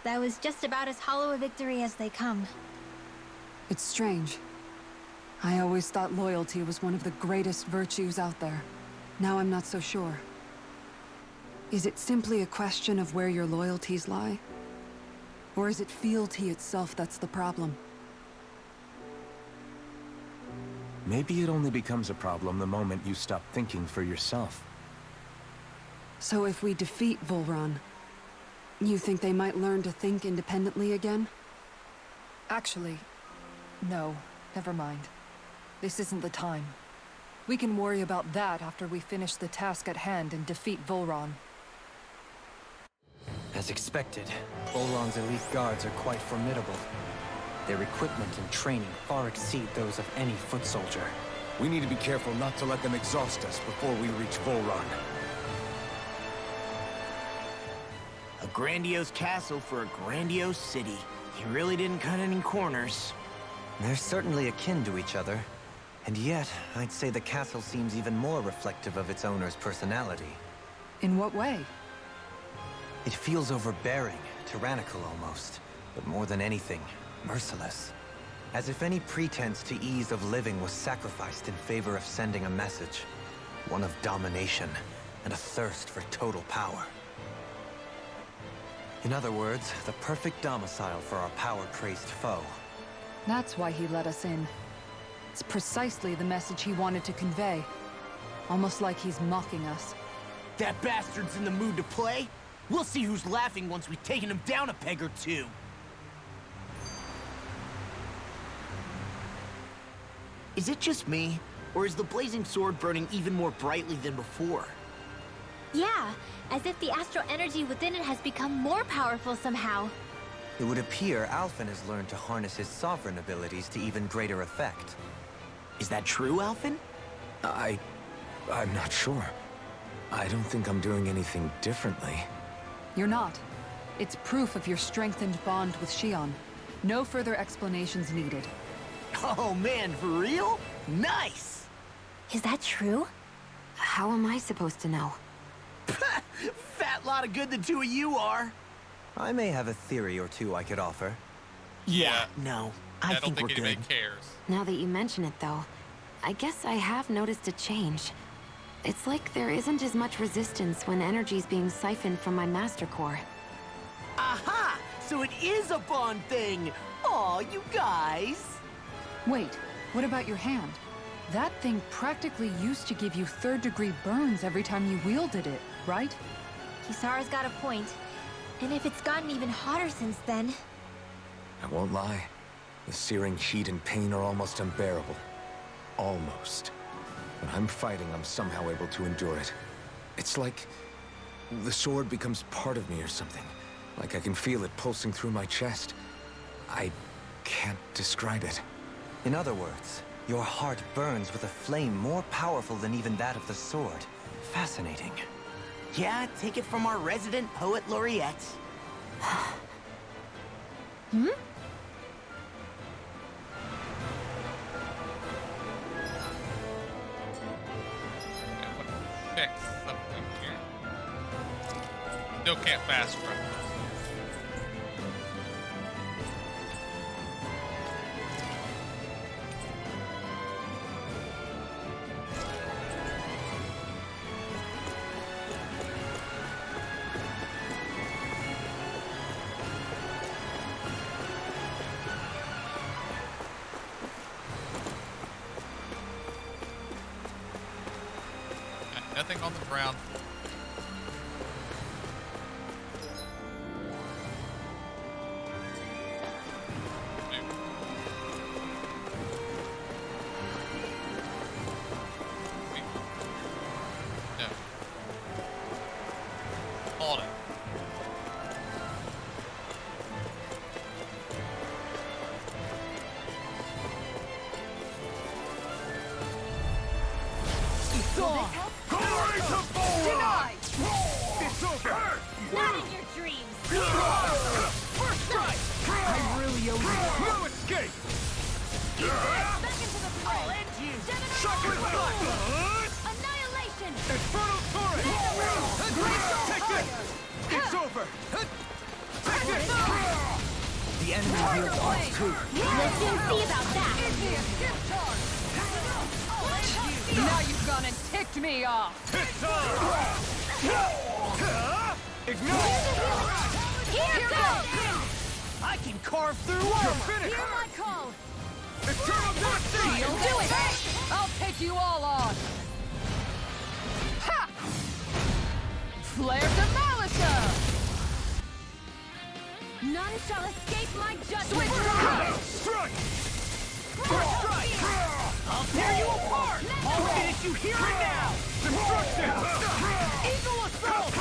that was just about as hollow a victory as they come. It's strange. I always thought loyalty was one of the greatest virtues out there. Now I'm not so sure. Is it simply a question of where your loyalties lie? Or is it fealty itself that's the problem? Maybe it only becomes a problem the moment you stop thinking for yourself. So if we defeat Volron, you think they might learn to think independently again? Actually, no. Never mind. This isn't the time. We can worry about that after we finish the task at hand and defeat Volron. As expected, Volron's elite guards are quite formidable. Their equipment and training far exceed those of any foot soldier. We need to be careful not to let them exhaust us before we reach Volron. A grandiose castle for a grandiose city. He really didn't cut any corners. They're certainly akin to each other. And yet, I'd say the castle seems even more reflective of its owner's personality. In what way? It feels overbearing, tyrannical almost, but more than anything, merciless. As if any pretense to ease of living was sacrificed in favor of sending a message. One of domination, and a thirst for total power. In other words, the perfect domicile for our power-crazed foe. That's why he let us in. It's precisely the message he wanted to convey. Almost like he's mocking us. That bastard's in the mood to play? We'll see who's laughing once we've taken him down a peg or two. Is it just me, or is the blazing sword burning even more brightly than before? Yeah, as if the astral energy within it has become more powerful somehow. It would appear Alphen has learned to harness his sovereign abilities to even greater effect. Is that true, Alphen? I'm not sure. I don't think I'm doing anything differently. You're not. It's proof of your strengthened bond with Xion. No further explanations needed. Oh man, for real? Nice! Is that true? How am I supposed to know? Fat lot of good the two of you are. I may have a theory or two I could offer. Yeah. No, I I don't think think we're anybody good. cares. Now that you mention it, though, I guess I have noticed a change. It's like there isn't as much resistance when energy's being siphoned from my Master Core. Aha! So it is a bond thing! Aw, you guys! Wait, what about your hand? That thing practically used to give you third-degree burns every time you wielded it, right? Kisara's got a point. And if it's gotten even hotter since then... I won't lie. The searing heat and pain are almost unbearable. Almost. When I'm fighting, I'm somehow able to endure it. It's like the sword becomes part of me or something. Like I can feel it pulsing through my chest. I can't describe it. In other words, your heart burns with a flame more powerful than even that of the sword. Fascinating. Yeah, take it from our resident poet laureate. Hmm? I want to fix something here. Still can't fast travel. Nothing on the ground. No. Hold it. Glory to Denied! It's over! Not in your dreams! First strike! I really owe you. No escape! Back into the fray! I'll end you! Chocolate flash! Annihilation! Infernal torrent! Take this! It's over! Take this! The enemy wields arms too. We'll soon see about that! Now you've gone and ticked me off! It's time! Ignite! Here goes! I can carve through You're armor. finished! Hear my call! Eternal devastation! Do it! I'll take you all on! Ha! Flare to Malisa! None shall escape my judgment! Strike! First strike! I'll tear you apart. I'll finish you here and now. Destruction! Eagle assault.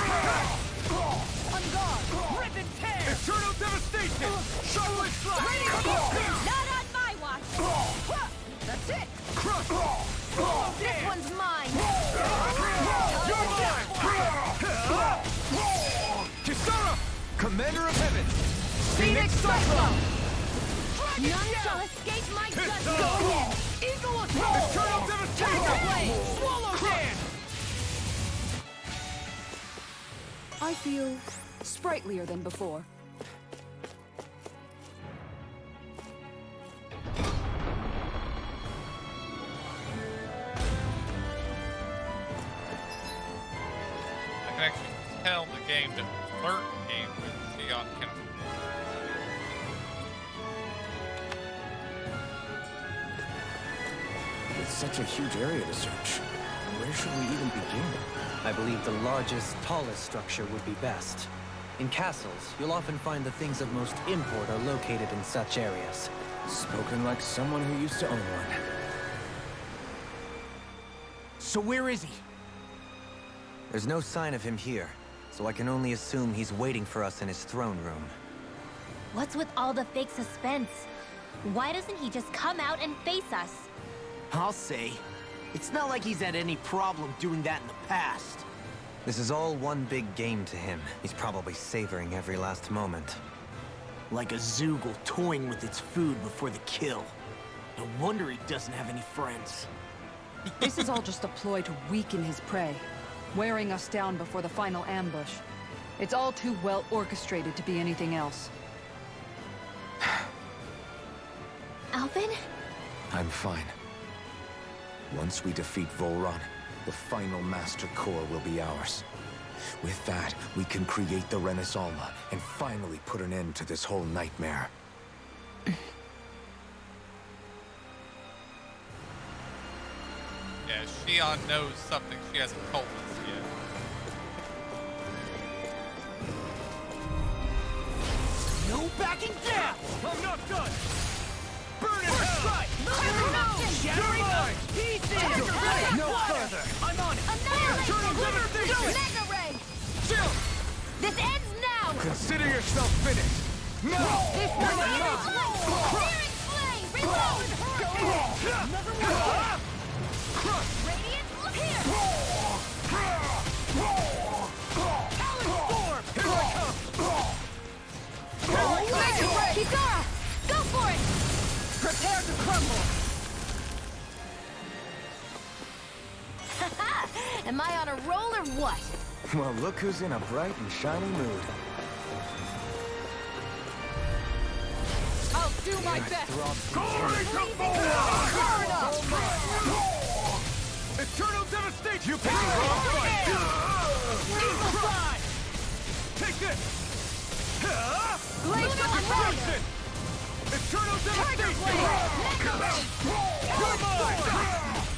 On guard! Rip and tear. Eternal devastation! Chocolate flash! Not on my watch! That's it! Crush! This one's mine! You're mine! Kisara! Commander of Heaven! Phoenix Cyclone! None shall escape my judgment! Go ahead! Eagle assault! Eternal devastation! Swallow dance. I feel sprightlier than before. I can actually tell the game to alert me when Theon can. It's such a huge area to search. Where should we even begin? I believe the largest, tallest structure would be best. In castles, you'll often find the things of most import are located in such areas. Spoken like someone who used to own one. So where is he? There's no sign of him here, so I can only assume he's waiting for us in his throne room. What's with all the fake suspense? Why doesn't he just come out and face us? I'll say. It's not like he's had any problem doing that in the past. This is all one big game to him. He's probably savoring every last moment. Like a Zoogle toying with its food before the kill. No wonder he doesn't have any friends. This is all just a ploy to weaken his prey, wearing us down before the final ambush. It's all too well orchestrated to be anything else. Alvin? I'm fine. Once we defeat Volron, the final Master Core will be ours. With that, we can create the Renaissance and finally put an end to this whole nightmare. Yeah, Shion knows something she hasn't told us yet. No backing down! I'm not done! Burn it First down! strike! You're mine! Pieces! No further! I'm on it! Eternal devastation! Mega Ray! Chill! This ends now! Consider yourself finished! Now! This one Searing Flame! Reload! Another one! Radiant, look here! Talon Storm! Here I come! Kisara! Go for it! Prepare to crumble! Am I on a roll or what? Well, look who's in a bright and shiny mood. I'll do my best! Glory to Volron! Burn up! Eternal devastation! You picked the wrong fight! Eagle fly! Take this! Glacial Destruction! Eternal devastation! You're mine!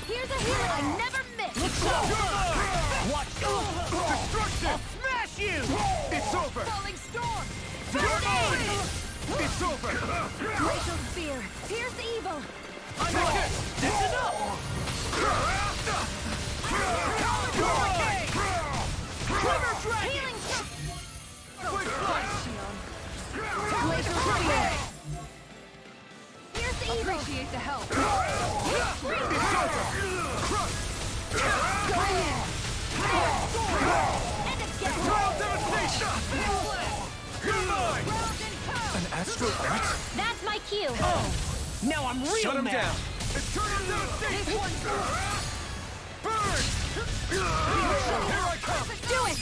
Here's a hero I never miss! You're mine! over! Falling storm! You're mine! It's over! Glacial spear! Pierce evil! I'm on it! That's enough! Hurricane! Quiver dragon! Healing Quick flash! Glacial spear! Pierce evil! Appreciate the help! It's over! Crush! Go in! Eternal devastation! You're mine! An astral art? That's my cue. Now I'm real Shut him mad. down! Eternal devastation! Burn! Here I come! Do it!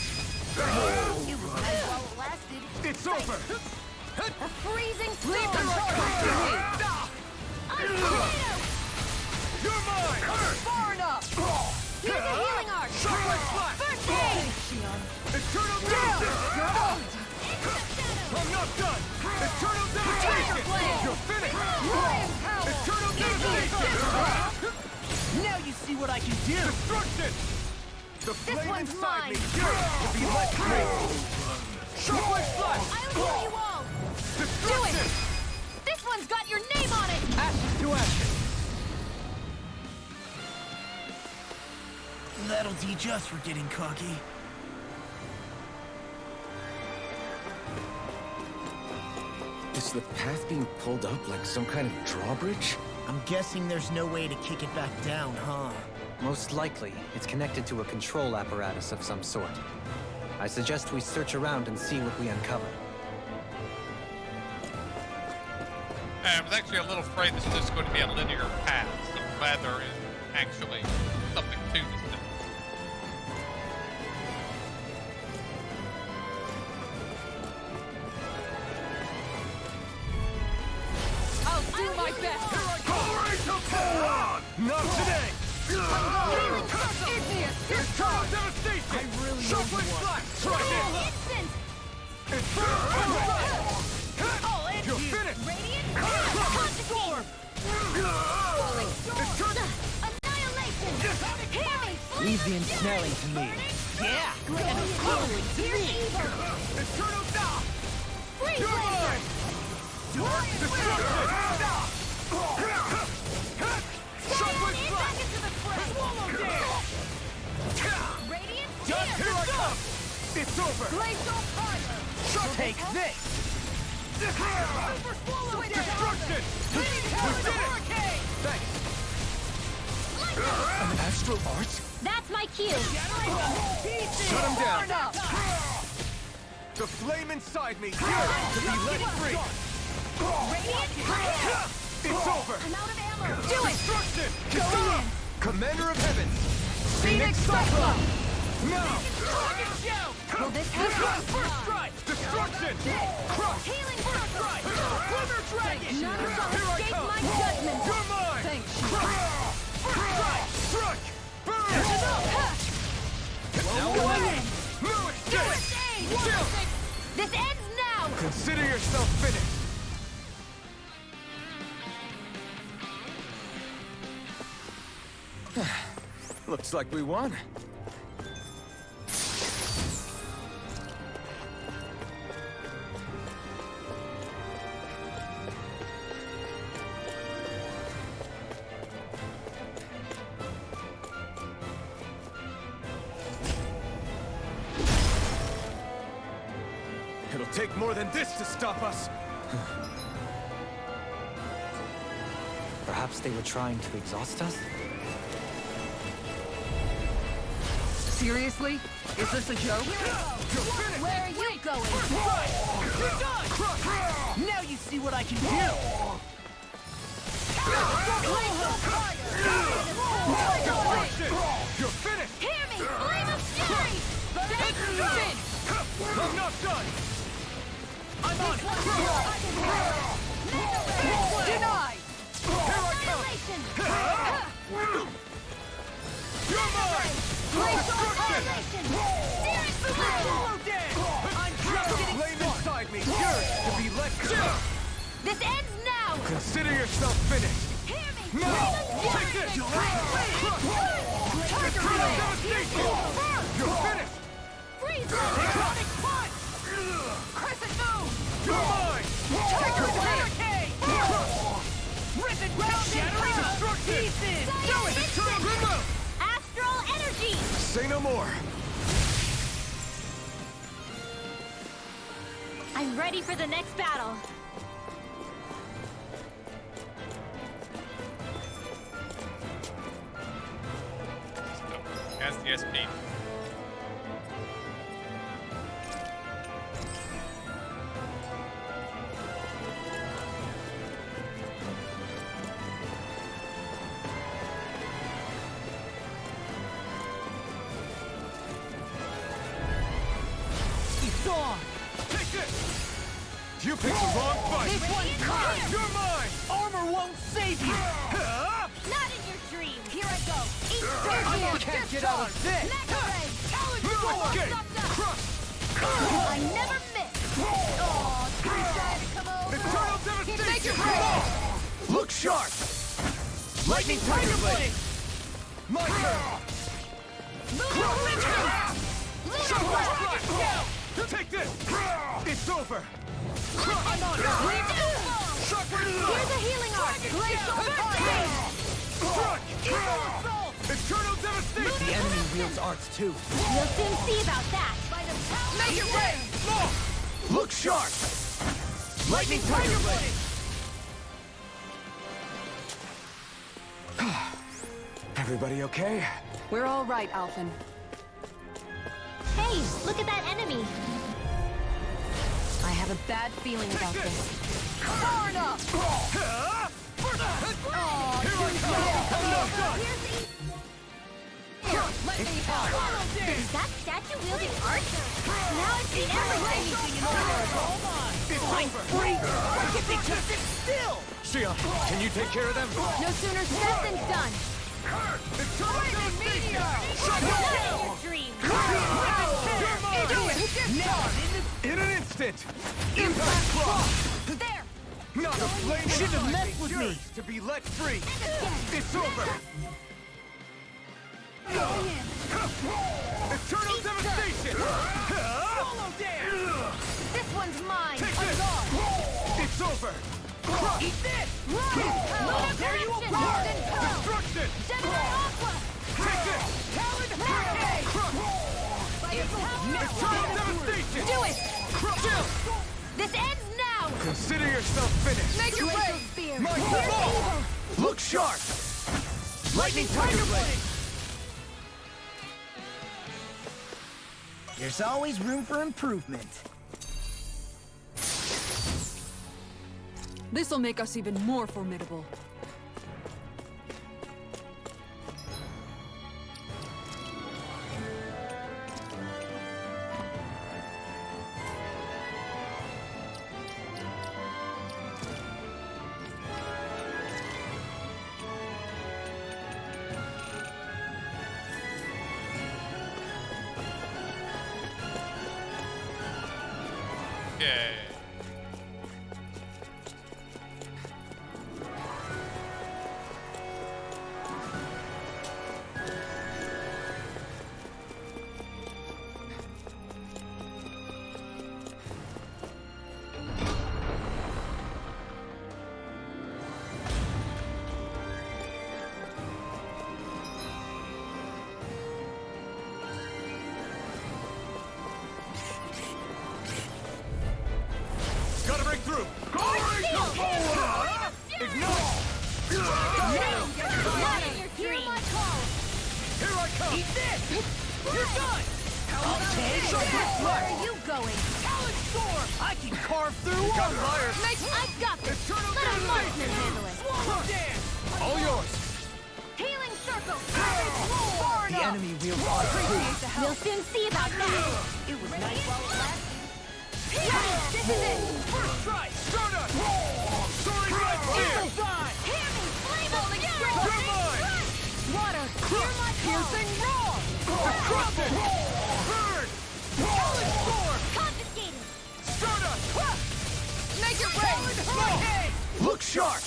It was nice while it lasted. It's over! A freezing storm! Here I come! You're mine! Far enough! Here's a healing arc. Shockwave flash! First aid. Eternal Down! devastation! You're out! I'm not done! Eternal devastation! flame! You're finished! Lion power! Eternal devastation! Now you see what I can do. Destruction! The flame one's inside me mine. yearns to be let free! Shockwave flash! I'll heal you all. Destruction! This one's got your name on it. Ashes to ashes! That'll teach us for getting cocky. Is the path being pulled up like some kind of drawbridge? I'm guessing there's no way to kick it back down, huh? Most likely, it's connected to a control apparatus of some sort. I suggest we search around and see what we uncover. I was actually a little afraid this was just going to be a linear path, so I'm glad there is actually something to this thing. I'll do my best! Glory to Volron! Not today! Eternal devastation! I really Shockwave need one. flash! Strike it! Instant. Eternal Oh, and You're finished! radiant. Storm! Eternal... Annihilation. Hear me. Leave the ensnaring to me. Yeah! And following to Here's me! evil. Eternal Down! Freeze You're laser. mine! Destruction! Shockwave Back flash! into the fray. Swallow dance! Radiant. Done! Here I come! It's over! Glacial fire! Take this! Super swallow Destruction! We did it! Thanks! An astral art? That's my cue. Shut him down! The flame inside me yearns to be let free! Radiant. It's over! I'm out of ammo. Do it! Destruction! Go in! Commander of Heaven! Phoenix Cyclone! Now! Will this First help? strike! Destruction! Crush! Healing First strike! Quiver dragon! None shall Here I escape come! my judgment! You're mine! Thanks, Crush! First strike! Struck! Burn! Now away! No escape! Chill! This ends now. Consider yourself finished! Looks like we won. It'll take more than this to stop us! Perhaps they were trying to exhaust us? Seriously? Is this a joke? Where are you going? You're done! Crush! Now you see what I can do! Destruction! You're finished! Hear me. Flame of fury. I'm not done! I'm on it! Denied! Here I come! Annihilation. You're mine! Destruction! Searing Swallow dance! I'm just the flame inside me yearns to be let go! This ends now. Consider yourself finished! Hear me. Now! Take this! Eternal devastation! You're finished! Freeze. Iconic punch! no more! I'm ready for the next battle. As the SP. It's on! Take this! You picked the wrong fight! This one's mine! You're mine! Armor won't save you! Huh? Not in your dreams! Here I go! Eat I can't get out of this! Mega Ray! No escape! Crush! I never miss! Oh, too shy to come over! Eternal devastation! Make your break! Look sharp! Lightning Tiger Blade! My turn! Take this! It's over! I'm on it! Here's a healing arc! Glacial Burst! Strike! Eternal devastation! The enemy wields arts too. We'll soon see about that! Make it rain! Look sharp! Lightning Tiger Blade! Everybody okay? We're all right, Alphen. Hey, look at that enemy! I have a bad feeling about this. Far enough! Huh? Let me out! Is that statue wielding art? Now I've seen everything! It's over! Just sit still! Shia, can you take care of them? No sooner said than done! Eternal devastation! Not in your dreams! In an instant! Impact Claw! There! Not a flame Shouldn't have messed with me. to be let free! It's over! Eternal devastation! Swallow dance! This one's mine! Take this! It's over! Eat this! Lunar there you correction! are! Golden Pearl! Destruction! Gemini Aqua! Take this! Talon Hurricane! Eternal devastation! Do it! This ends now! Consider yourself finished! Make your way! Spear! My Here's ball! evil! Look sharp! Lightning Tiger Blade! There's always room for improvement. This'll make us even more formidable. Okay. Gotta break through! Ignite! Not in your dreams! Here I come! Eat this! You're done! Take Where are you going? Talon Storm! I can carve through Got armor! fire! I've got this! Eternal Let a monster devastation! handle it! Swallow dance! All yours! Healing circle! Far The enough! enemy wields arts too. We'll soon see about that! It was nice while it lasted. This is it! First try! Stardust! Soaring Black Spear! Hear me! Flame rolling You're mine! Water! Hear my Piercing roar! Crush it! Burn! Talon Storm! Confiscated! Stardust! Make it rain! Look sharp!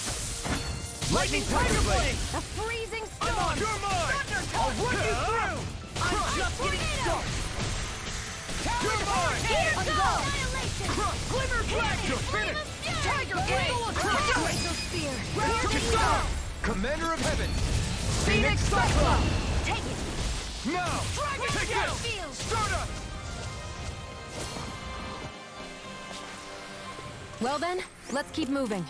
Lightning Tiger Blade! A freezing Come on, storm! you're mine! I'll run you through! I'm just getting started! You're mine! Here goes! Annihilation! Glimmer Dragon! You're finished! Tiger Blade! Glacial spear! Commander of Heaven! Phoenix Cyclone! Take it! Now! Take field! Stardust! Well then, let's keep moving.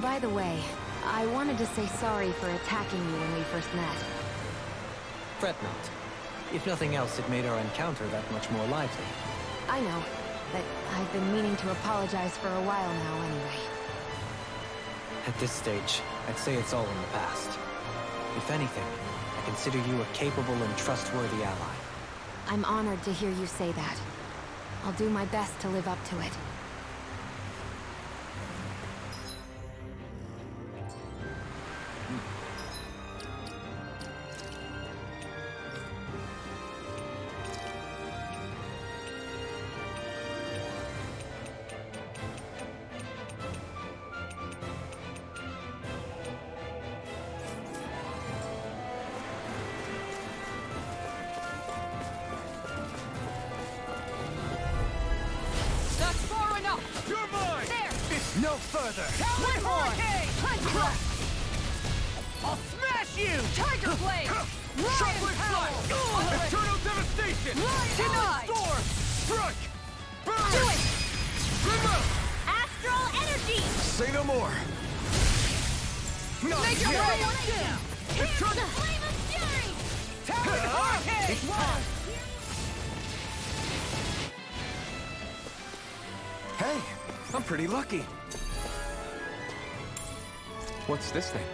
By the way, I wanted to say sorry for attacking you when we first met. Fret not. If nothing else, it made our encounter that much more lively. I know, but I've been meaning to apologize for a while now anyway. At this stage, I'd say it's all in the past. If anything, I consider you a capable and trustworthy ally. I'm honored to hear you say that. I'll do my best to live up to it. That's far enough! You're mine! There! It's no further! One more! I'll smash you! Tiger Blade! Shockwave Flash! Eternal Devastation! Denied! Storm! Strike! Burn! Do it! Remote! Astral energy! Say no more! Not Make it yet! rain! Eternal... Flame of fury! It's time! Hey, I'm pretty lucky. What's this thing?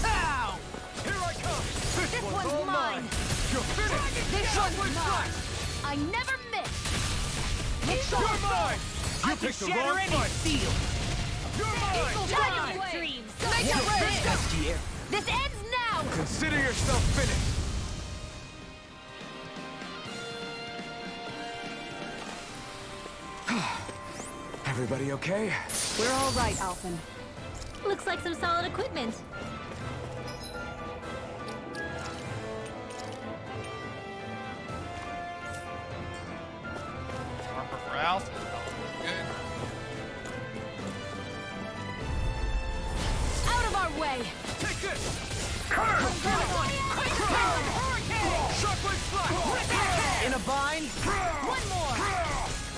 Ow! Here I come! This one's all mine. You're finished! This Shockwave one's Flash! I never miss! You're mine! You I can picked the shatter wrong any fight! steel! You're mine! Tiger dreams! Make it rain! This ends now! Consider yourself finished. Everybody okay? We're all right, Alphen. Looks like some solid equipment. Armor for Alpha. Good. Out of our way! Take this! Shockwave Flash! In a bind? One more!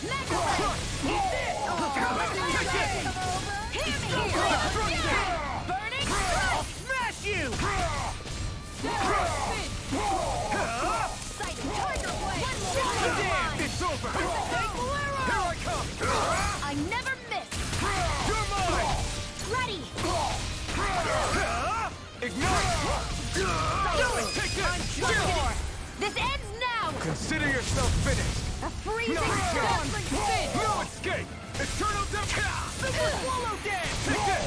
Mega Ray! Hear me here! Burning I'll strike! smash you! Sight Tiger Blade! One more! Damn, it's over! Here I come! I never miss! You're mine! Ready! Ignite! Take this! One more! This ends now! Consider yourself finished. A freezing No escape! dazzling spin! No escape! Eternal Super Swallow Dance! Take this!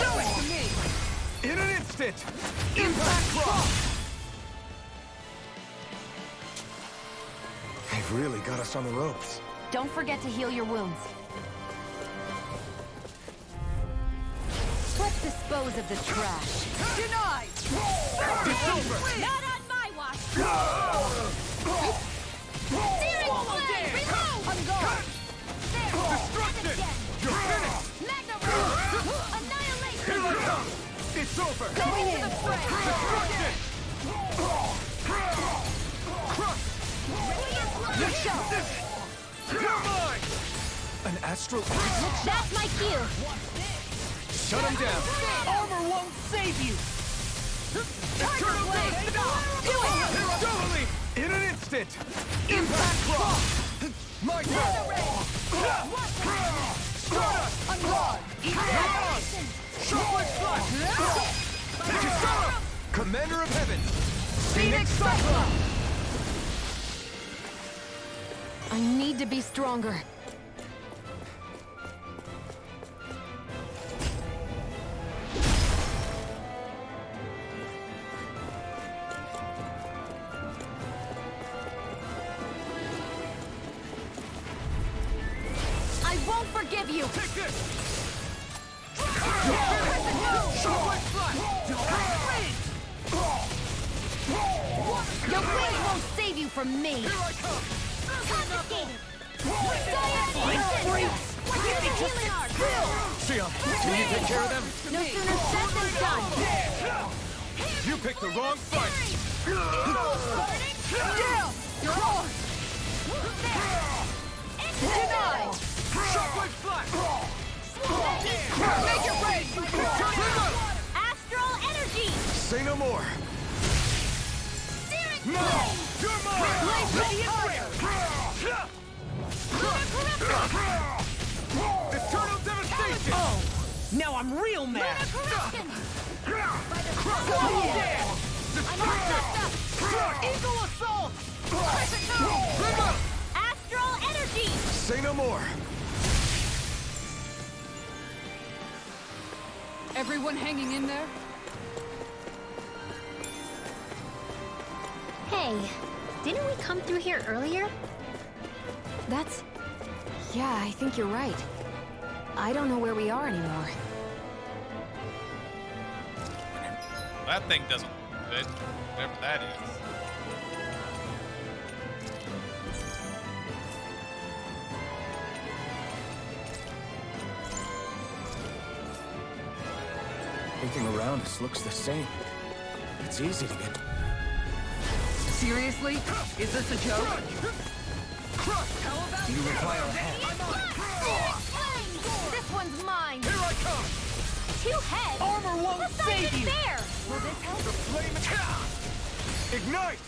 Do it to me! In an instant! Impact Cross! They've really got us on the ropes. Don't forget to heal your wounds. Let's dispose of the trash. Denied! It's over! Not on my watch! Searing flame! Reload! I'm gone! There! Destruction! And again! You're finished! Magna Ray! Annihilation! Here I come! It's over! Going to the fray! Destruction! Crush! You're mine! An astral... That's my cue. Shut him down. Armor won't save you! Eternal Blade! Totally! In an instant! Impact Cross! My God! Stardust! I'm gone! Shockwave Flash! Kisara! Commander of Heaven! Phoenix Cyclone! I need to be stronger. I won't forgive you! Take this! Shockwave flash! Your blade won't save you from me! Here I come! Confiscated! Freaks! Here's a healing arc! Sion, can you take care of them? No sooner said than done! You picked the wrong fight! Down! You're on! Denied! Shockwave flash! Make it rain! Astral energy! Say no more! No! You're mine! Blaze radiant fire! Eternal devastation! Oh, now I'm real mad. Eagle assault! Astral energy! Say no more! Everyone hanging in there? Hey, didn't we come through here earlier? That's... Yeah, I think you're right. I don't know where we are anymore. That thing doesn't look good, whatever that is. Everything around us looks the same. It's easy to get... Seriously? Is this a joke? Do you require a hand? This one's mine! Here I come! Two heads! Armor won't That's not save even you. fair! Will this help? The flame... Ignite!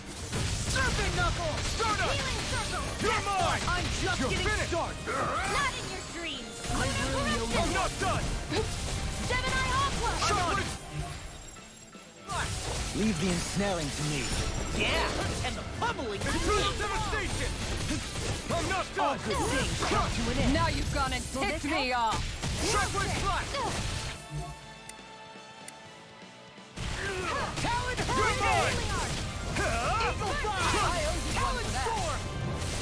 Serpent knuckle. Start up! Healing circle! You're mine! I'm just You're getting finished! started. Not in your dreams! I'm not done! Gemini Aqua! Shockwave! Leave the ensnaring to me. Yeah, and the pummeling to Eternal me. devastation! I'm not All done! good things come to an end. Now you've gone and ticked me off! Shockwave flash! Talon You're mine! Eagle Fly! Talon Storm!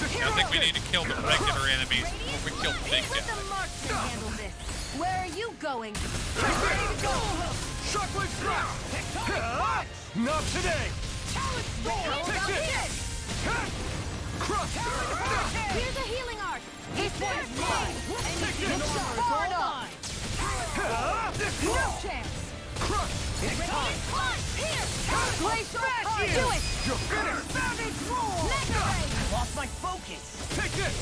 I think we need to kill the regular enemies before we kill the big Let guy. the marksman handle this! Where are you going? Ready to go! Shockwave flash! Not today! Talon Storm! Take this! Crush! Here's a healing arc! This one's mine! Take this! Hold on! No chance! Crush! It's time! Here! Blaze smash Do you! it! You're finished! Savage Roar! Mega Ray! Lost my focus! Take this!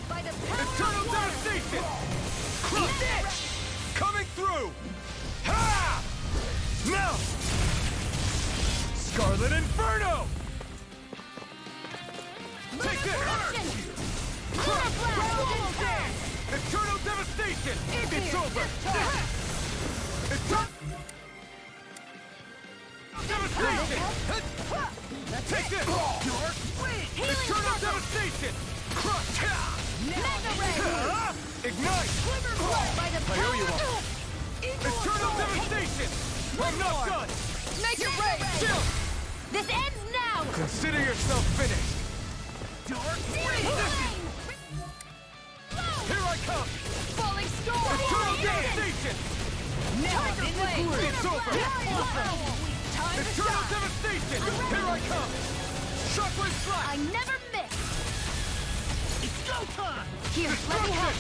By the power Eternal of water! devastation! Eat this! Coming through! Ha! Now! Scarlet Inferno! Take this! Lunar Blast! Eternal devastation! It's over! Eternal devastation! Take this! Eternal devastation! Crush! Mega Ray! Ignite! By the I owe you power one. Eternal devastation! I'm not done! Make it rain! Chill! This ends now! Consider yourself finished! Flame! Here I come! Falling storm! Eternal devastation! Tiger blade! It's over! Time to Eternal shine! devastation! Here I come! Shockwave I flash! never miss! It's go time! Here, let me help!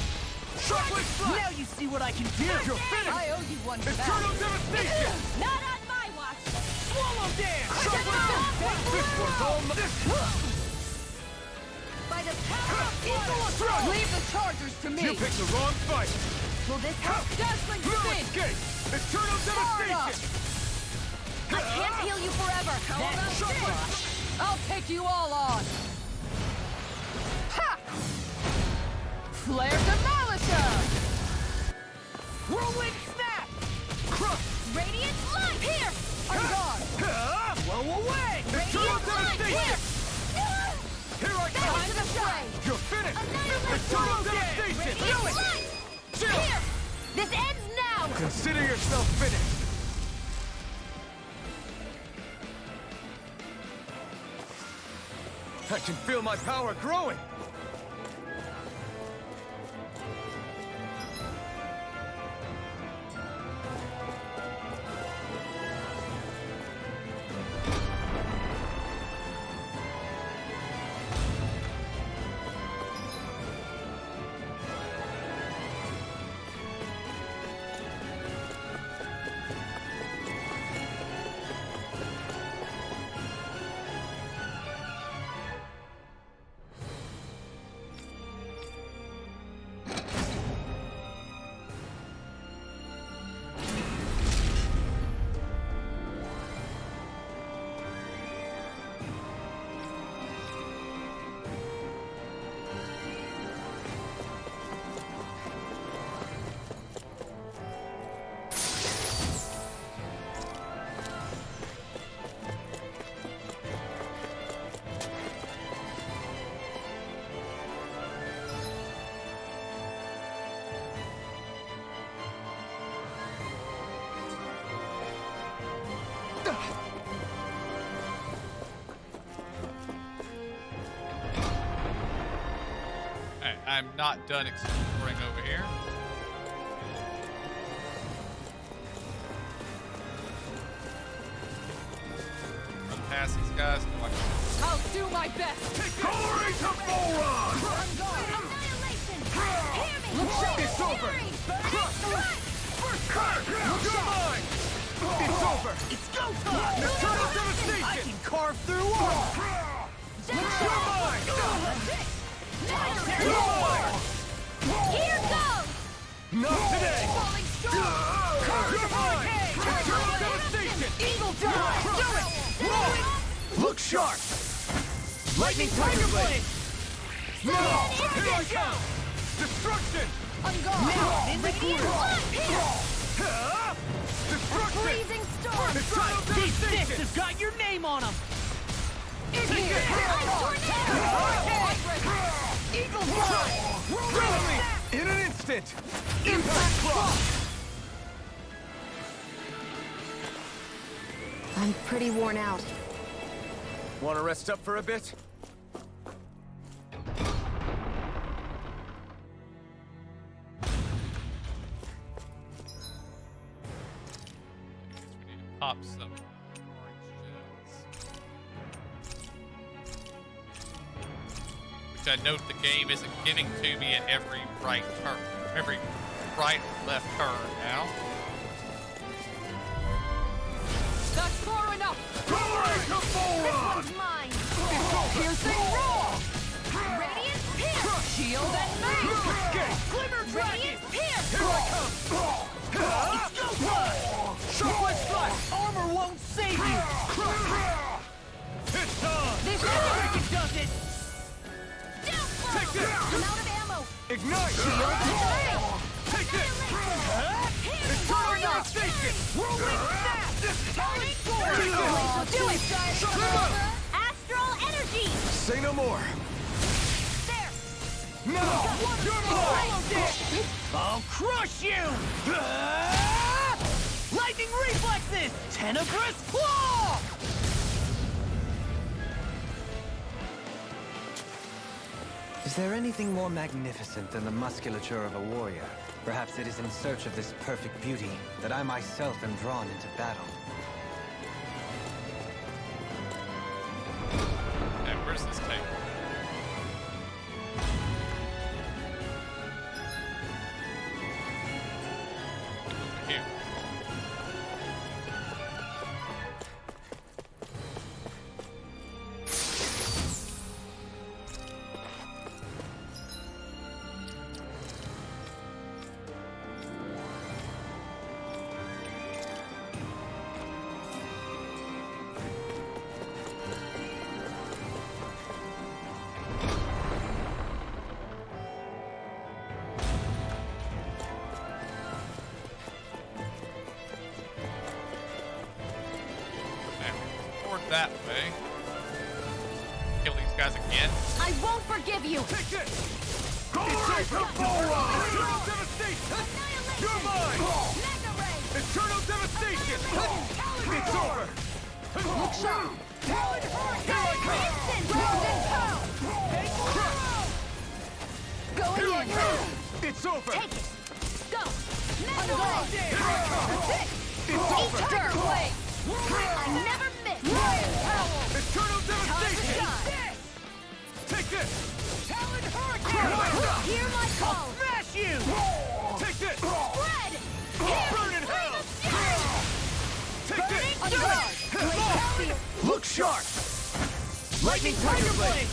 Shockwave flash! Now you see what I can do! You're finished! I owe you one for that. Eternal devastation! Not on my watch! Swallow dance! Shockwave flash! This one's all this! By the power of water! Leave the chargers to me! You picked the wrong fight! Will this help? Dazzling No spin! escape! Eternal devastation! I can't heal you forever! Shockwave! I'll take you all on! Ha! Flare Demolition! Whirlwind snap! Crush! Radiant light! Here! I'm gone! Blow away! Eternal Radiant light! devastation! Here! Here I Back come! to the fray! You're finished! Annihilate Eternal Radiant devastation! light! Chill! Here! This ends now! Consider yourself finished! I can feel my power growing! Alright, I'm not done exploring over here. Run past these guys. No, I can't. I'll do my best. Glory to Volron! Annihilation! Hear me! It's over! You're mine! It's over! It's go time! Eternal devastation! I can carve through walls! You're mine! Here goes! Not today! Falling storm! You're mine! Eternal devastation! Eagle dive! Do it! Look sharp! Lightning Tiger Blade! No! Here I come! Destruction! On guard! Radiant blood! Destruction! Freezing storm! Eternal These fists devastation! have got your name on them! Ice tornado! Eagle Fly! Grab me! In an instant! Impact Cross! I'm pretty worn out. Want to rest up for a bit? We need to pop some orange shells. Which I note the game isn't giving to me at every right turn. Every right or left turn now. That's far enough. Glory to Volron! Mine! Piercing roar. Radiant pierce! Shield and mace. Glimmer dragon! Pierce! Here I come! It's go time! Shockwave Flash! Armor won't save you! It's on! This freaking does it! Downflow! Take this! I'm out of ammo! Ignite! Take this! Eternal devastation! Whirlwind snap! Tony sword! Take this! Do it! Shut him up! Astral energy! Say no more! There! No! You're mine! I'll crush you! Lightning reflexes! Tenebrous claw! Is there anything more magnificent than the musculature of a warrior? Perhaps it is in search of this perfect beauty that I myself am drawn into battle. And where's this take? Over here. That way. Kill these guys again. I won't forgive you! Take it! Glory to Volron! Eternal devastation! You're mine! Mega ray! Eternal devastation! It's over! Look sharp! Talon Here I come! Instant! Round and pound! Going Here I in! come! It's over! Take it! Go! Mega ray! Here I come! That's it! It's over! Eternal blade! I never miss! Royal Howl! Eternal Time to devastation! shine! Take this! Talon hurricane! Hear my call! Smash you! Take this! Spread! Burn in hell! Take this! Look sharp! Lightning Tiger Blade!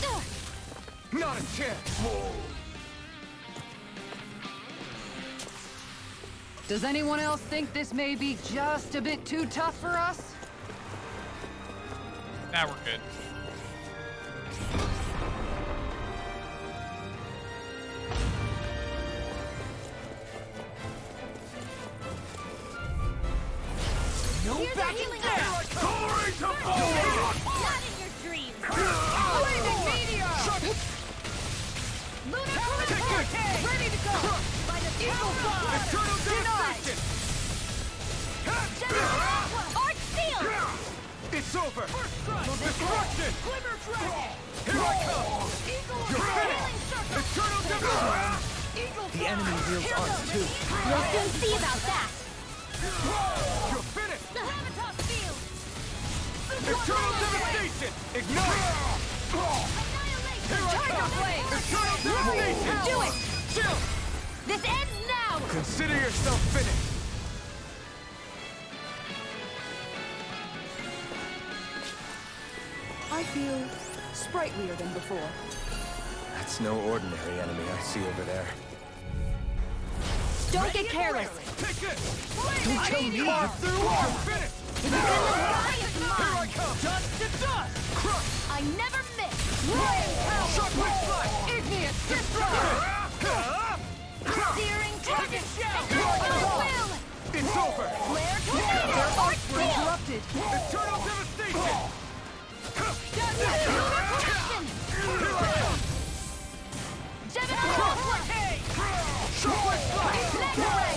Not a chance! Does anyone else think this may be just a bit too tough for us? Now we're good. No Here's a backing healing down! arrow. Glory to Volron! Not in your dreams! Blazing meteor! Lunar hurricane! Ready to go! By the eagle fly! Eternal devastation! Arch seal! It's over! Destruction! Glimmer dragon! Here I come! Eagle You're healing finished! circle! Eternal devastation! wields ours too. You'll soon see about that. You're finished! The Habitat field! Eternal devastation! Ignite! Here I come! Eternal devastation! Do it! Chill! This ends now! Consider yourself finished! I feel sprightlier than before. That's no ordinary enemy I see over there. Don't get careless! Take this! Don't kill me! You're finished! If it's in the sky, it's Here I mine! come! Dust to dust! Crush! I never miss! Shockwave flash! Igneous disruptor! Searing target! Here I At come! will! It's over! Flare tornado! Their Or arts were steel! interrupted. Eternal devastation! Lunar corruption! Here I come! Gemini! Shockwave flash! Mega ray!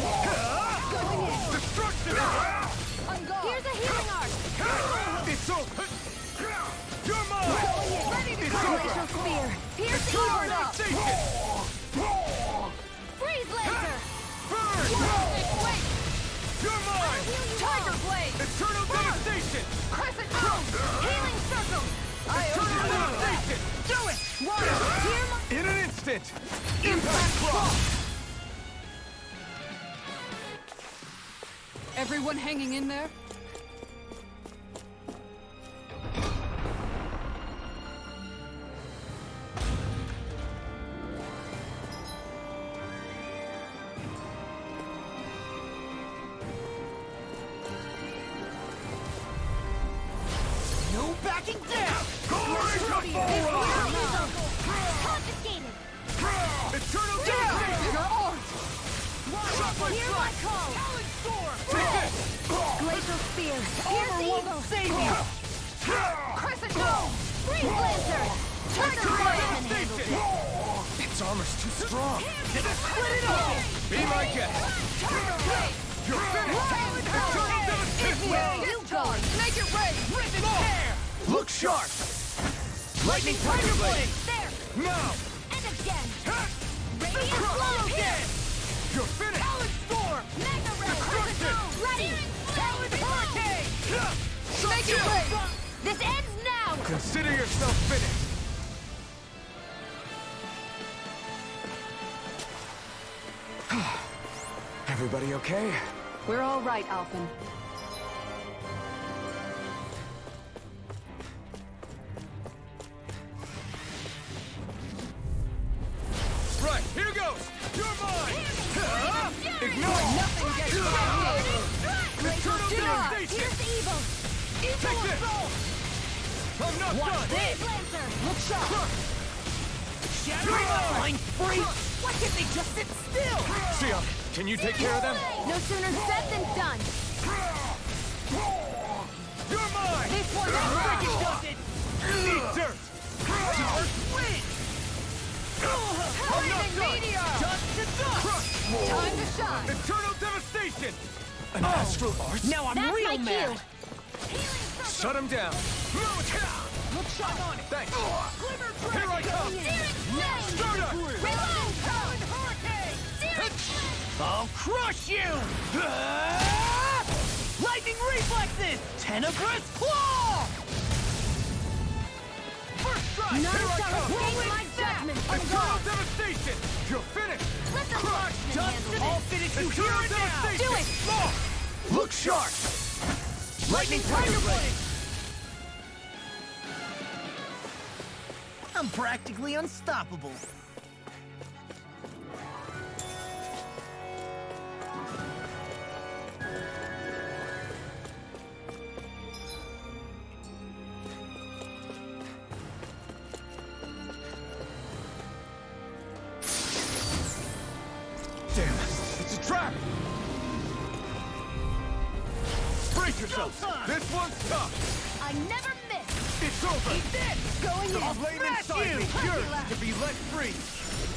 Going in! Destruction! Here's a healing arc! It's over! You're mine! Ready to It's go! over! Glacial spear! Pierce the Eternal evil! devastation! Freeze laser! Burn! Wait! You're mine! Tiger blade! Eternal devastation! Crescent moon! Healing circle! Eternal devastation! Do it! Hear my... In an instant! Impact cross! Everyone hanging in there? No backing down! Confiscated! Eternal devastation! Shockwave Hear my flash! call! Take this! Glacial spear! Pierce the evil! Save you! Crescent moon! Freeze laser! Tiger blade! Devastation! Its armor's too strong. Split it up! Be my guest! Tiger blade! You're finished! Eternal devastation! Where you go? Make it rain! Rip and tear! Look sharp! Lightning Tiger Blade! There! Now! And again! Ha! Radiant Crush! blow! Again! You're finished! Talon Storm! Mega ray! Destruction! Ready! Talon Hurricane! Make it rain! This ends now! Consider yourself finished! Everybody okay? We're all right, Alphen. Right, here goes! You're mine! Ignite! Nothing gets Eternal devastation! Here's the evil! Take this! I'm not done! Freeze laser! Look sharp! You're mine! Freak! Why can't they just sit still? Sia, can you take care of them? No sooner said than done! You're mine! This one is mine! Eat dirt! Lightning meteor! Dust to dust! Time to shine! Eternal devastation! An astral arts? Now I'm That's real my mad! cue! Shut him down! Look sharp on it! Thanks! Here I come! Stardust! Reload! Hurricane! I'll crush you! Lightning reflexes! Tenebrous claw! First strike! None Here I shall come! escape my judgment! Eternal devastation! You're finished! Let the marksman handle this! I'll finish you here Eternal and now! devastation! Do it! Look sharp! Lightning Tiger Blade! I'm practically unstoppable. Damn, it's a trap! Brace yourself! This one's tough! I never miss! It's over! Eat this! Going The in! flame Smash inside you! me yearns to be let free!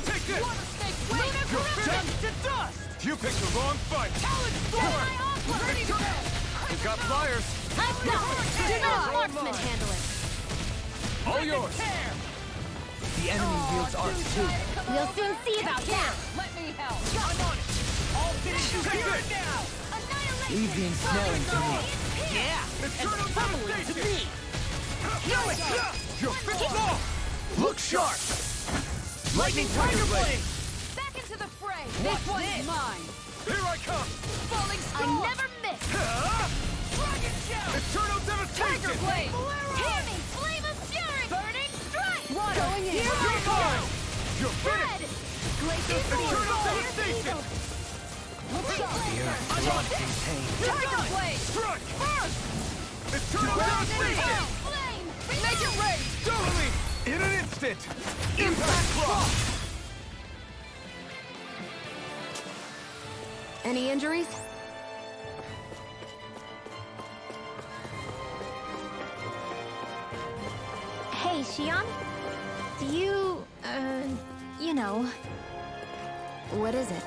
Take this! Lunar You're corruption! dust to dust! You picked the wrong fight! Talon storm! Ready to go! You've got flyers! I've got it! Do not marksman handle it! All yours! The enemy wields ours too. We'll soon see about that! Let me help! Leave the ensnaring to me. Yeah, and probably to me. You're finished off! Look sharp! Lightning Tiger Blade! Back into the fray! This one's mine! Here I come! Falling Storm! I never miss! Dragon Shell! Eternal Devastation! Tiger Blade! Hear me! Flame of Fury! Burning Strike! Water! Going in! Here I come! You're finished! Glacial Eternal Devastation! I'm on pain. Tiger Blade! Strike! Eternal Devastation! Flame! Make it rain! Totally! In an instant! Impact Cross! Any injuries? Hey, Xion? Do you, you know... What is it?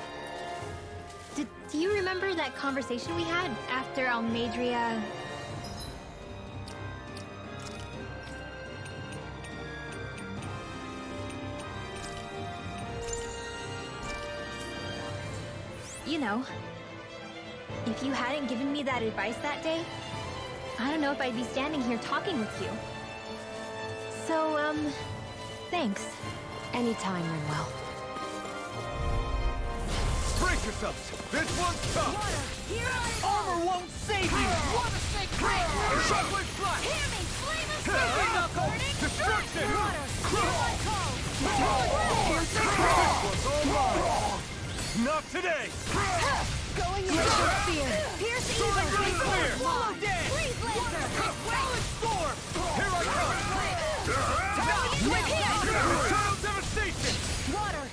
Do you remember that conversation we had after Almadria... You know, if you hadn't given me that advice that day, I don't know if I'd be standing here talking with you. So, thanks. Anytime, Rinwell. Brace yourselves! This one's tough! Here I Armor won't save you! Water Snake Crash! Shockwave Flash! Hear me! Flame of Heavy Knuckle! Destruction! This one's all mine! Not today! Going in! Spear! Pierce Evil! Great Spear! Swallow Dead! Freeze Lancer! Balance Storm! Here I come! Eternal Devastation! Water!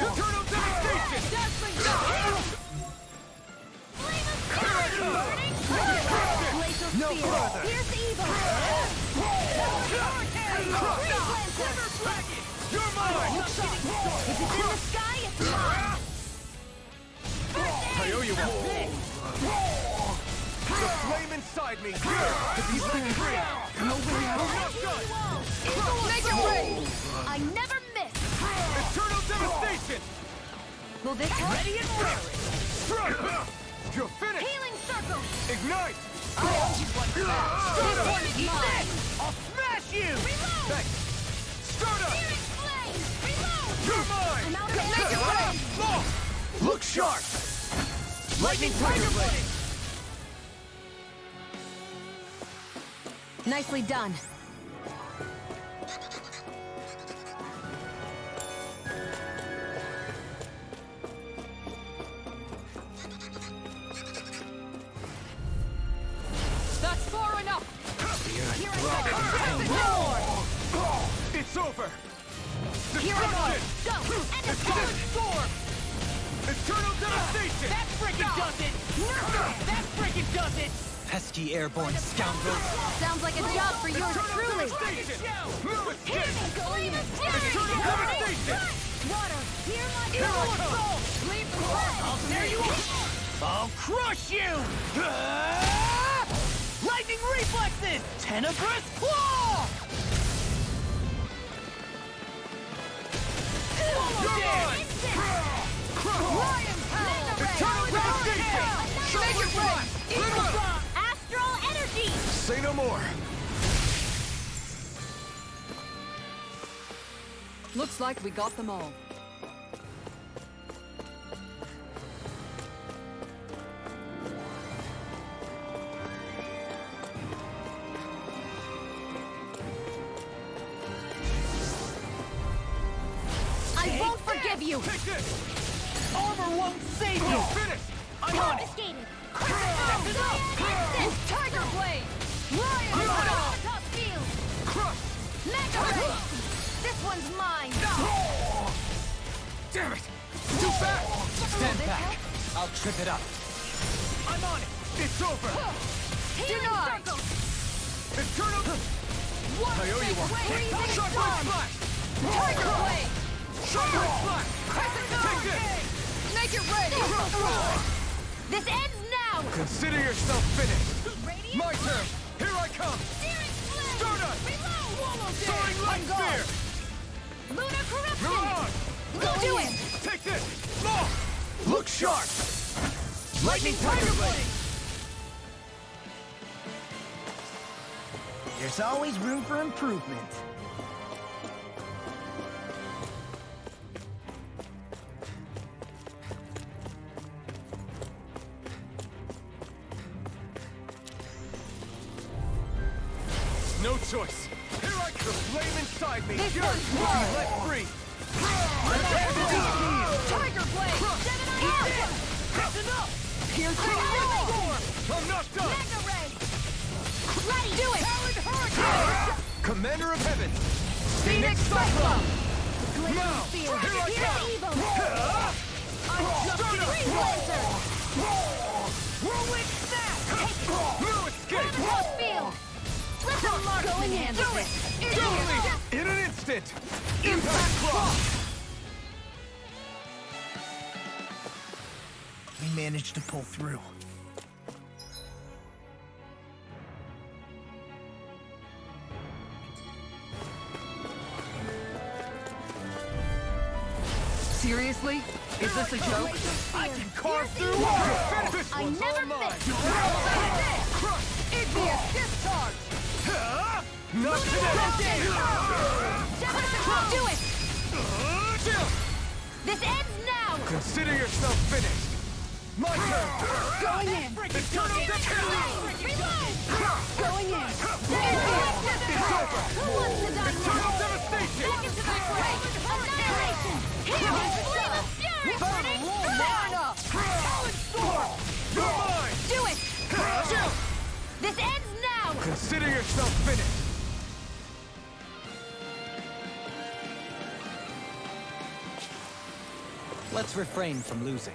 Eternal Devastation! Dazzling Flame of Fury! Glacial No Spear! further! Pierce Evil! Dragon! You're mine! If it's in the sky, it's mine! I owe you one! The flame inside me! To be set free! No way out! Not done! Make it rain! I never miss! Eternal Devastation! Will this help? Ready and raring! Strike! You're finished! Healing Circle! Ignite! I owe you one back! This one's mine! I'll smash you! Reload! Thanks! Start up! Searing Flame! Reload! You're mine! I'm out of make it rain! Look sharp! Lightning Tiger Blade! Nicely done. That's far enough! Here I go! It's over! Here I go! Go! And a Eternal Storm! Eternal Devastation! That freaking does it! That freaking does it! Pesky airborne scoundrels. Sounds like a job for yours Eternal truly! Devastation! No escape! Going in! Eternal Devastation! Water! Hear my Here I come! soul! Leave the blood! There you are! I'll crush you! Lightning reflexes! Tenebrous claw! You're mine! Lion Eternal Devastation! Make it rain! Eagle Drop! Astral energy! Say no more! Looks like we got them all. I won't forgive you! Take this! Armor won't save you! You're finished! I'm on it! Confiscated! Tiger Blade! Lion Top Field! Crush! Mega Ray! This one's mine! Damn it! Too fast! Stand back. I'll trip it up. I'm on it! It's over! Healing Circle! Eternal... I owe you one! Freezing Shockwave Storm! Flash! Tiger Blade! Shockwave Flash! Crescent Take this! Make it rain! This ends now! Consider yourself finished! My turn! Here I come! Stardust! Soaring Light Spear! Lunar Corruption! You're on! Go do it! Take this! Look sharp! Lightning Tiger Blade! There's always room for improvement. No choice. Here I come. The flame inside me. Yours will be let free. Tiger Blade! That's enough! Piercing roar! I'm not done! Mega Ray! Ready! Do it! Talon Hurricane! Commander of Heaven! Phoenix Cyclone! Now! Field! Here I Here's come! evil! I'm just Green Blazer! Whirlwind Snap! No escape! Cross Field! Let the marksman handle it! In an instant! Impact Cross! We managed to pull through. Seriously? Is this a joke? I can carve through walls! This I one's never all mine! fit. Crush! Igneous discharge! Not today! Do it! This ends now! Consider yourself finished! My turn! Going in! Eternal Decay! Reload! Going in! It's over! Who wants to die Eternal now? Devastation! Back into the fray! Annihilation! Here! Flame of Fury! Burning! Talon Storm! You're mine! Do it! This ends now! Consider yourself finished! Let's refrain from losing.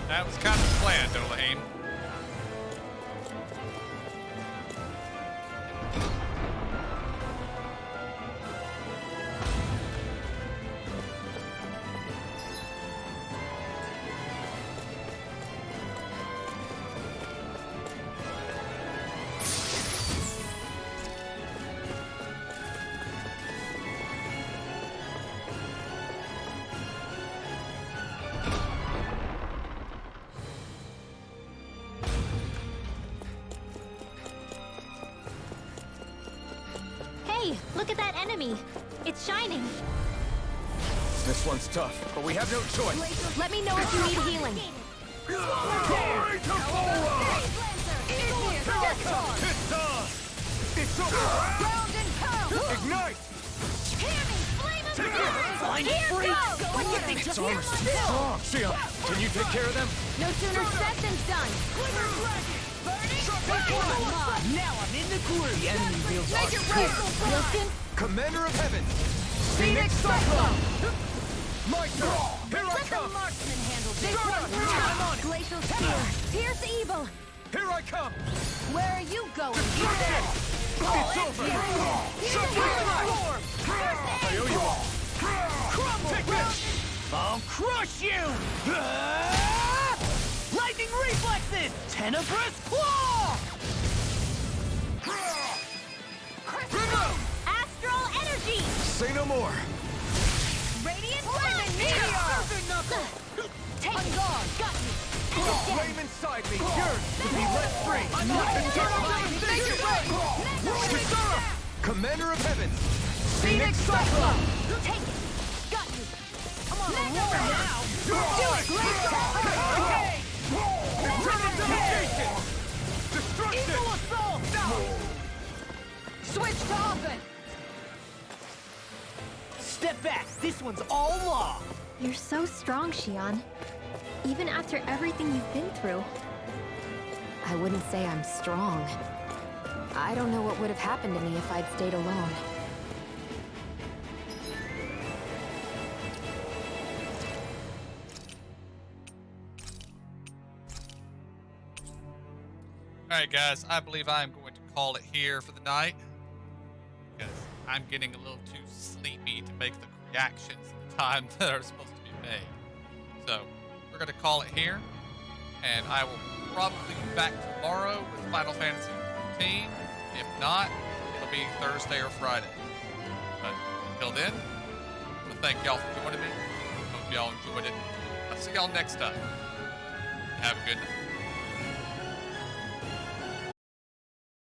That was kind of the plan, Dolahane. Hey, look at that enemy. It's shining. This one's tough, but we have no choice. Let me know if you need healing. Glory to Volron! Igneous discharge! It's on! It's over! Ground and pound! Ignite! Hear me! Flame of Take Fury! it! Fine Here freak! goes! What do you think? Its Hear armor's my too bill! strong! Sia, can you take care of them? No sooner said than done. Glimmer Dragon! Burning fire! Now I'm in the groove. The enemy feels Make it rain! Wilson! Commander of Heaven! Phoenix Cyclone! My turn! Here I Let the come! marksman handle this Start one! up! I'm on it! Glacial Spear! Pierce evil! Here I come! Where are you going? It's over! I owe you all! Crumble! Take this! I'll crush you! Lightning reflexes! Tenebrous claw! Astral energy! Say no more! Radiant Flaming Meteor! Take it! Got you! The flame inside me yearns to be let free! Eternal devastation! Kisara! Commander of Heaven! Phoenix Cyclone! Take it! Got you! I'm on a roll now! Do it! Okay! Eternal devastation! Destruction! Eagle assault! Switch to offense! Step back. This one's all law. You're so strong, Xion. Even after everything you've been through. I wouldn't say I'm strong. I don't know what would have happened to me if I'd stayed alone. Alright guys, I believe I'm going to call it here for the night. Because I'm getting a little too sleepy to make the reactions in the time that are supposed to be made. So, we're going to call it here. And I will probably be back tomorrow with Final Fantasy 15. If not, it'll be Thursday or Friday. But until then, I want to thank y'all for joining me. Hope y'all enjoyed it. I'll see y'all next time. Have a good night.